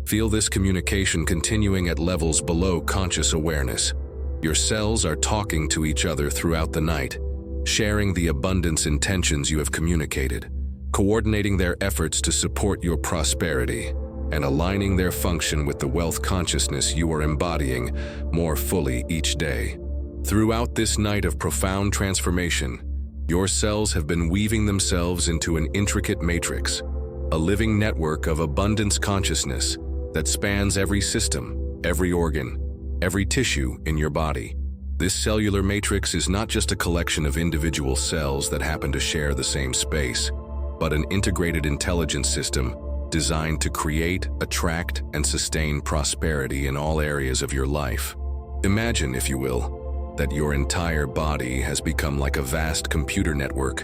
[SPEAKER 1] feel this communication continuing at levels below conscious awareness. Your cells are talking to each other throughout the night, sharing the abundance intentions you have communicated, coordinating their efforts to support your prosperity, and aligning their function with the wealth consciousness you are embodying more fully each day. Throughout this night of profound transformation, your cells have been weaving themselves into an intricate matrix, a living network of abundance consciousness that spans every system, every organ, every tissue in your body. This cellular matrix is not just a collection of individual cells that happen to share the same space, but an integrated intelligence system designed to create, attract, and sustain prosperity in all areas of your life. Imagine, if you will, that your entire body has become like a vast computer network,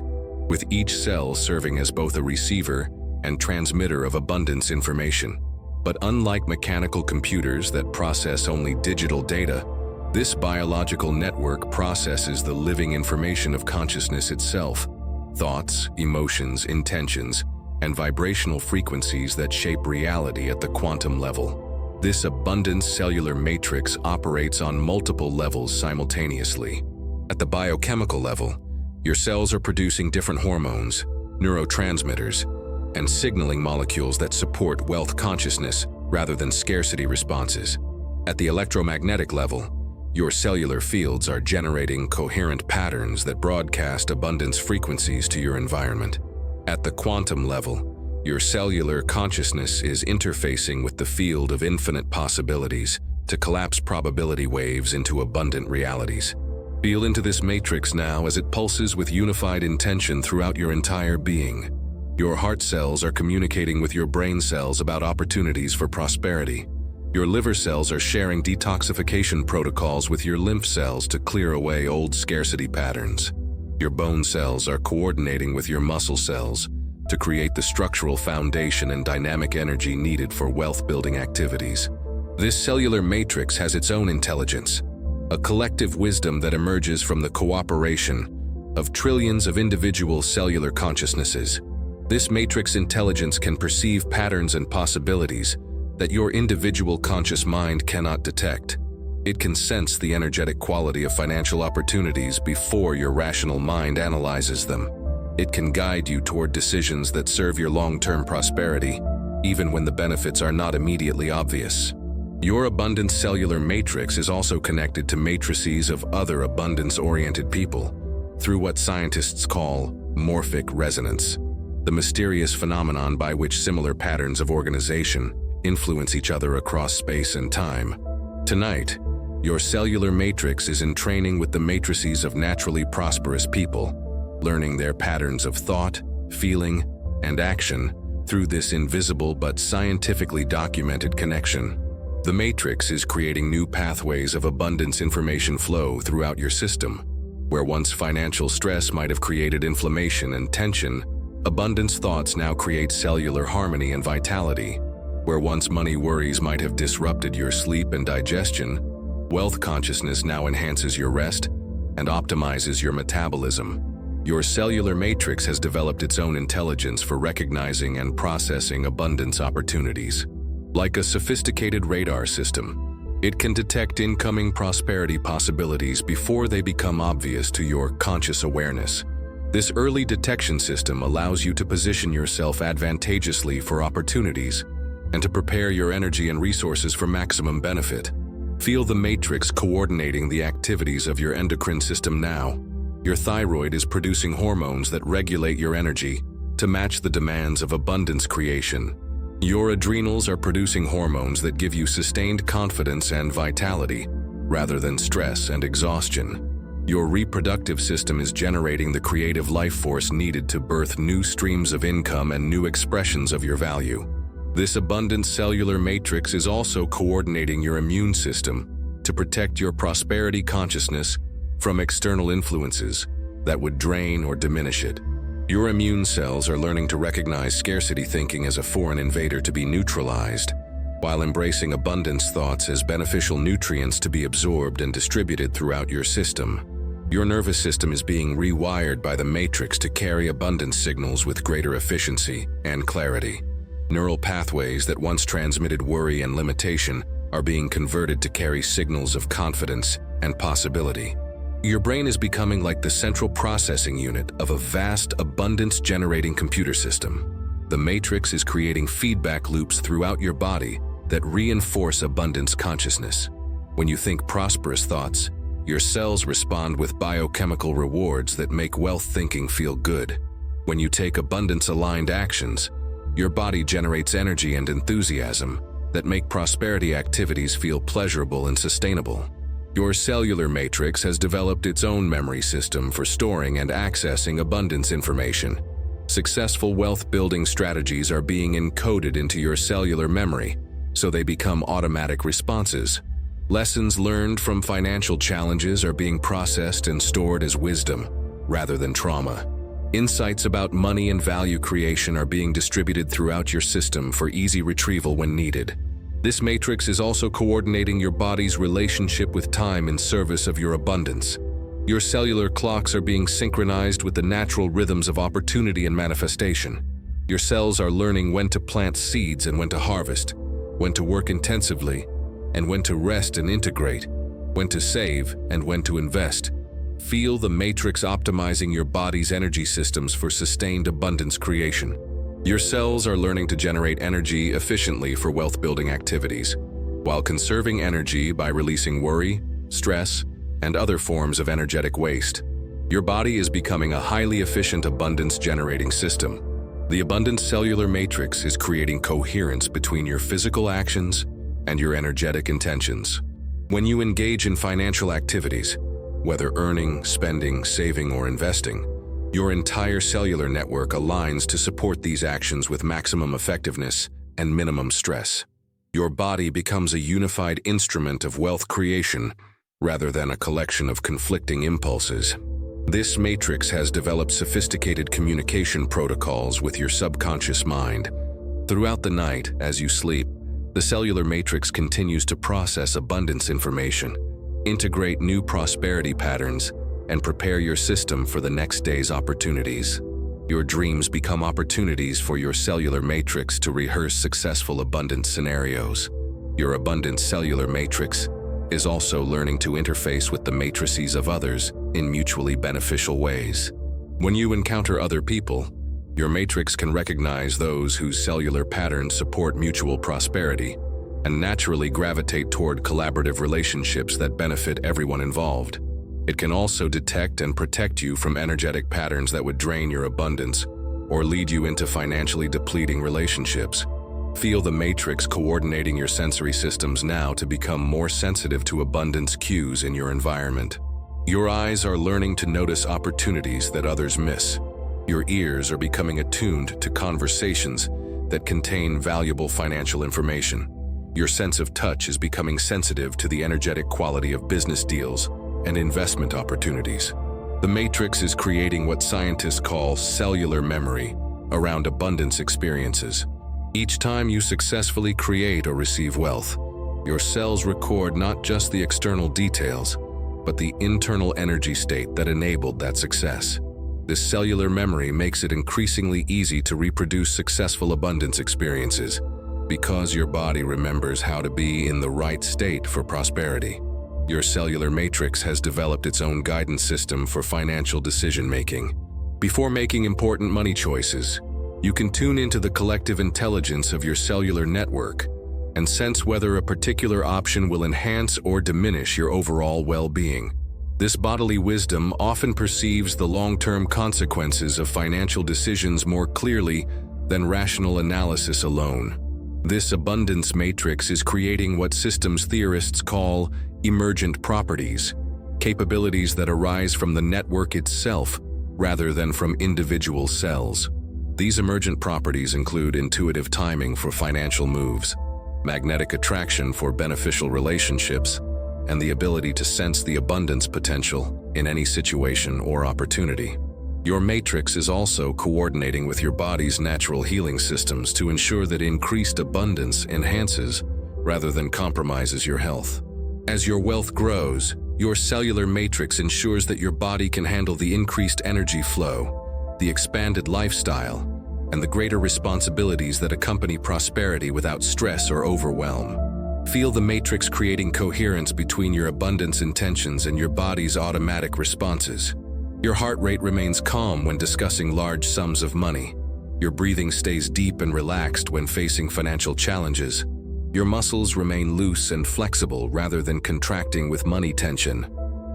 [SPEAKER 1] with each cell serving as both a receiver and transmitter of abundance information. But unlike mechanical computers that process only digital data, this biological network processes the living information of consciousness itself, thoughts, emotions, intentions, and vibrational frequencies that shape reality at the quantum level. This abundance cellular matrix operates on multiple levels simultaneously. At the biochemical level, your cells are producing different hormones, neurotransmitters, and signaling molecules that support wealth consciousness rather than scarcity responses. At the electromagnetic level, your cellular fields are generating coherent patterns that broadcast abundance frequencies to your environment. At the quantum level, your cellular consciousness is interfacing with the field of infinite possibilities to collapse probability waves into abundant realities. Feel into this matrix now as it pulses with unified intention throughout your entire being. Your heart cells are communicating with your brain cells about opportunities for prosperity. Your liver cells are sharing detoxification protocols with your lymph cells to clear away old scarcity patterns. Your bone cells are coordinating with your muscle cells to create the structural foundation and dynamic energy needed for wealth-building activities. This cellular matrix has its own intelligence, a collective wisdom that emerges from the cooperation of trillions of individual cellular consciousnesses. This matrix intelligence can perceive patterns and possibilities that your individual conscious mind cannot detect. It can sense the energetic quality of financial opportunities before your rational mind analyzes them. It can guide you toward decisions that serve your long-term prosperity, even when the benefits are not immediately obvious. Your abundance cellular matrix is also connected to matrices of other abundance-oriented people through what scientists call morphic resonance, the mysterious phenomenon by which similar patterns of organization influence each other across space and time. Tonight, your cellular matrix is in training with the matrices of naturally prosperous people, learning their patterns of thought, feeling, and action through this invisible but scientifically documented connection. The matrix is creating new pathways of abundance information flow throughout your system. Where once financial stress might have created inflammation and tension, abundance thoughts now create cellular harmony and vitality. Where once money worries might have disrupted your sleep and digestion, wealth consciousness now enhances your rest and optimizes your metabolism. Your cellular matrix has developed its own intelligence for recognizing and processing abundance opportunities. Like a sophisticated radar system, it can detect incoming prosperity possibilities before they become obvious to your conscious awareness. This early detection system allows you to position yourself advantageously for opportunities and to prepare your energy and resources for maximum benefit. Feel the matrix coordinating the activities of your endocrine system now. Your thyroid is producing hormones that regulate your energy to match the demands of abundance creation. Your adrenals are producing hormones that give you sustained confidence and vitality, rather than stress and exhaustion. Your reproductive system is generating the creative life force needed to birth new streams of income and new expressions of your value. This abundant cellular matrix is also coordinating your immune system to protect your prosperity consciousness from external influences that would drain or diminish it. Your immune cells are learning to recognize scarcity thinking as a foreign invader to be neutralized, while embracing abundance thoughts as beneficial nutrients to be absorbed and distributed throughout your system. Your nervous system is being rewired by the matrix to carry abundance signals with greater efficiency and clarity. Neural pathways that once transmitted worry and limitation are being converted to carry signals of confidence and possibility. Your brain is becoming like the central processing unit of a vast abundance-generating computer system. The matrix is creating feedback loops throughout your body that reinforce abundance consciousness. When you think prosperous thoughts, your cells respond with biochemical rewards that make wealth thinking feel good. When you take abundance-aligned actions, your body generates energy and enthusiasm that make prosperity activities feel pleasurable and sustainable. Your cellular matrix has developed its own memory system for storing and accessing abundance information. Successful wealth-building strategies are being encoded into your cellular memory, so they become automatic responses. Lessons learned from financial challenges are being processed and stored as wisdom, rather than trauma. Insights about money and value creation are being distributed throughout your system for easy retrieval when needed. This matrix is also coordinating your body's relationship with time in service of your abundance. Your cellular clocks are being synchronized with the natural rhythms of opportunity and manifestation. Your cells are learning when to plant seeds and when to harvest, when to work intensively, and when to rest and integrate, when to save and when to invest. Feel the matrix optimizing your body's energy systems for sustained abundance creation. Your cells are learning to generate energy efficiently for wealth-building activities, while conserving energy by releasing worry, stress, and other forms of energetic waste. Your body is becoming a highly efficient abundance-generating system. The abundance cellular matrix is creating coherence between your physical actions and your energetic intentions. When you engage in financial activities, whether earning, spending, saving, or investing, your entire cellular network aligns to support these actions with maximum effectiveness and minimum stress. Your body becomes a unified instrument of wealth creation rather than a collection of conflicting impulses. This matrix has developed sophisticated communication protocols with your subconscious mind. Throughout the night, as you sleep, the cellular matrix continues to process abundance information, integrate new prosperity patterns, and prepare your system for the next day's opportunities. Your dreams become opportunities for your cellular matrix to rehearse successful abundance scenarios. Your abundant cellular matrix is also learning to interface with the matrices of others in mutually beneficial ways. When you encounter other people, your matrix can recognize those whose cellular patterns support mutual prosperity and naturally gravitate toward collaborative relationships that benefit everyone involved. It can also detect and protect you from energetic patterns that would drain your abundance or lead you into financially depleting relationships. Feel the matrix coordinating your sensory systems now to become more sensitive to abundance cues in your environment. Your eyes are learning to notice opportunities that others miss. Your ears are becoming attuned to conversations that contain valuable financial information. Your sense of touch is becoming sensitive to the energetic quality of business deals and investment opportunities. The matrix is creating what scientists call cellular memory around abundance experiences. Each time you successfully create or receive wealth, your cells record not just the external details, but the internal energy state that enabled that success. This cellular memory makes it increasingly easy to reproduce successful abundance experiences because your body remembers how to be in the right state for prosperity. Your cellular matrix has developed its own guidance system for financial decision-making. Before making important money choices, you can tune into the collective intelligence of your cellular network and sense whether a particular option will enhance or diminish your overall well-being. This bodily wisdom often perceives the long-term consequences of financial decisions more clearly than rational analysis alone. This abundance matrix is creating what systems theorists call emergent properties, capabilities that arise from the network itself rather than from individual cells. These emergent properties include intuitive timing for financial moves, magnetic attraction for beneficial relationships, and the ability to sense the abundance potential in any situation or opportunity. Your matrix is also coordinating with your body's natural healing systems to ensure that increased abundance enhances rather than compromises your health. As your wealth grows, your cellular matrix ensures that your body can handle the increased energy flow, the expanded lifestyle, and the greater responsibilities that accompany prosperity without stress or overwhelm. Feel the matrix creating coherence between your abundance intentions and your body's automatic responses. Your heart rate remains calm when discussing large sums of money. Your breathing stays deep and relaxed when facing financial challenges. Your muscles remain loose and flexible rather than contracting with money tension.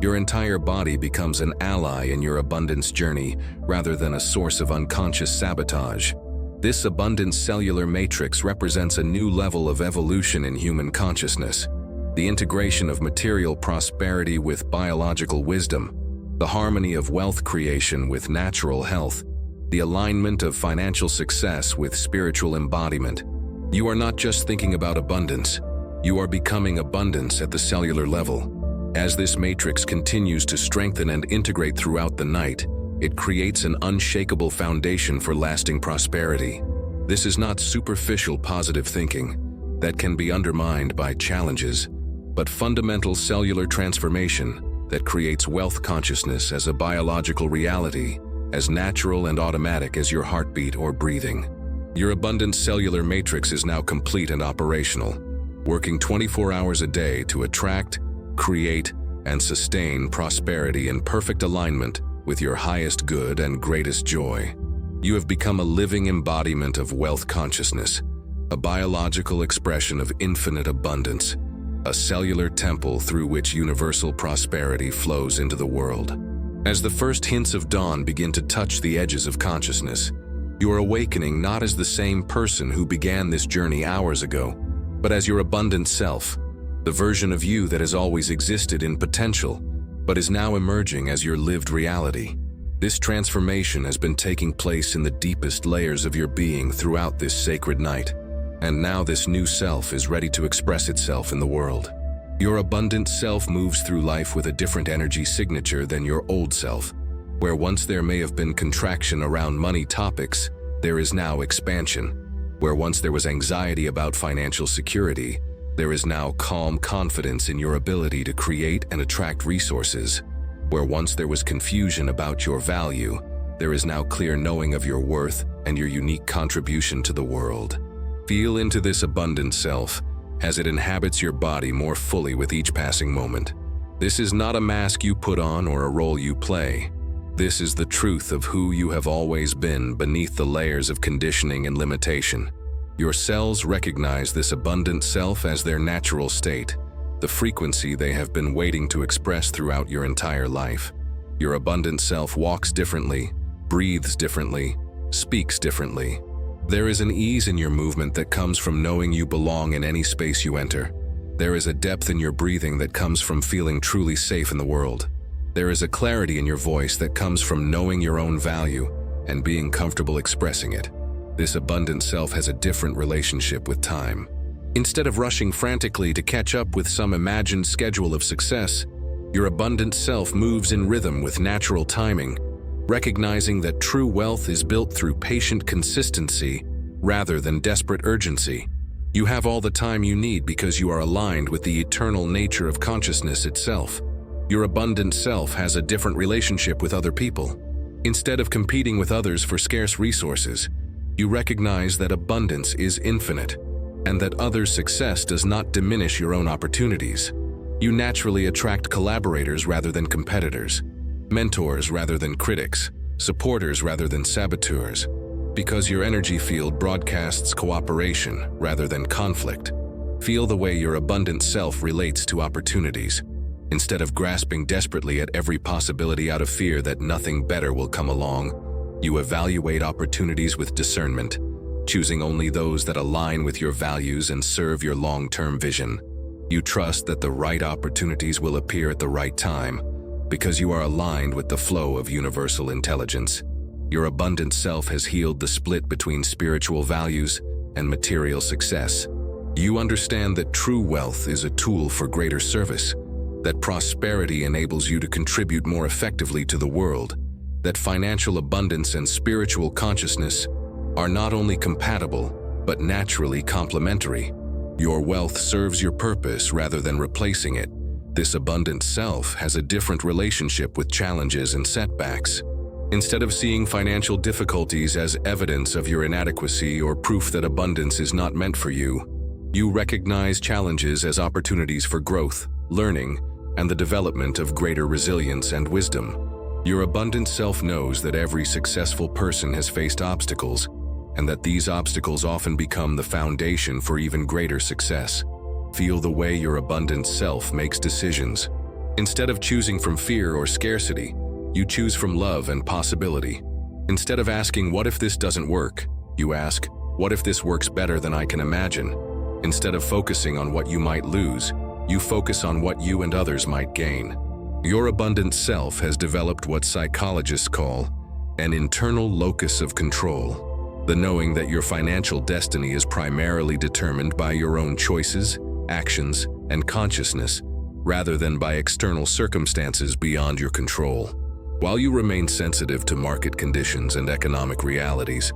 [SPEAKER 1] Your entire body becomes an ally in your abundance journey rather than a source of unconscious sabotage. This abundant cellular matrix represents a new level of evolution in human consciousness. The integration of material prosperity with biological wisdom, the harmony of wealth creation with natural health, the alignment of financial success with spiritual embodiment. You are not just thinking about abundance, you are becoming abundance at the cellular level. As this matrix continues to strengthen and integrate throughout the night, it creates an unshakable foundation for lasting prosperity. This is not superficial positive thinking that can be undermined by challenges, but fundamental cellular transformation that creates wealth consciousness as a biological reality, as natural and automatic as your heartbeat or breathing. Your abundant cellular matrix is now complete and operational, working 24 hours a day to attract, create, and sustain prosperity in perfect alignment with your highest good and greatest joy. You have become a living embodiment of wealth consciousness, a biological expression of infinite abundance, a cellular temple through which universal prosperity flows into the world. As the first hints of dawn begin to touch the edges of consciousness, you are awakening not as the same person who began this journey hours ago, but as your abundant self, the version of you that has always existed in potential, but is now emerging as your lived reality. This transformation has been taking place in the deepest layers of your being throughout this sacred night, and now this new self is ready to express itself in the world. Your abundant self moves through life with a different energy signature than your old self. Where once there may have been contraction around money topics, there is now expansion. Where once there was anxiety about financial security, there is now calm confidence in your ability to create and attract resources. Where once there was confusion about your value, there is now clear knowing of your worth and your unique contribution to the world. Feel into this abundant self as it inhabits your body more fully with each passing moment. This is not a mask you put on or a role you play. This is the truth of who you have always been beneath the layers of conditioning and limitation. Your cells recognize this abundant self as their natural state, the frequency they have been waiting to express throughout your entire life. Your abundant self walks differently, breathes differently, speaks differently. There is an ease in your movement that comes from knowing you belong in any space you enter. There is a depth in your breathing that comes from feeling truly safe in the world. There is a clarity in your voice that comes from knowing your own value and being comfortable expressing it. This abundant self has a different relationship with time. Instead of rushing frantically to catch up with some imagined schedule of success, your abundant self moves in rhythm with natural timing, recognizing that true wealth is built through patient consistency rather than desperate urgency. You have all the time you need because you are aligned with the eternal nature of consciousness itself. Your abundant self has a different relationship with other people. Instead of competing with others for scarce resources, you recognize that abundance is infinite and that others' success does not diminish your own opportunities. You naturally attract collaborators rather than competitors, mentors rather than critics, supporters rather than saboteurs, because your energy field broadcasts cooperation rather than conflict. Feel the way your abundant self relates to opportunities. Instead of grasping desperately at every possibility out of fear that nothing better will come along, you evaluate opportunities with discernment, choosing only those that align with your values and serve your long-term vision. You trust that the right opportunities will appear at the right time because you are aligned with the flow of universal intelligence. Your abundant self has healed the split between spiritual values and material success. You understand that true wealth is a tool for greater service, that prosperity enables you to contribute more effectively to the world, that financial abundance and spiritual consciousness are not only compatible, but naturally complementary. Your wealth serves your purpose rather than replacing it. This abundant self has a different relationship with challenges and setbacks. Instead of seeing financial difficulties as evidence of your inadequacy or proof that abundance is not meant for you, you recognize challenges as opportunities for growth, learning, and the development of greater resilience and wisdom. Your abundant self knows that every successful person has faced obstacles, and that these obstacles often become the foundation for even greater success. Feel the way your abundant self makes decisions. Instead of choosing from fear or scarcity, you choose from love and possibility. Instead of asking, "What if this doesn't work?" you ask, "What if this works better than I can imagine?" Instead of focusing on what you might lose, you focus on what you and others might gain. Your abundant self has developed what psychologists call an internal locus of control. The knowing that your financial destiny is primarily determined by your own choices, actions, and consciousness, rather than by external circumstances beyond your control. While you remain sensitive to market conditions and economic realities,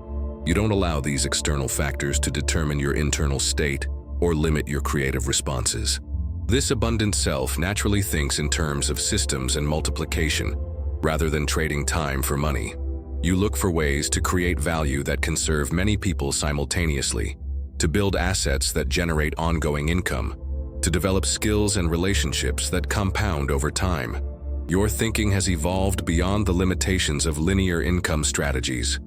[SPEAKER 1] you don't allow these external factors to determine your internal state or limit your creative responses. This abundant self naturally thinks in terms of systems and multiplication, rather than trading time for money. You look for ways to create value that can serve many people simultaneously, to build assets that generate ongoing income, to develop skills and relationships that compound over time. Your thinking has evolved beyond the limitations of linear income strategies.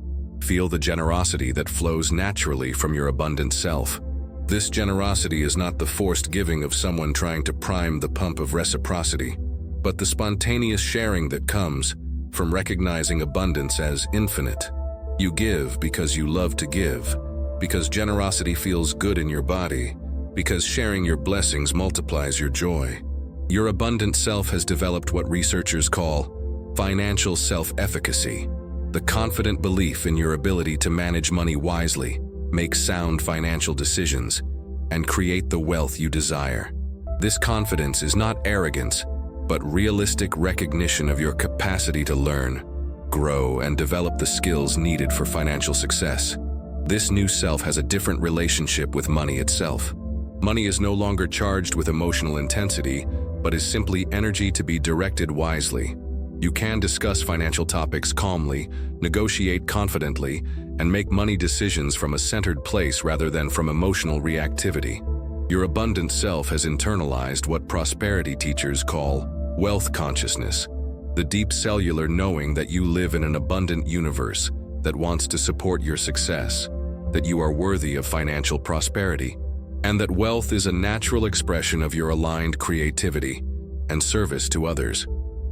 [SPEAKER 1] Feel the generosity that flows naturally from your abundant self. This generosity is not the forced giving of someone trying to prime the pump of reciprocity, but the spontaneous sharing that comes from recognizing abundance as infinite. You give because you love to give, because generosity feels good in your body, because sharing your blessings multiplies your joy. Your abundant self has developed what researchers call financial self-efficacy, the confident belief in your ability to manage money wisely, make sound financial decisions, and create the wealth you desire. This confidence is not arrogance, but realistic recognition of your capacity to learn, grow, and develop the skills needed for financial success. This new self has a different relationship with money itself. Money is no longer charged with emotional intensity, but is simply energy to be directed wisely. You can discuss financial topics calmly, negotiate confidently, and make money decisions from a centered place rather than from emotional reactivity. Your abundant self has internalized what prosperity teachers call wealth consciousness, the deep cellular knowing that you live in an abundant universe that wants to support your success, that you are worthy of financial prosperity, and that wealth is a natural expression of your aligned creativity and service to others.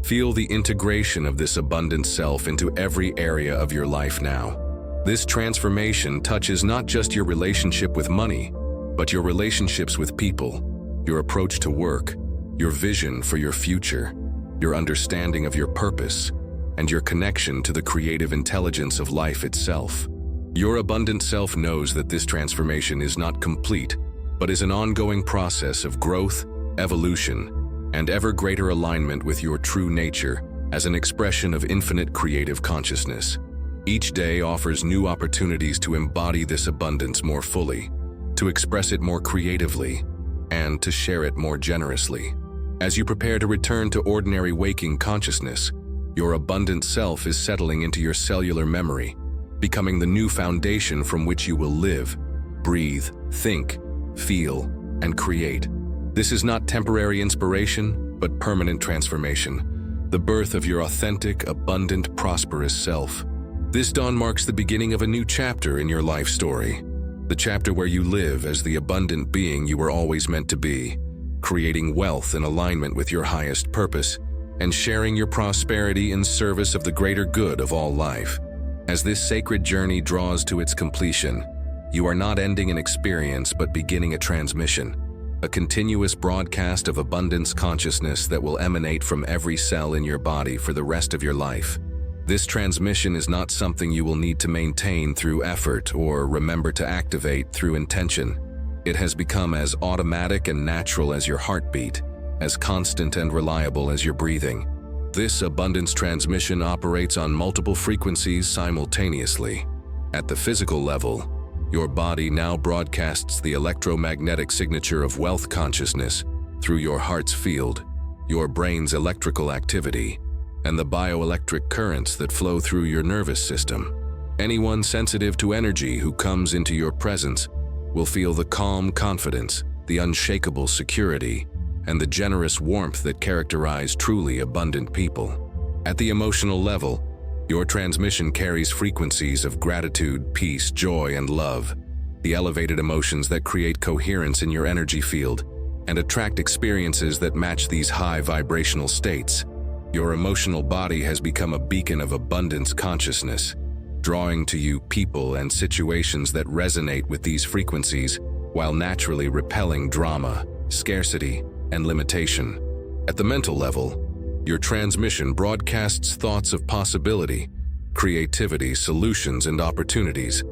[SPEAKER 1] Feel the integration of this abundant self into every area of your life now. This transformation touches not just your relationship with money, but your relationships with people, your approach to work, your vision for your future, your understanding of your purpose, and your connection to the creative intelligence of life itself. Your abundant self knows that this transformation is not complete, but is an ongoing process of growth, evolution, and ever greater alignment with your true nature as an expression of infinite creative consciousness. Each day offers new opportunities to embody this abundance more fully, to express it more creatively, and to share it more generously. As you prepare to return to ordinary waking consciousness, your abundant self is settling into your cellular memory, becoming the new foundation from which you will live, breathe, think, feel, and create. This is not temporary inspiration, but permanent transformation, the birth of your authentic, abundant, prosperous self. This dawn marks the beginning of a new chapter in your life story, the chapter where you live as the abundant being you were always meant to be, creating wealth in alignment with your highest purpose, and sharing your prosperity in service of the greater good of all life. As this sacred journey draws to its completion, you are not ending an experience but beginning a transmission, a continuous broadcast of abundance consciousness that will emanate from every cell in your body for the rest of your life. This transmission is not something you will need to maintain through effort or remember to activate through intention. It has become as automatic and natural as your heartbeat, as constant and reliable as your breathing. This abundance transmission operates on multiple frequencies simultaneously. At the physical level, your body now broadcasts the electromagnetic signature of wealth consciousness through your heart's field, your brain's electrical activity, and the bioelectric currents that flow through your nervous system. Anyone sensitive to energy who comes into your presence will feel the calm confidence, the unshakable security, and the generous warmth that characterize truly abundant people. At the emotional level, your transmission carries frequencies of gratitude, peace, joy, and love, the elevated emotions that create coherence in your energy field and attract experiences that match these high vibrational states. Your emotional body has become a beacon of abundance consciousness, drawing to you people and situations that resonate with these frequencies while naturally repelling drama, scarcity, and limitation. At the mental level, your transmission broadcasts thoughts of possibility, creativity, solutions, and opportunities.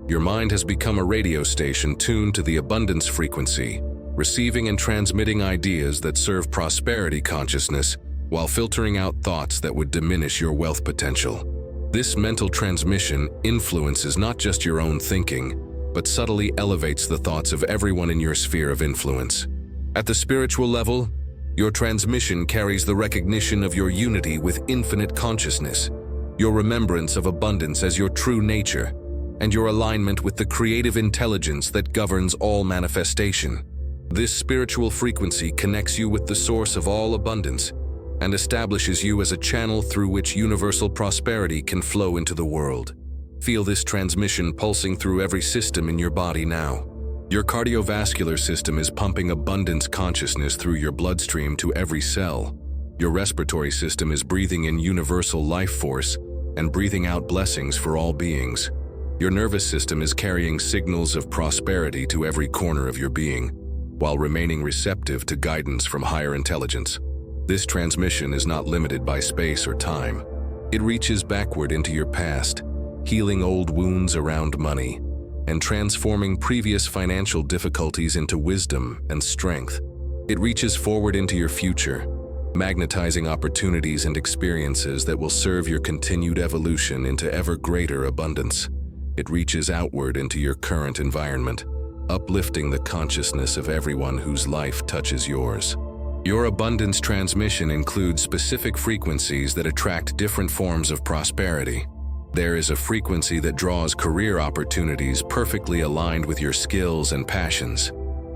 [SPEAKER 1] Your mind has become a radio station tuned to the abundance frequency, receiving and transmitting ideas that serve prosperity consciousness while filtering out thoughts that would diminish your wealth potential. This mental transmission influences not just your own thinking, but subtly elevates the thoughts of everyone in your sphere of influence. At the spiritual level, your transmission carries the recognition of your unity with infinite consciousness, your remembrance of abundance as your true nature, and your alignment with the creative intelligence that governs all manifestation. This spiritual frequency connects you with the source of all abundance and establishes you as a channel through which universal prosperity can flow into the world. Feel this transmission pulsing through every system in your body now. Your cardiovascular system is pumping abundance consciousness through your bloodstream to every cell. Your respiratory system is breathing in universal life force and breathing out blessings for all beings. Your nervous system is carrying signals of prosperity to every corner of your being, while remaining receptive to guidance from higher intelligence. This transmission is not limited by space or time. It reaches backward into your past, healing old wounds around money, and transforming previous financial difficulties into wisdom and strength. It reaches forward into your future, magnetizing opportunities and experiences that will serve your continued evolution into ever greater abundance. It reaches outward into your current environment, uplifting the consciousness of everyone whose life touches yours. Your abundance transmission includes specific frequencies that attract different forms of prosperity. There is a frequency that draws career opportunities perfectly aligned with your skills and passions.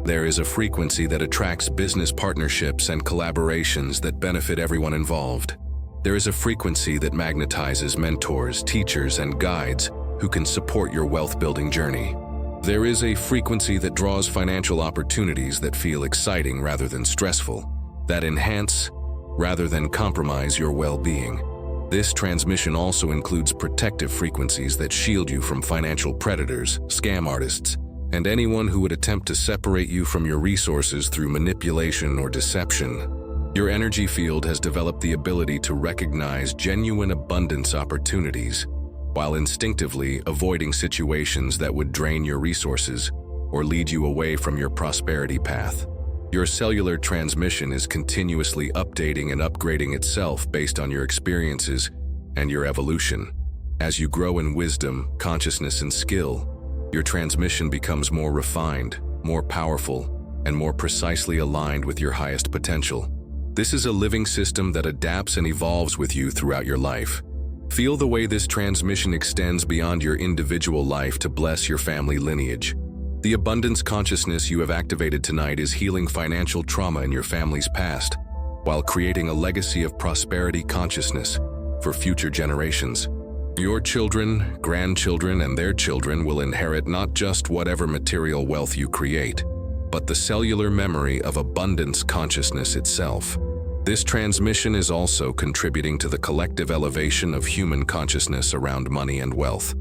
[SPEAKER 1] There is a frequency that attracts business partnerships and collaborations that benefit everyone involved. There is a frequency that magnetizes mentors, teachers, and guides who can support your wealth-building journey. There is a frequency that draws financial opportunities that feel exciting rather than stressful, that enhance rather than compromise your well-being. This transmission also includes protective frequencies that shield you from financial predators, scam artists, and anyone who would attempt to separate you from your resources through manipulation or deception. Your energy field has developed the ability to recognize genuine abundance opportunities, while instinctively avoiding situations that would drain your resources or lead you away from your prosperity path. Your cellular transmission is continuously updating and upgrading itself based on your experiences and your evolution. As you grow in wisdom, consciousness, and skill, your transmission becomes more refined, more powerful, and more precisely aligned with your highest potential. This is a living system that adapts and evolves with you throughout your life. Feel the way this transmission extends beyond your individual life to bless your family lineage. The abundance consciousness you have activated tonight is healing financial trauma in your family's past, while creating a legacy of prosperity consciousness for future generations. Your children, grandchildren, and their children will inherit not just whatever material wealth you create, but the cellular memory of abundance consciousness itself. This transmission is also contributing to the collective elevation of human consciousness around money and wealth.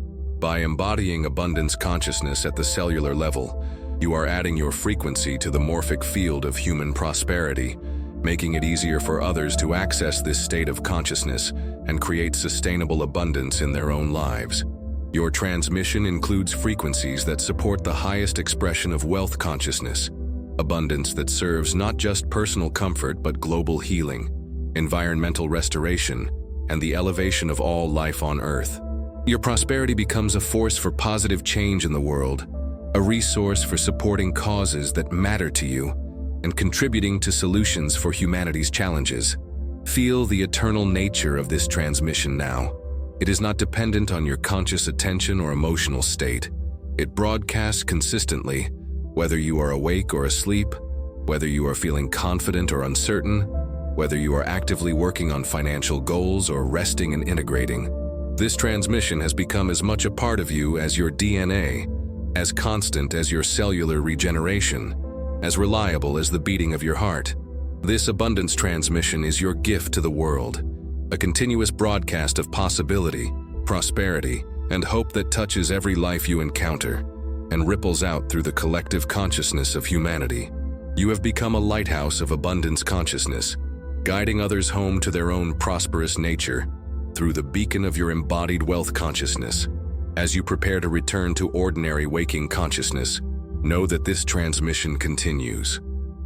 [SPEAKER 1] By embodying abundance consciousness at the cellular level, you are adding your frequency to the morphic field of human prosperity, making it easier for others to access this state of consciousness and create sustainable abundance in their own lives. Your transmission includes frequencies that support the highest expression of wealth consciousness, abundance that serves not just personal comfort but global healing, environmental restoration, and the elevation of all life on Earth. Your prosperity becomes a force for positive change in the world, a resource for supporting causes that matter to you, and contributing to solutions for humanity's challenges. Feel the eternal nature of this transmission now. It is not dependent on your conscious attention or emotional state. It broadcasts consistently, whether you are awake or asleep, whether you are feeling confident or uncertain, whether you are actively working on financial goals or resting and integrating. This transmission has become as much a part of you as your DNA, as constant as your cellular regeneration, as reliable as the beating of your heart. This abundance transmission is your gift to the world, a continuous broadcast of possibility, prosperity, and hope that touches every life you encounter and ripples out through the collective consciousness of humanity. You have become a lighthouse of abundance consciousness, guiding others home to their own prosperous nature through the beacon of your embodied wealth consciousness. As you prepare to return to ordinary waking consciousness, know that this transmission continues.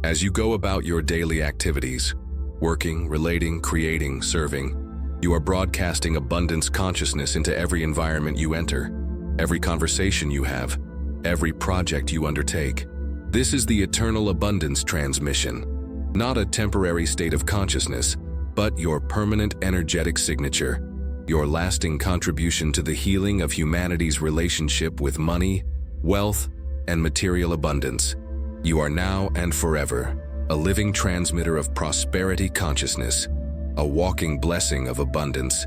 [SPEAKER 1] As you go about your daily activities, working, relating, creating, serving, you are broadcasting abundance consciousness into every environment you enter, every conversation you have, every project you undertake. This is the eternal abundance transmission, not a temporary state of consciousness, but your permanent energetic signature, your lasting contribution to the healing of humanity's relationship with money, wealth, and material abundance. You are now and forever a living transmitter of prosperity consciousness, a walking blessing of abundance,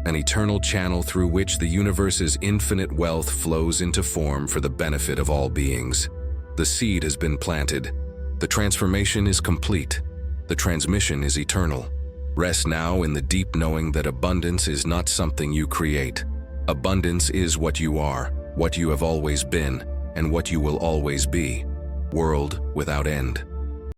[SPEAKER 1] an eternal channel through which the universe's infinite wealth flows into form for the benefit of all beings. The seed has been planted. The transformation is complete. The transmission is eternal. Rest now in the deep knowing that abundance is not something you create. Abundance is what you are, what you have always been, and what you will always be. World without end.